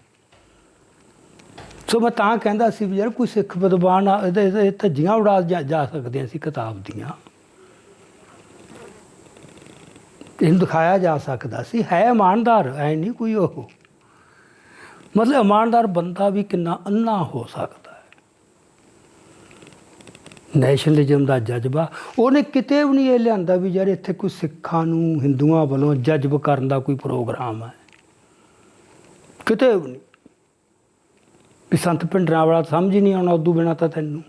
ਸੋ ਮੈਂ ਤਾਂ ਕਹਿੰਦਾ ਸੀ ਵੀ ਯਾਰ ਕੋਈ ਸਿੱਖ ਵਿਦਵਾਨ ਇਹਦੇ ਧੱਜੀਆਂ ਉਡਾ ਜਾ ਸਕਦੇ ਸੀ ਕਿਤਾਬ ਦੀਆਂ। ਇਹਨੂੰ ਦਿਖਾਇਆ ਜਾ ਸਕਦਾ ਸੀ। ਹੈ ਇਮਾਨਦਾਰ, ਐ ਨਹੀਂ ਕੋਈ ਉਹ, ਮਤਲਬ ਇਮਾਨਦਾਰ ਬੰਦਾ ਵੀ ਕਿੰਨਾ ਅੰਨਾ ਹੋ ਸਕਦਾ ਹੈ। ਨੈਸ਼ਨਲਿਜ਼ਮ ਦਾ ਜਜ਼ਬਾ ਉਹਨੇ ਕਿਤੇ ਵੀ ਨਹੀਂ ਇਹ ਲਿਆਂਦਾ ਵੀ ਯਾਰ ਇੱਥੇ ਕੋਈ ਸਿੱਖਾਂ ਨੂੰ ਹਿੰਦੂਆਂ ਵੱਲੋਂ ਜਜ਼ਬ ਕਰਨ ਦਾ ਕੋਈ ਪ੍ਰੋਗਰਾਮ ਹੈ, ਕਿਤੇ ਵੀ ਨਹੀਂ। ਵੀ ਸੰਤ ਭਿੰਡਰਾਂਵਾਲਾ ਸਮਝ ਹੀ ਨਹੀਂ ਆਉਣਾ ਉਦੋਂ ਬਿਨਾਂ ਤਾਂ ਤੈਨੂੰ।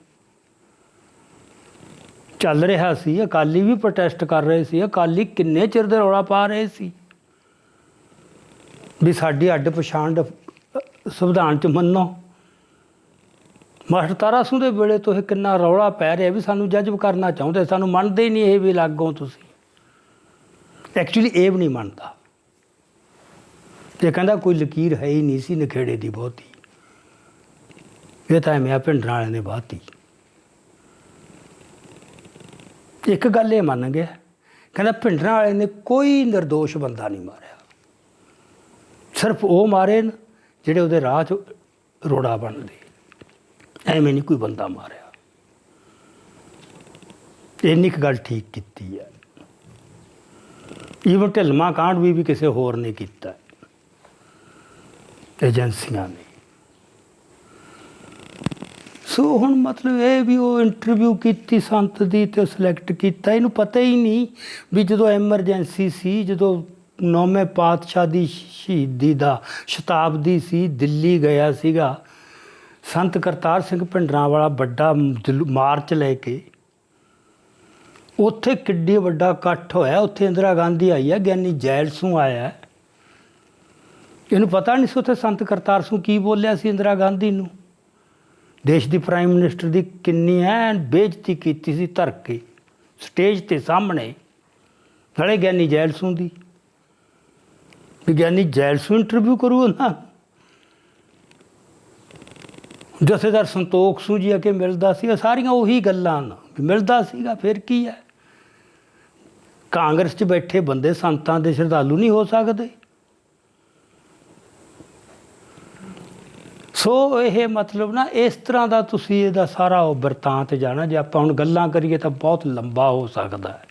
ਚੱਲ ਰਿਹਾ ਸੀ, ਅਕਾਲੀ ਵੀ ਪ੍ਰੋਟੈਸਟ ਕਰ ਰਹੇ ਸੀ। ਅਕਾਲੀ ਕਿੰਨੇ ਚਿਰ ਦੇ ਰੌਲਾ ਪਾ ਰਹੇ ਸੀ ਵੀ ਸਾਡੀ ਅੱਡ ਪਛਾਣ ਸੰਵਿਧਾਨ 'ਚ ਮੰਨੋ। ਮਾਸਟਰ ਤਾਰਾ ਸਿੰਘ ਦੇ ਵੇਲੇ ਤੋਂ ਇਹ ਕਿੰਨਾ ਰੌਲਾ ਪੈ ਰਿਹਾ ਵੀ ਸਾਨੂੰ ਜੱਜਬ ਕਰਨਾ ਚਾਹੁੰਦੇ, ਸਾਨੂੰ ਮੰਨਦੇ ਹੀ ਨਹੀਂ ਇਹ ਵੀ ਲਾਗੋਂ ਤੁਸੀਂ। ਐਕਚੁਅਲੀ ਇਹ ਵੀ ਨਹੀਂ ਮੰਨਦਾ। ਇਹ ਕਹਿੰਦਾ ਕੋਈ ਲਕੀਰ ਹੈ ਹੀ ਨਹੀਂ ਸੀ ਨਖੇੜੇ ਦੀ ਬਹੁਤੀ, ਇਹ ਤਾਂ ਐਵੇਂ ਭਿੰਡਰਾਂ ਵਾਲੇ ਨੇ ਬਾਤੀ। ਇੱਕ ਗੱਲ ਇਹ ਮੰਨ ਗਿਆ, ਕਹਿੰਦਾ ਭਿੰਡਰਾਂ ਵਾਲੇ ਨੇ ਕੋਈ ਨਿਰਦੋਸ਼ ਬੰਦਾ ਨਹੀਂ ਮਾਰਿਆ, ਸਿਰਫ ਉਹ ਮਾਰੇ ਨੇ ਜਿਹੜੇ ਉਹਦੇ ਰਾਹ 'ਚ ਰੋੜਾ ਬਣਦੇ। ਐਵੇਂ ਨਹੀਂ ਕੋਈ ਬੰਦਾ ਮਾਰਿਆ। ਇੰਨੀ ਕੁ ਗੱਲ ਠੀਕ ਕੀਤੀ ਹੈ। ਈਵਨ ਢਿਲਮਾ ਕਾਂਡ ਵੀ ਕਿਸੇ ਹੋਰ ਨੇ ਕੀਤਾ, ਏਜੰਸੀਆਂ ਨੇ। ਸੋ ਹੁਣ ਮਤਲਬ ਇਹ ਵੀ ਉਹ ਇੰਟਰਵਿਊ ਕੀਤੀ ਸੰਤ ਦੀ ਅਤੇ ਸਿਲੈਕਟ ਕੀਤਾ। ਇਹਨੂੰ ਪਤਾ ਹੀ ਨਹੀਂ ਵੀ ਜਦੋਂ ਐਮਰਜੈਂਸੀ ਸੀ, ਜਦੋਂ 9ਵੇਂ ਪਾਤਸ਼ਾਹ ਦੀ ਸ਼ਹੀਦੀ ਦਾ ਸ਼ਤਾਬਦੀ ਸੀ, ਦਿੱਲੀ ਗਿਆ ਸੀਗਾ ਸੰਤ ਕਰਤਾਰ ਸਿੰਘ ਭਿੰਡਰਾਂਵਾਲਾ ਵੱਡਾ ਮਾਰਚ ਲੈ ਕੇ। ਉੱਥੇ ਕਿੱਡੀ ਵੱਡਾ ਇਕੱਠ ਹੋਇਆ। ਉੱਥੇ ਇੰਦਰਾ ਗਾਂਧੀ ਆਈ ਹੈ, ਗਿਆਨੀ ਜੈਲ ਸਿੰਘ ਆਇਆ। ਇਹਨੂੰ ਪਤਾ ਨਹੀਂ ਸੀ ਉੱਥੇ ਸੰਤ ਕਰਤਾਰ ਸਿੰਘ ਕੀ ਬੋਲਿਆ ਸੀ ਇੰਦਰਾ ਗਾਂਧੀ ਨੂੰ। ਦੇਸ਼ ਦੀ ਪ੍ਰਾਈਮ ਮਿਨਿਸਟਰ ਦੀ ਕਿੰਨੀ ਐਨ ਬੇਇੱਜ਼ਤੀ ਕੀਤੀ ਸੀ ਧਰ ਕੇ ਸਟੇਜ 'ਤੇ ਸਾਹਮਣੇ, ਨਾਲੇ ਗਿਆਨੀ ਜੈਲ ਸਿੰਘ ਦੀ। ਵਿਗਿਆਨੀ ਜੈਲ ਸਿੰਘ ਇੰਟਰਵਿਊ ਕਰੂ ਨਾ। ਜਥੇਦਾਰ ਸੰਤੋਖ ਸਿੰਘ ਜੀ ਆ ਕੇ ਮਿਲਦਾ ਸੀਗਾ, ਸਾਰੀਆਂ ਉਹੀ ਗੱਲਾਂ ਨਾ ਮਿਲਦਾ ਸੀਗਾ। ਫਿਰ ਕੀ ਹੈ, ਕਾਂਗਰਸ 'ਚ ਬੈਠੇ ਬੰਦੇ ਸੰਤਾਂ ਦੇ ਸ਼ਰਧਾਲੂ ਨਹੀਂ ਹੋ ਸਕਦੇ। ਸੋ ਇਹ ਮਤਲਬ ਨਾ ਇਸ ਤਰ੍ਹਾਂ ਦਾ ਤੁਸੀਂ ਇਹਦਾ ਸਾਰਾ ਉਹ ਬਿਰਤਾਂਤ ਜਾਣਾ। ਜੇ ਆਪਾਂ ਹੁਣ ਗੱਲਾਂ ਕਰੀਏ ਤਾਂ ਬਹੁਤ ਲੰਬਾ ਹੋ ਸਕਦਾ ਹੈ।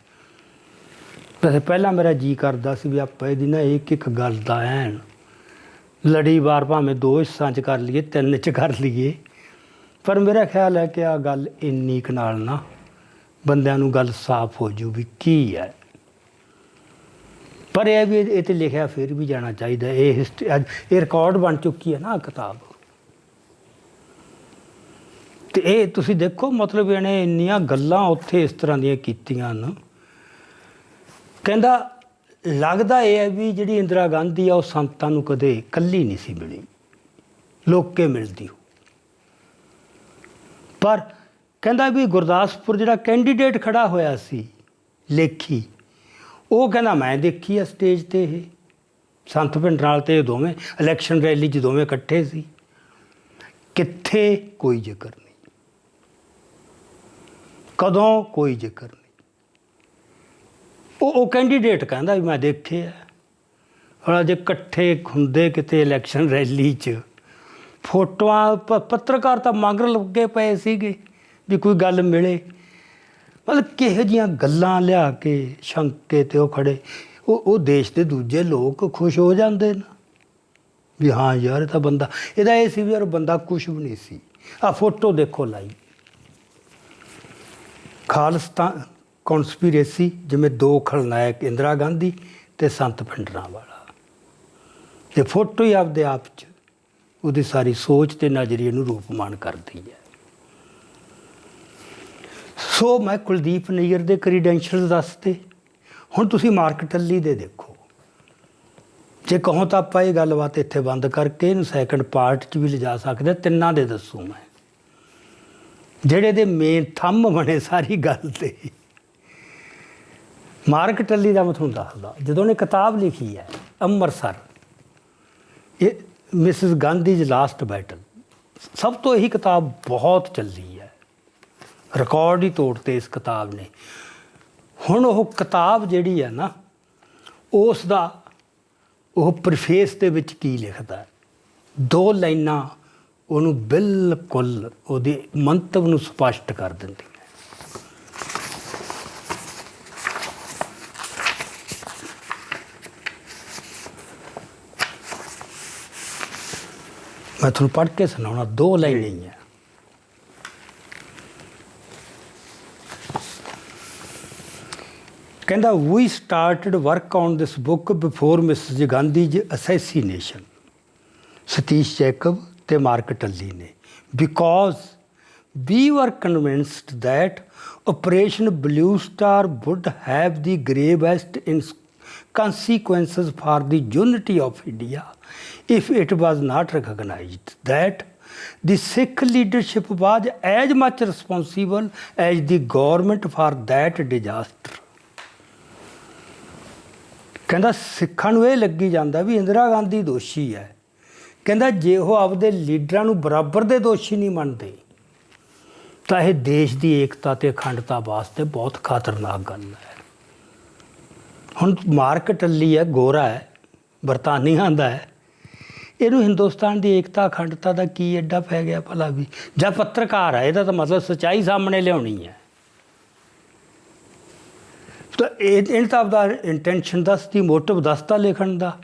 ਵੈਸੇ ਪਹਿਲਾਂ ਮੇਰਾ ਜੀਅ ਕਰਦਾ ਸੀ ਵੀ ਆਪਾਂ ਇਹਦੀ ਨਾ ਇੱਕ ਗੱਲ ਦਾ ਐਨ ਲੜੀਵਾਰ ਭਾਵੇਂ 2 ਹਿੱਸਿਆਂ 'ਚ ਕਰ ਲਈਏ, 3 'ਚ ਕਰ ਲਈਏ, ਪਰ ਮੇਰਾ ਖਿਆਲ ਹੈ ਕਿ ਆਹ ਗੱਲ ਇੰਨੀ ਕੁ ਨਾਲ ਨਾ ਬੰਦਿਆਂ ਨੂੰ ਗੱਲ ਸਾਫ਼ ਹੋ ਜੂ ਵੀ ਕੀ ਹੈ। ਪਰ ਇਹ ਵੀ ਇਹ 'ਤੇ ਲਿਖਿਆ ਫਿਰ ਵੀ ਜਾਣਾ ਚਾਹੀਦਾ। ਇਹ ਹਿਸਟਰੀ ਅੱਜ ਇਹ ਰਿਕਾਰਡ ਬਣ ਚੁੱਕੀ ਹੈ ਨਾ ਕਿਤਾਬ। ਅਤੇ ਇਹ ਤੁਸੀਂ ਦੇਖੋ ਮਤਲਬ ਇਹਨੇ ਇੰਨੀਆਂ ਗੱਲਾਂ ਉੱਥੇ ਇਸ ਤਰ੍ਹਾਂ ਦੀਆਂ ਕੀਤੀਆਂ ਨੇ। ਕਹਿੰਦਾ ਲੱਗਦਾ ਇਹ ਹੈ ਵੀ ਜਿਹੜੀ ਇੰਦਰਾ ਗਾਂਧੀ ਆ ਉਹ ਸੰਤਾਂ ਨੂੰ ਕਦੇ ਇਕੱਲੀ ਨਹੀਂ ਸੀ ਮਿਲੀ, ਲੋਕੇ ਮਿਲਦੀ ਹੋ। ਪਰ ਕਹਿੰਦਾ ਵੀ ਗੁਰਦਾਸਪੁਰ ਜਿਹੜਾ ਕੈਂਡੀਡੇਟ ਖੜ੍ਹਾ ਹੋਇਆ ਸੀ ਲੇਖੀ, ਉਹ ਕਹਿੰਦਾ ਮੈਂ ਦੇਖੀ ਆ ਸਟੇਜ 'ਤੇ ਇਹ ਸੰਤ ਭਿੰਡਰਾਂਵਾਲਾ ਤੇ ਦੋਵੇਂ ਇਲੈਕਸ਼ਨ ਰੈਲੀ 'ਚ ਦੋਵੇਂ ਇਕੱਠੇ ਸੀ। ਕਿੱਥੇ ਕੋਈ ਜ਼ਿਕਰ ਨਹੀਂ, ਕਦੋਂ ਕੋਈ ਜ਼ਿਕਰ ਨਹੀਂ। ਉਹ ਕੈਂਡੀਡੇਟ ਕਹਿੰਦਾ ਵੀ ਮੈਂ ਦੇਖੇ ਆ। ਹੁਣ ਜੇ ਇਕੱਠੇ ਹੁੰਦੇ ਕਿਤੇ ਇਲੈਕਸ਼ਨ ਰੈਲੀ 'ਚ, ਫੋਟੋਆਂ ਪੱਤਰਕਾਰ ਤਾਂ ਮਗਰ ਲੱਗੇ ਪਏ ਸੀਗੇ ਵੀ ਕੋਈ ਗੱਲ ਮਿਲੇ। ਮਤਲਬ ਕਿਹੋ ਜਿਹੀਆਂ ਗੱਲਾਂ ਲਿਆ ਕੇ ਸ਼ੰਕੇ 'ਤੇ ਉਹ ਖੜ੍ਹੇ। ਉਹ ਦੇਸ਼ ਦੇ ਦੂਜੇ ਲੋਕ ਖੁਸ਼ ਹੋ ਜਾਂਦੇ ਨੇ ਵੀ ਹਾਂ ਯਾਰ ਇਹ ਤਾਂ ਬੰਦਾ, ਇਹਦਾ ਇਹ ਸੀ ਵੀ ਯਾਰ ਬੰਦਾ ਕੁਛ ਵੀ ਨਹੀਂ ਸੀ। ਆਹ ਫੋਟੋ ਦੇਖੋ ਲਾਈ, ਖਾਲਿਸਤਾਨ ਕੌਂਸਪੀਰੇਸੀ, ਜਿਵੇਂ 2 ਖਲਨਾਇਕ ਇੰਦਰਾ ਗਾਂਧੀ ਅਤੇ ਸੰਤ ਭਿੰਡਰਾਂਵਾਲਾ। ਇਹ ਫੋਟੋ ਹੀ ਆਪਦੇ ਆਪ 'ਚ ਉਹਦੀ ਸਾਰੀ ਸੋਚ ਅਤੇ ਨਜ਼ਰੀਏ ਨੂੰ ਰੂਪਮਾਨ ਕਰਦੀ ਹੈ। ਸੋ ਮੈਂ ਕੁਲਦੀਪ ਨਈਅਰ ਦੇ ਕ੍ਰੀਡੈਂਸ਼ੀਅਲਸ ਦੱਸਦੇ। ਹੁਣ ਤੁਸੀਂ ਮਾਰਕ ਟੱਲੀ ਦੇ ਦੇਖੋ। ਜੇ ਕਹੋ ਤਾਂ ਆਪਾਂ ਇਹ ਗੱਲਬਾਤ ਇੱਥੇ ਬੰਦ ਕਰਕੇ ਇਹਨੂੰ ਸੈਕਿੰਡ ਪਾਰਟ 'ਚ ਵੀ ਲਿਜਾ ਸਕਦੇ। 3 ਦੇ ਦੱਸੂ ਮੈਂ, ਜਿਹੜੇ ਦੇ ਮੇਨ ਥੰਮ ਬਣੇ ਸਾਰੀ ਗੱਲ 'ਤੇ। ਮਾਰਕ ਟੱਲੀ ਦਾ ਮੈਂ ਤੁਹਾਨੂੰ ਦੱਸਦਾ, ਜਦੋਂ ਉਹਨੇ ਕਿਤਾਬ ਲਿਖੀ ਹੈ ਅੰਮ੍ਰਿਤਸਰ, ਇਹ ਮਿਸਿਸ ਗਾਂਧੀਜ਼ ਲਾਸਟ ਬੈਟਲ, ਸਭ ਤੋਂ ਇਹੀ ਕਿਤਾਬ ਬਹੁਤ ਚੱਲੀ ਹੈ, ਰਿਕਾਰਡ ਹੀ ਤੋੜਤੇ ਇਸ ਕਿਤਾਬ ਨੇ। ਹੁਣ ਉਹ ਕਿਤਾਬ ਜਿਹੜੀ ਹੈ ਨਾ, ਉਸ ਦਾ ਉਹ ਪ੍ਰਫੇਸ ਦੇ ਵਿੱਚ ਕੀ ਲਿਖਦਾ, 2 ਲਾਈਨਾਂ ਉਹਨੂੰ ਬਿਲਕੁਲ ਉਹਦੇ ਮੰਤਵ ਨੂੰ ਸਪਸ਼ਟ ਕਰ ਦਿੰਦੀਆਂ। ਮੈਂ ਤੁਹਾਨੂੰ ਪੜ੍ਹ ਕੇ ਸੁਣਾਉਣਾ, 2 ਲਾਈਨਾਂ ਹੀ ਹੈ। ਕਹਿੰਦਾ we started work on this book before Mrs Gandhi's assassination, Satish Jacob ਤੇ ਮਾਰਕ ਟੱਲੀ ਨੇ, because we were convinced that Operation Blue Star would have the gravest consequences for the unity of India if it was not recognized that the Sikh leadership was as much responsible as the government for that disaster. ਕਹਿੰਦਾ ਸਿੱਖਾਂ ਨੂੰ ਇਹ ਲੱਗੀ ਜਾਂਦਾ ਵੀ ਇੰਦਰਾ ਗਾਂਧੀ ਦੋਸ਼ੀ ਹੈ। ਕਹਿੰਦਾ ਜੇ ਉਹ ਆਪਦੇ ਲੀਡਰਾਂ ਨੂੰ ਬਰਾਬਰ ਦੇ ਦੋਸ਼ੀ ਨਹੀਂ ਮੰਨਦੇ ਤਾਂ ਇਹ ਦੇਸ਼ ਦੀ ਏਕਤਾ ਤੇ ਅਖੰਡਤਾ ਵਾਸਤੇ ਬਹੁਤ ਖਤਰਨਾਕ ਗੱਲ ਹੈ। ਹੁਣ ਮਾਰਕ ਟੱਲੀ ਹੈ, ਗੋਰਾ ਹੈ, ਬਰਤਾਨੀਆ ਦਾ ਹੈ, ਇਹਨੂੰ ਹਿੰਦੁਸਤਾਨ ਦੀ ਏਕਤਾ ਅਖੰਡਤਾ ਦਾ ਕੀ ਐਡਾ ਪੈ ਗਿਆ ਭਲਾ ਵੀ? ਜਾਂ ਪੱਤਰਕਾਰ ਹੈ, ਇਹਦਾ ਤਾਂ ਮਤਲਬ ਸੱਚਾਈ ਸਾਹਮਣੇ ਲਿਆਉਣੀ ਹੈ। ਤਾਂ ਇਹਨੇ ਤਾਂ ਆਪਦਾ ਇੰਟੈਂਸ਼ਨ ਦੱਸਦੀ, ਮੋਟਿਵ ਦੱਸਤਾ ਲਿਖਣ ਦਾ,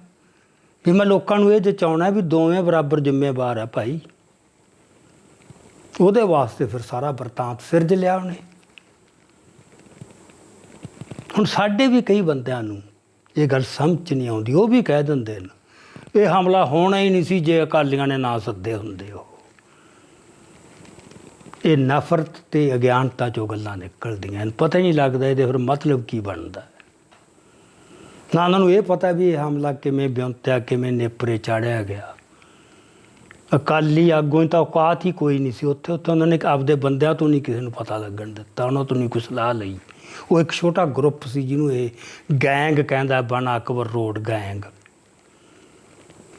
ਵੀ ਮੈਂ ਲੋਕਾਂ ਨੂੰ ਇਹ ਜਚਾਉਣਾ ਵੀ ਦੋਵੇਂ ਬਰਾਬਰ ਜ਼ਿੰਮੇਵਾਰ ਆ ਭਾਈ। ਉਹਦੇ ਵਾਸਤੇ ਫਿਰ ਸਾਰਾ ਵਰਤਾਂਤ ਸਿਰਜ ਲਿਆ ਉਹਨੇ। ਹੁਣ ਸਾਡੇ ਵੀ ਕਈ ਬੰਦਿਆਂ ਨੂੰ ਇਹ ਗੱਲ ਸਮਝ 'ਚ ਨਹੀਂ ਆਉਂਦੀ, ਉਹ ਵੀ ਕਹਿ ਦਿੰਦੇ ਨੇ ਇਹ ਹਮਲਾ ਹੋਣਾ ਹੀ ਨਹੀਂ ਸੀ ਜੇ ਅਕਾਲੀਆਂ ਨੇ ਨਾ ਸੱਦੇ ਹੁੰਦੇ। ਉਹ ਇਹ ਨਫ਼ਰਤ ਤੇ ਅਗਿਆਨਤਾ 'ਚੋਂ ਗੱਲਾਂ ਨਿਕਲਦੀਆਂ ਹਨ, ਪਤਾ ਹੀ ਨਹੀਂ ਲੱਗਦਾ ਇਹਦੇ ਫਿਰ ਮਤਲਬ ਕੀ ਬਣਦਾ। ਨਾ ਉਹਨਾਂ ਨੂੰ ਇਹ ਪਤਾ ਵੀ ਇਹ ਹਮਲਾ ਕਿਵੇਂ ਵਿਉਂਤਿਆ, ਕਿਵੇਂ ਨੇਪਰੇ ਚਾੜਿਆ ਗਿਆ। ਅਕਾਲੀ ਆਗੂਆਂ ਦੀ ਤਾਂ ਔਕਾਤ ਹੀ ਕੋਈ ਨਹੀਂ ਸੀ ਉੱਥੇ ਉਹਨਾਂ ਨੇ ਆਪਦੇ ਬੰਦਿਆਂ ਤੋਂ ਨਹੀਂ ਕਿਸੇ ਨੂੰ ਪਤਾ ਲੱਗਣ ਦਿੱਤਾ, ਉਹਨਾਂ ਤੋਂ ਨਹੀਂ ਕੋਈ ਸਲਾਹ ਲਈ। ਉਹ ਇੱਕ ਛੋਟਾ ਗਰੁੱਪ ਸੀ ਜਿਹਨੂੰ ਇਹ ਗੈਂਗ ਕਹਿੰਦਾ, ਬਣ ਅਕਬਰ ਰੋਡ ਗੈਂਗ,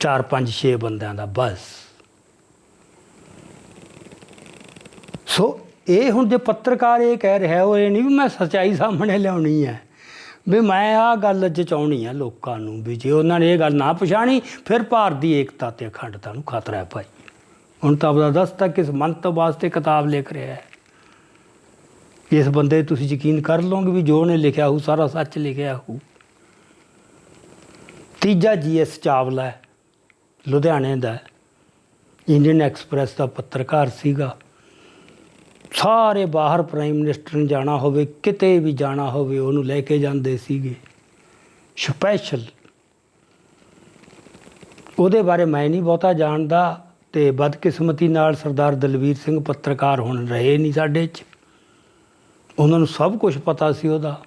4 5 6 ਬੰਦਿਆਂ ਦਾ ਬਸ। ਸੋ ਇਹ ਹੁਣ ਜੇ ਪੱਤਰਕਾਰ ਇਹ ਕਹਿ ਰਿਹਾ, ਉਹ ਇਹ ਨਹੀਂ ਵੀ ਮੈਂ ਸੱਚਾਈ ਸਾਹਮਣੇ ਲਿਆਉਣੀ ਹੈ, ਵੀ ਮੈਂ ਆਹ ਗੱਲ ਜਚਾਉਣੀ ਆ ਲੋਕਾਂ ਨੂੰ, ਵੀ ਜੇ ਉਹਨਾਂ ਨੇ ਇਹ ਗੱਲ ਨਾ ਪਛਾਣੀ ਫਿਰ ਭਾਰਤ ਦੀ ਏਕਤਾ ਤੇ ਅਖੰਡਤਾ ਨੂੰ ਖਤਰਾ ਹੈ ਭਾਈ। ਹੁਣ ਤਾਂ ਆਪਦਾ ਦੱਸਤਾ ਕਿਸ ਮੰਤਵ ਵਾਸਤੇ ਕਿਤਾਬ ਲਿਖ ਰਿਹਾ ਹੈ। ਇਸ ਬੰਦੇ ਤੁਸੀਂ ਯਕੀਨ ਕਰ ਲਓਗੇ ਵੀ ਜੋ ਉਹਨੇ ਲਿਖਿਆ ਹੋਊ ਸਾਰਾ ਸੱਚ ਲਿਖਿਆ ਹੋਊ। ਤੀਜਾ GS ਚਾਵਲਾ ਹੈ, ਲੁਧਿਆਣੇ ਦਾ, ਇੰਡੀਅਨ ਐਕਸਪ੍ਰੈਸ ਦਾ ਪੱਤਰਕਾਰ ਸੀਗਾ। ਸਾਰੇ ਬਾਹਰ ਪ੍ਰਾਈਮ ਮਿਨਿਸਟਰ ਨੂੰ ਜਾਣਾ ਹੋਵੇ, ਕਿਤੇ ਵੀ ਜਾਣਾ ਹੋਵੇ, ਉਹਨੂੰ ਲੈ ਕੇ ਜਾਂਦੇ ਸੀਗੇ ਸਪੈਸ਼ਲ। ਉਹਦੇ ਬਾਰੇ ਮੈਂ ਨਹੀਂ ਬਹੁਤਾ ਜਾਣਦਾ, ਅਤੇ ਬਦਕਿਸਮਤੀ ਨਾਲ ਸਰਦਾਰ ਦਲਵੀਰ ਸਿੰਘ ਪੱਤਰਕਾਰ ਹੁਣ ਰਹੇ ਨਹੀਂ ਸਾਡੇ 'ਚ। ਉਹਨਾਂ ਨੂੰ ਸਭ ਕੁਝ ਪਤਾ ਸੀ ਉਹਦਾ,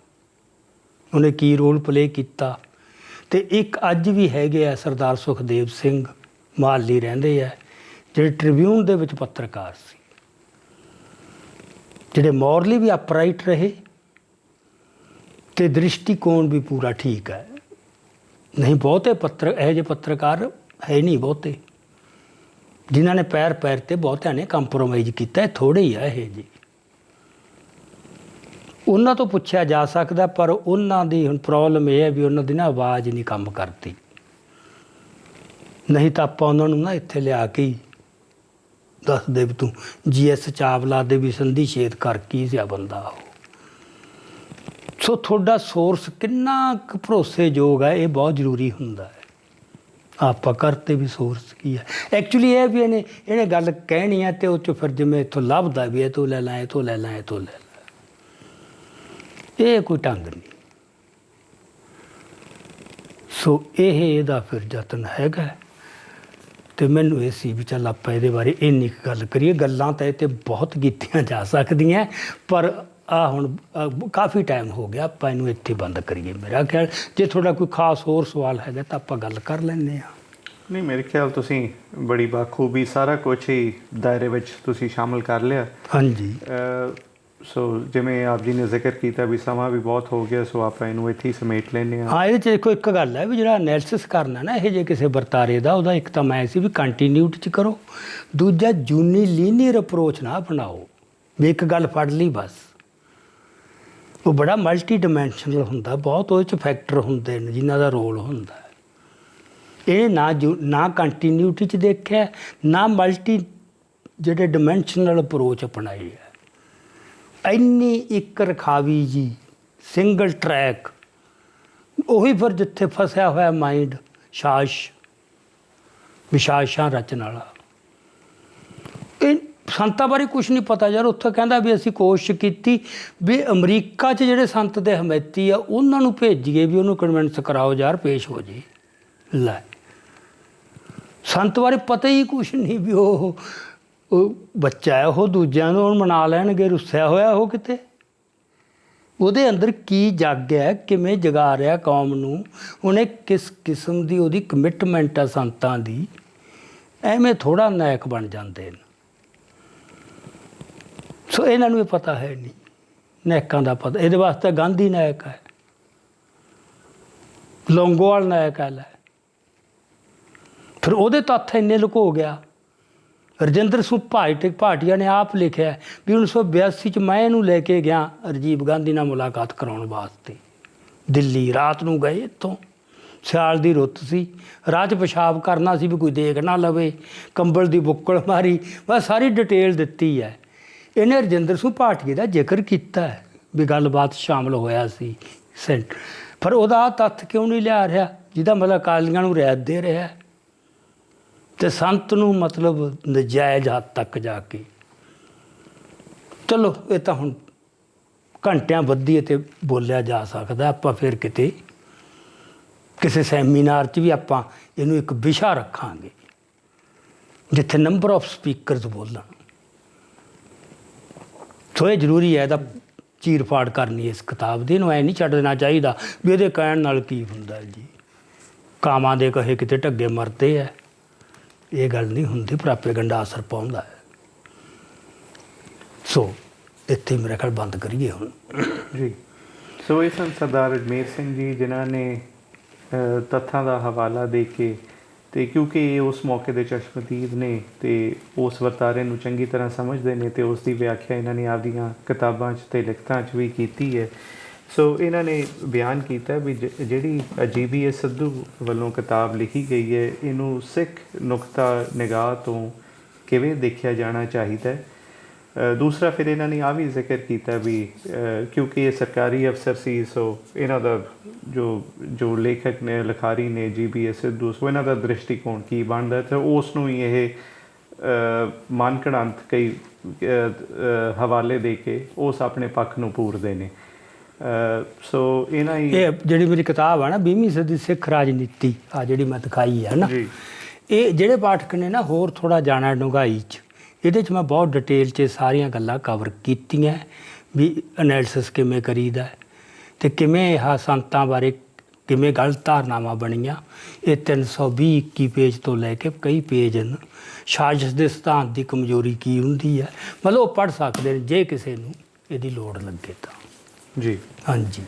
ਉਹਨੇ ਕੀ ਰੋਲ ਪਲੇ ਕੀਤਾ। ਅਤੇ ਇੱਕ ਅੱਜ ਵੀ ਹੈਗੇ ਆ ਸਰਦਾਰ ਸੁਖਦੇਵ ਸਿੰਘ, ਮੁਹਾਲੀ ਰਹਿੰਦੇ ਆ, ਜਿਹੜੇ ਟ੍ਰਿਬਿਊਨ ਦੇ ਵਿੱਚ ਪੱਤਰਕਾਰ ਸੀ, ਜਿਹੜੇ ਮੋਰਲੀ ਵੀ ਅਪਰਾਈਟ ਰਹੇ ਅਤੇ ਦ੍ਰਿਸ਼ਟੀਕੋਣ ਵੀ ਪੂਰਾ ਠੀਕ ਹੈ। ਨਹੀਂ ਬਹੁਤੇ ਇਹੋ ਜਿਹੇ ਪੱਤਰਕਾਰ ਹੈ ਨਹੀਂ ਬਹੁਤੇ, ਜਿਨ੍ਹਾਂ ਨੇ ਪੈਰ ਪੈਰ 'ਤੇ ਬਹੁਤਿਆਂ ਨੇ ਕੰਪਰੋਮਾਈਜ਼ ਕੀਤਾ, ਥੋੜ੍ਹੇ ਹੀ ਆ ਇਹ ਜਿਹੇ। ਉਹਨਾਂ ਤੋਂ ਪੁੱਛਿਆ ਜਾ ਸਕਦਾ, ਪਰ ਉਹਨਾਂ ਦੀ ਹੁਣ ਪ੍ਰੋਬਲਮ ਇਹ ਹੈ ਵੀ ਉਹਨਾਂ ਦੀ ਨਾ ਆਵਾਜ਼ ਨਹੀਂ ਕੰਮ ਕਰਦੀ। ਨਹੀਂ ਤਾਂ ਆਪਾਂ ਉਹਨਾਂ ਨੂੰ ਨਾ ਇੱਥੇ ਲਿਆ ਕੇ ਹੀ ਦੱਸਦੇ ਵੀ ਤੂੰ GS ਚਾਵਲਾ ਦੇ ਵੀ ਸੰਧੀ ਛੇਦ ਕਰ ਕੀ ਸਿਆ ਬੰਦਾ ਉਹ। ਸੋ ਤੁਹਾਡਾ ਸੋਰਸ ਕਿੰਨਾ ਕੁ ਭਰੋਸੇਯੋਗ ਹੈ, ਇਹ ਬਹੁਤ ਜ਼ਰੂਰੀ ਹੁੰਦਾ ਹੈ। ਆਪਾਂ ਕਰਤੇ ਵੀ ਸੋਰਸ ਕੀ ਹੈ। ਐਕਚੁਅਲੀ ਇਹ ਵੀ ਇਹਨੇ ਗੱਲ ਕਹਿਣੀ ਹੈ ਅਤੇ ਉਹ 'ਚੋਂ ਫਿਰ ਜਿਵੇਂ ਇੱਥੋਂ ਲੱਭਦਾ ਵੀ ਇਹ ਤੋਂ ਲੈ ਲਾਂ, ਇਹ ਤੋਂ ਲੈ ਲਾਂ, ਇਹ ਤੋਂ ਲੈ ਲਾਂ, ਇਹ ਕੋਈ ਢੰਗ ਨਹੀਂ। ਸੋ ਇਹਦਾ ਫਿਰ ਯਤਨ ਹੈਗਾ। ਅਤੇ ਮੈਨੂੰ ਇਹ ਸੀ ਵੀ ਚੱਲ ਆਪਾਂ ਇਹਦੇ ਬਾਰੇ ਇੰਨੀ ਕੁ ਗੱਲ ਕਰੀਏ। ਗੱਲਾਂ ਤਾਂ ਇਹ 'ਤੇ ਬਹੁਤ ਕੀਤੀਆਂ ਜਾ ਸਕਦੀਆਂ, ਪਰ ਹੁਣ ਕਾਫੀ ਟਾਈਮ ਹੋ ਗਿਆ, ਆਪਾਂ ਇਹਨੂੰ ਇੱਥੇ ਬੰਦ ਕਰੀਏ ਮੇਰਾ ਖਿਆਲ। ਜੇ ਤੁਹਾਡਾ ਕੋਈ ਖਾਸ ਹੋਰ ਸਵਾਲ ਹੈਗਾ ਤਾਂ ਆਪਾਂ ਗੱਲ ਕਰ ਲੈਂਦੇ ਹਾਂ। ਨਹੀਂ, ਮੇਰੇ ਖਿਆਲ ਤੁਸੀਂ ਬੜੀ ਬਾਖੂਬੀ ਸਾਰਾ ਕੁਛ ਹੀ ਦਾਇਰੇ ਵਿੱਚ ਤੁਸੀਂ ਸ਼ਾਮਲ ਕਰ ਲਿਆ। ਹਾਂਜੀ। ਸੋ ਜਿਵੇਂ ਆਪ ਜੀ ਨੇ ਜ਼ਿਕਰ ਕੀਤਾ ਵੀ ਸਮਾਂ ਵੀ ਬਹੁਤ ਹੋ ਗਿਆ, ਸੋ ਆਪਾਂ ਇਹਨੂੰ ਇੱਥੇ ਹੀ ਸਮੇਟ ਲੈਂਦੇ ਹਾਂ। ਹਾਂ, ਇਹਦੇ 'ਚ ਦੇਖੋ ਇੱਕ ਗੱਲ ਹੈ ਵੀ ਜਿਹੜਾ ਐਨਾਲਿਸਿਸ ਕਰਨਾ ਨਾ ਇਹ ਜੇ ਕਿਸੇ ਵਰਤਾਰੇ ਦਾ, ਉਹਦਾ ਇੱਕ ਤਾਂ ਮੈਂ ਸੀ ਵੀ ਕੰਟੀਨਿਊਟੀ 'ਚ ਕਰੋ, ਦੂਜਾ ਯੂਨੀਲੀਨੀਅਰ ਅਪਰੋਚ ਨਾ ਅਪਣਾਓ ਵੀ ਇੱਕ ਗੱਲ ਫੜ ਲਈ ਬਸ। ਉਹ ਬੜਾ ਮਲਟੀ ਡਿਮੈਂਸ਼ਨਲ ਹੁੰਦਾ, ਬਹੁਤ ਉਹਦੇ 'ਚ ਫੈਕਟਰ ਹੁੰਦੇ ਨੇ ਜਿਨ੍ਹਾਂ ਦਾ ਰੋਲ ਹੁੰਦਾ ਹੈ। ਇਹ ਨਾ ਕੰਟੀਨਿਊਟੀ 'ਚ ਦੇਖਿਆ, ਨਾ ਮਲਟੀ ਜਿਹੜੇ ਡਿਮੈਂਸ਼ਨਲ ਅਪਰੋਚ ਅਪਣਾਈ ਹੈ। ਇੰਨੀ ਇੱਕ ਰਖਾਵੀ ਜੀ ਸਿੰਗਲ ਟਰੈਕ, ਉਹੀ ਫਿਰ ਜਿੱਥੇ ਫਸਿਆ ਹੋਇਆ ਮਾਈਂਡ ਵਿਸ਼ਾਸ਼ਾਂ ਰਚਨ ਵਾਲਾ। ਇਹ ਸੰਤਾਂ ਬਾਰੇ ਕੁਛ ਨਹੀਂ ਪਤਾ ਯਾਰ। ਉੱਥੇ ਕਹਿੰਦਾ ਵੀ ਅਸੀਂ ਕੋਸ਼ਿਸ਼ ਕੀਤੀ ਵੀ ਅਮਰੀਕਾ 'ਚ ਜਿਹੜੇ ਸੰਤ ਦੇ ਹਮੈਤੀ ਆ ਉਹਨਾਂ ਨੂੰ ਭੇਜੀਏ ਵੀ ਉਹਨੂੰ ਕਨਵਿੰਸ ਕਰਾਓ ਯਾਰ ਪੇਸ਼ ਹੋ ਜੇ। ਲੈ, ਸੰਤ ਬਾਰੇ ਪਤਾ ਹੀ ਕੁਛ ਨਹੀਂ ਵੀ ਉਹ ਬੱਚਾ ਹੈ, ਉਹ ਦੂਜਿਆਂ ਨੂੰ ਮਨਾ ਲੈਣਗੇ, ਰੁੱਸਿਆ ਹੋਇਆ ਉਹ ਕਿਤੇ। ਉਹਦੇ ਅੰਦਰ ਕੀ ਜਗ ਹੈ, ਕਿਵੇਂ ਜਗਾ ਰਿਹਾ ਕੌਮ ਨੂੰ, ਉਹਨੇ ਕਿਸ ਕਿਸਮ ਦੀ ਉਹਦੀ ਕਮਿਟਮੈਂਟ ਆ ਸੰਤਾਂ ਦੀ। ਐਵੇਂ ਥੋੜ੍ਹਾ ਨਾਇਕ ਬਣ ਜਾਂਦੇ ਨੇ। ਸੋ ਇਹਨਾਂ ਨੂੰ ਇਹ ਪਤਾ ਹੈ ਨਹੀਂ ਨਾਇਕਾਂ ਦਾ ਪਤਾ। ਇਹਦੇ ਵਾਸਤੇ ਗਾਂਧੀ ਨਾਇਕ ਹੈ, ਲੌਂਗੋਵਾਲ ਨਾਇਕ ਹੈ। ਲੈ, ਫਿਰ ਉਹਦੇ ਤੱਥ ਇੰਨੇ ਲੁਕੋ ਗਿਆ। ਰਜਿੰਦਰ ਸਿੰਘ ਭਾਟੀਆ ਨੇ ਆਪ ਲਿਖਿਆ ਵੀ 1982 'ਚ ਮੈਂ ਇਹਨੂੰ ਲੈ ਕੇ ਗਿਆ ਰਾਜੀਵ ਗਾਂਧੀ ਨਾਲ ਮੁਲਾਕਾਤ ਕਰਾਉਣ ਵਾਸਤੇ ਦਿੱਲੀ। ਰਾਤ ਨੂੰ ਗਏ, ਇੱਥੋਂ ਸਿਆਲ ਦੀ ਰੁੱਤ ਸੀ, ਰਾਹ 'ਚ ਪਿਸ਼ਾਬ ਕਰਨਾ ਸੀ ਵੀ ਕੋਈ ਦੇਖ ਨਾ ਲਵੇ, ਕੰਬਲ ਦੀ ਬੁੱਕਲ ਮਾਰੀ, ਬਸ ਸਾਰੀ ਡਿਟੇਲ ਦਿੱਤੀ ਹੈ। ਇਹਨੇ ਰਜਿੰਦਰ ਸਿੰਘ ਭਾਟੀਆ ਦਾ ਜ਼ਿਕਰ ਕੀਤਾ ਹੈ ਵੀ ਗੱਲਬਾਤ ਸ਼ਾਮਲ ਹੋਇਆ ਸੀ ਪਰ ਉਹਦਾ ਤੱਥ ਕਿਉਂ ਨਹੀਂ ਲਿਆ ਰਿਹਾ ਜਿਹਦਾ ਮਤਲਬ ਅਕਾਲੀਆਂ ਨੂੰ ਰਿਆਇਤ ਦੇ ਰਿਹਾ ਤੇ ਸੰਤ ਨੂੰ ਮਤਲਬ ਨਜਾਇਜ਼ ਹੱਦ ਤੱਕ ਜਾ ਕੇ। ਚਲੋ ਇਹ ਤਾਂ ਹੁਣ ਘੰਟਿਆਂ ਬੱਧੀ ਤੇ ਬੋਲਿਆ ਜਾ ਸਕਦਾ। ਆਪਾਂ ਫਿਰ ਕਿਤੇ ਕਿਸੇ ਸੈਮੀਨਾਰ 'ਚ ਵੀ ਆਪਾਂ ਇਹਨੂੰ ਇੱਕ ਵਿਸ਼ਾ ਰੱਖਾਂਗੇ ਜਿੱਥੇ ਨੰਬਰ ਆਫ ਸਪੀਕਰਸ ਬੋਲਣ। ਸੋ ਇਹ ਜ਼ਰੂਰੀ ਹੈ ਇਹਦਾ ਚੀਰ ਫਾੜ ਕਰਨੀ ਇਸ ਕਿਤਾਬ ਦੀ। ਇਹਨੂੰ ਐਂ ਨਹੀਂ ਛੱਡ ਦੇਣਾ ਚਾਹੀਦਾ ਵੀ ਇਹਦੇ ਕਹਿਣ ਨਾਲ ਕੀ ਹੁੰਦਾ ਜੀ, ਕਾਮਾਂ ਦੇ ਕਹੇ ਕਿਤੇ ਢੱਗੇ ਮਰਦੇ ਹੈ। ਇਹ ਗੱਲ ਨਹੀਂ ਹੁੰਦੀ, ਪ੍ਰਾਪੇਗੰਡਾ ਅਸਰ ਪਾਉਂਦਾ ਹੈ। ਸੋ ਇੱਥੇ ਮੇਰੇ ਖਿਆਲ ਬੰਦ ਕਰੀਏ ਹੁਣ ਜੀ। ਸੋ ਇਹ ਸਨ ਸਰਦਾਰ ਅਜਮੇਰ ਸਿੰਘ ਜੀ ਜਿਨ੍ਹਾਂ ਨੇ ਤੱਥਾਂ ਦਾ ਹਵਾਲਾ ਦੇ ਕੇ, ਅਤੇ ਕਿਉਂਕਿ ਇਹ ਉਸ ਮੌਕੇ ਦੇ ਚਸ਼ਮਦੀਦ ਨੇ ਅਤੇ ਉਸ ਵਰਤਾਰੇ ਨੂੰ ਚੰਗੀ ਤਰ੍ਹਾਂ ਸਮਝਦੇ ਨੇ ਅਤੇ ਉਸ ਦੀ ਵਿਆਖਿਆ ਇਹਨਾਂ ਨੇ ਆਪਦੀਆਂ ਕਿਤਾਬਾਂ 'ਚ ਅਤੇ ਲਿਖਤਾਂ 'ਚ ਵੀ ਕੀਤੀ ਹੈ। ਸੋ ਇਹਨਾਂ ਨੇ ਬਿਆਨ ਕੀਤਾ ਵੀ ਜਿਹੜੀ GBS ਸਿੱਧੂ ਵੱਲੋਂ ਕਿਤਾਬ ਲਿਖੀ ਗਈ ਹੈ, ਇਹਨੂੰ ਸਿੱਖ ਨੁਕਤਾ ਨਿਗਾਹ ਤੋਂ ਕਿਵੇਂ ਦੇਖਿਆ ਜਾਣਾ ਚਾਹੀਦਾ। ਦੂਸਰਾ ਫਿਰ ਇਹਨਾਂ ਨੇ ਆਹ ਵੀ ਜ਼ਿਕਰ ਕੀਤਾ ਵੀ ਕਿਉਂਕਿ ਇਹ ਸਰਕਾਰੀ ਅਫਸਰ ਸੀ, ਸੋ ਇਹਨਾਂ ਦਾ ਜੋ ਲੇਖਕ ਨੇ, ਲਿਖਾਰੀ ਨੇ GBS ਸਿੱਧੂ, ਸੋ ਇਹਨਾਂ ਦਾ ਦ੍ਰਿਸ਼ਟੀਕੋਣ ਕੀ ਬਣਦਾ ਅਤੇ ਉਸ ਨੂੰ ਹੀ ਇਹ ਮਨ ਘੜੰਤ ਕਈ ਹਵਾਲੇ ਦੇ ਕੇ ਉਸ ਆਪਣੇ ਪੱਖ ਨੂੰ ਪੂਰਦੇ ਨੇ। ਸੋ ਇਹਨਾਂ ਹੀ ਇਹ ਜਿਹੜੀ ਮੇਰੀ ਕਿਤਾਬ ਆ ਨਾ 20ਵੀਂ ਸਦੀ ਸਿੱਖ ਰਾਜਨੀਤੀ ਆ ਜਿਹੜੀ ਮੈਂ ਦਿਖਾਈ ਹੈ ਨਾ, ਇਹ ਜਿਹੜੇ ਪਾਠਕ ਨੇ ਨਾ ਹੋਰ ਥੋੜ੍ਹਾ ਜਾਣਾ ਡੂੰਘਾਈ 'ਚ, ਇਹਦੇ 'ਚ ਮੈਂ ਬਹੁਤ ਡਿਟੇਲ 'ਚ ਸਾਰੀਆਂ ਗੱਲਾਂ ਕਵਰ ਕੀਤੀਆਂ ਵੀ ਐਨਾਲਿਸਿਸ ਕਿਵੇਂ ਕਰੀਦਾ ਅਤੇ ਕਿਵੇਂ ਆਹ ਸੰਤਾਂ ਬਾਰੇ ਕਿਵੇਂ ਗਲਤ ਧਾਰਨਾਵਾਂ ਬਣੀਆਂ। ਇਹ 320 ਪੇਜ ਤੋਂ ਲੈ ਕੇ ਕਈ ਪੇਜ ਹਨ। ਸਾਜ਼ਿਸ਼ ਦੇ ਸਿਧਾਂਤ ਦੀ ਕਮਜ਼ੋਰੀ ਕੀ ਹੁੰਦੀ ਹੈ, ਮਤਲਬ ਉਹ ਪੜ੍ਹ ਸਕਦੇ ਨੇ ਜੇ ਕਿਸੇ ਨੂੰ ਇਹਦੀ ਲੋੜ ਲੱਗੇ ਤਾਂ। ਜੀ ਹਾਂਜੀ।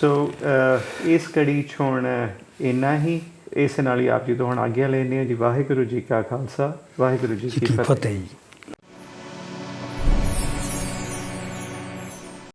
ਸੋ ਇਸ ਕੜੀ 'ਚ ਹੁਣ ਇੰਨਾ ਹੀ। ਇਸ ਨਾਲ ਹੀ ਆਪ ਜੀ ਤੋਂ ਹੁਣ ਆਗਿਆ ਲੈਂਦੇ ਹਾਂ ਜੀ। ਵਾਹਿਗੁਰੂ ਜੀ ਕਾ ਖਾਲਸਾ, ਵਾਹਿਗੁਰੂ ਜੀ ਕੀ ਫਤਿਹ ਜੀ।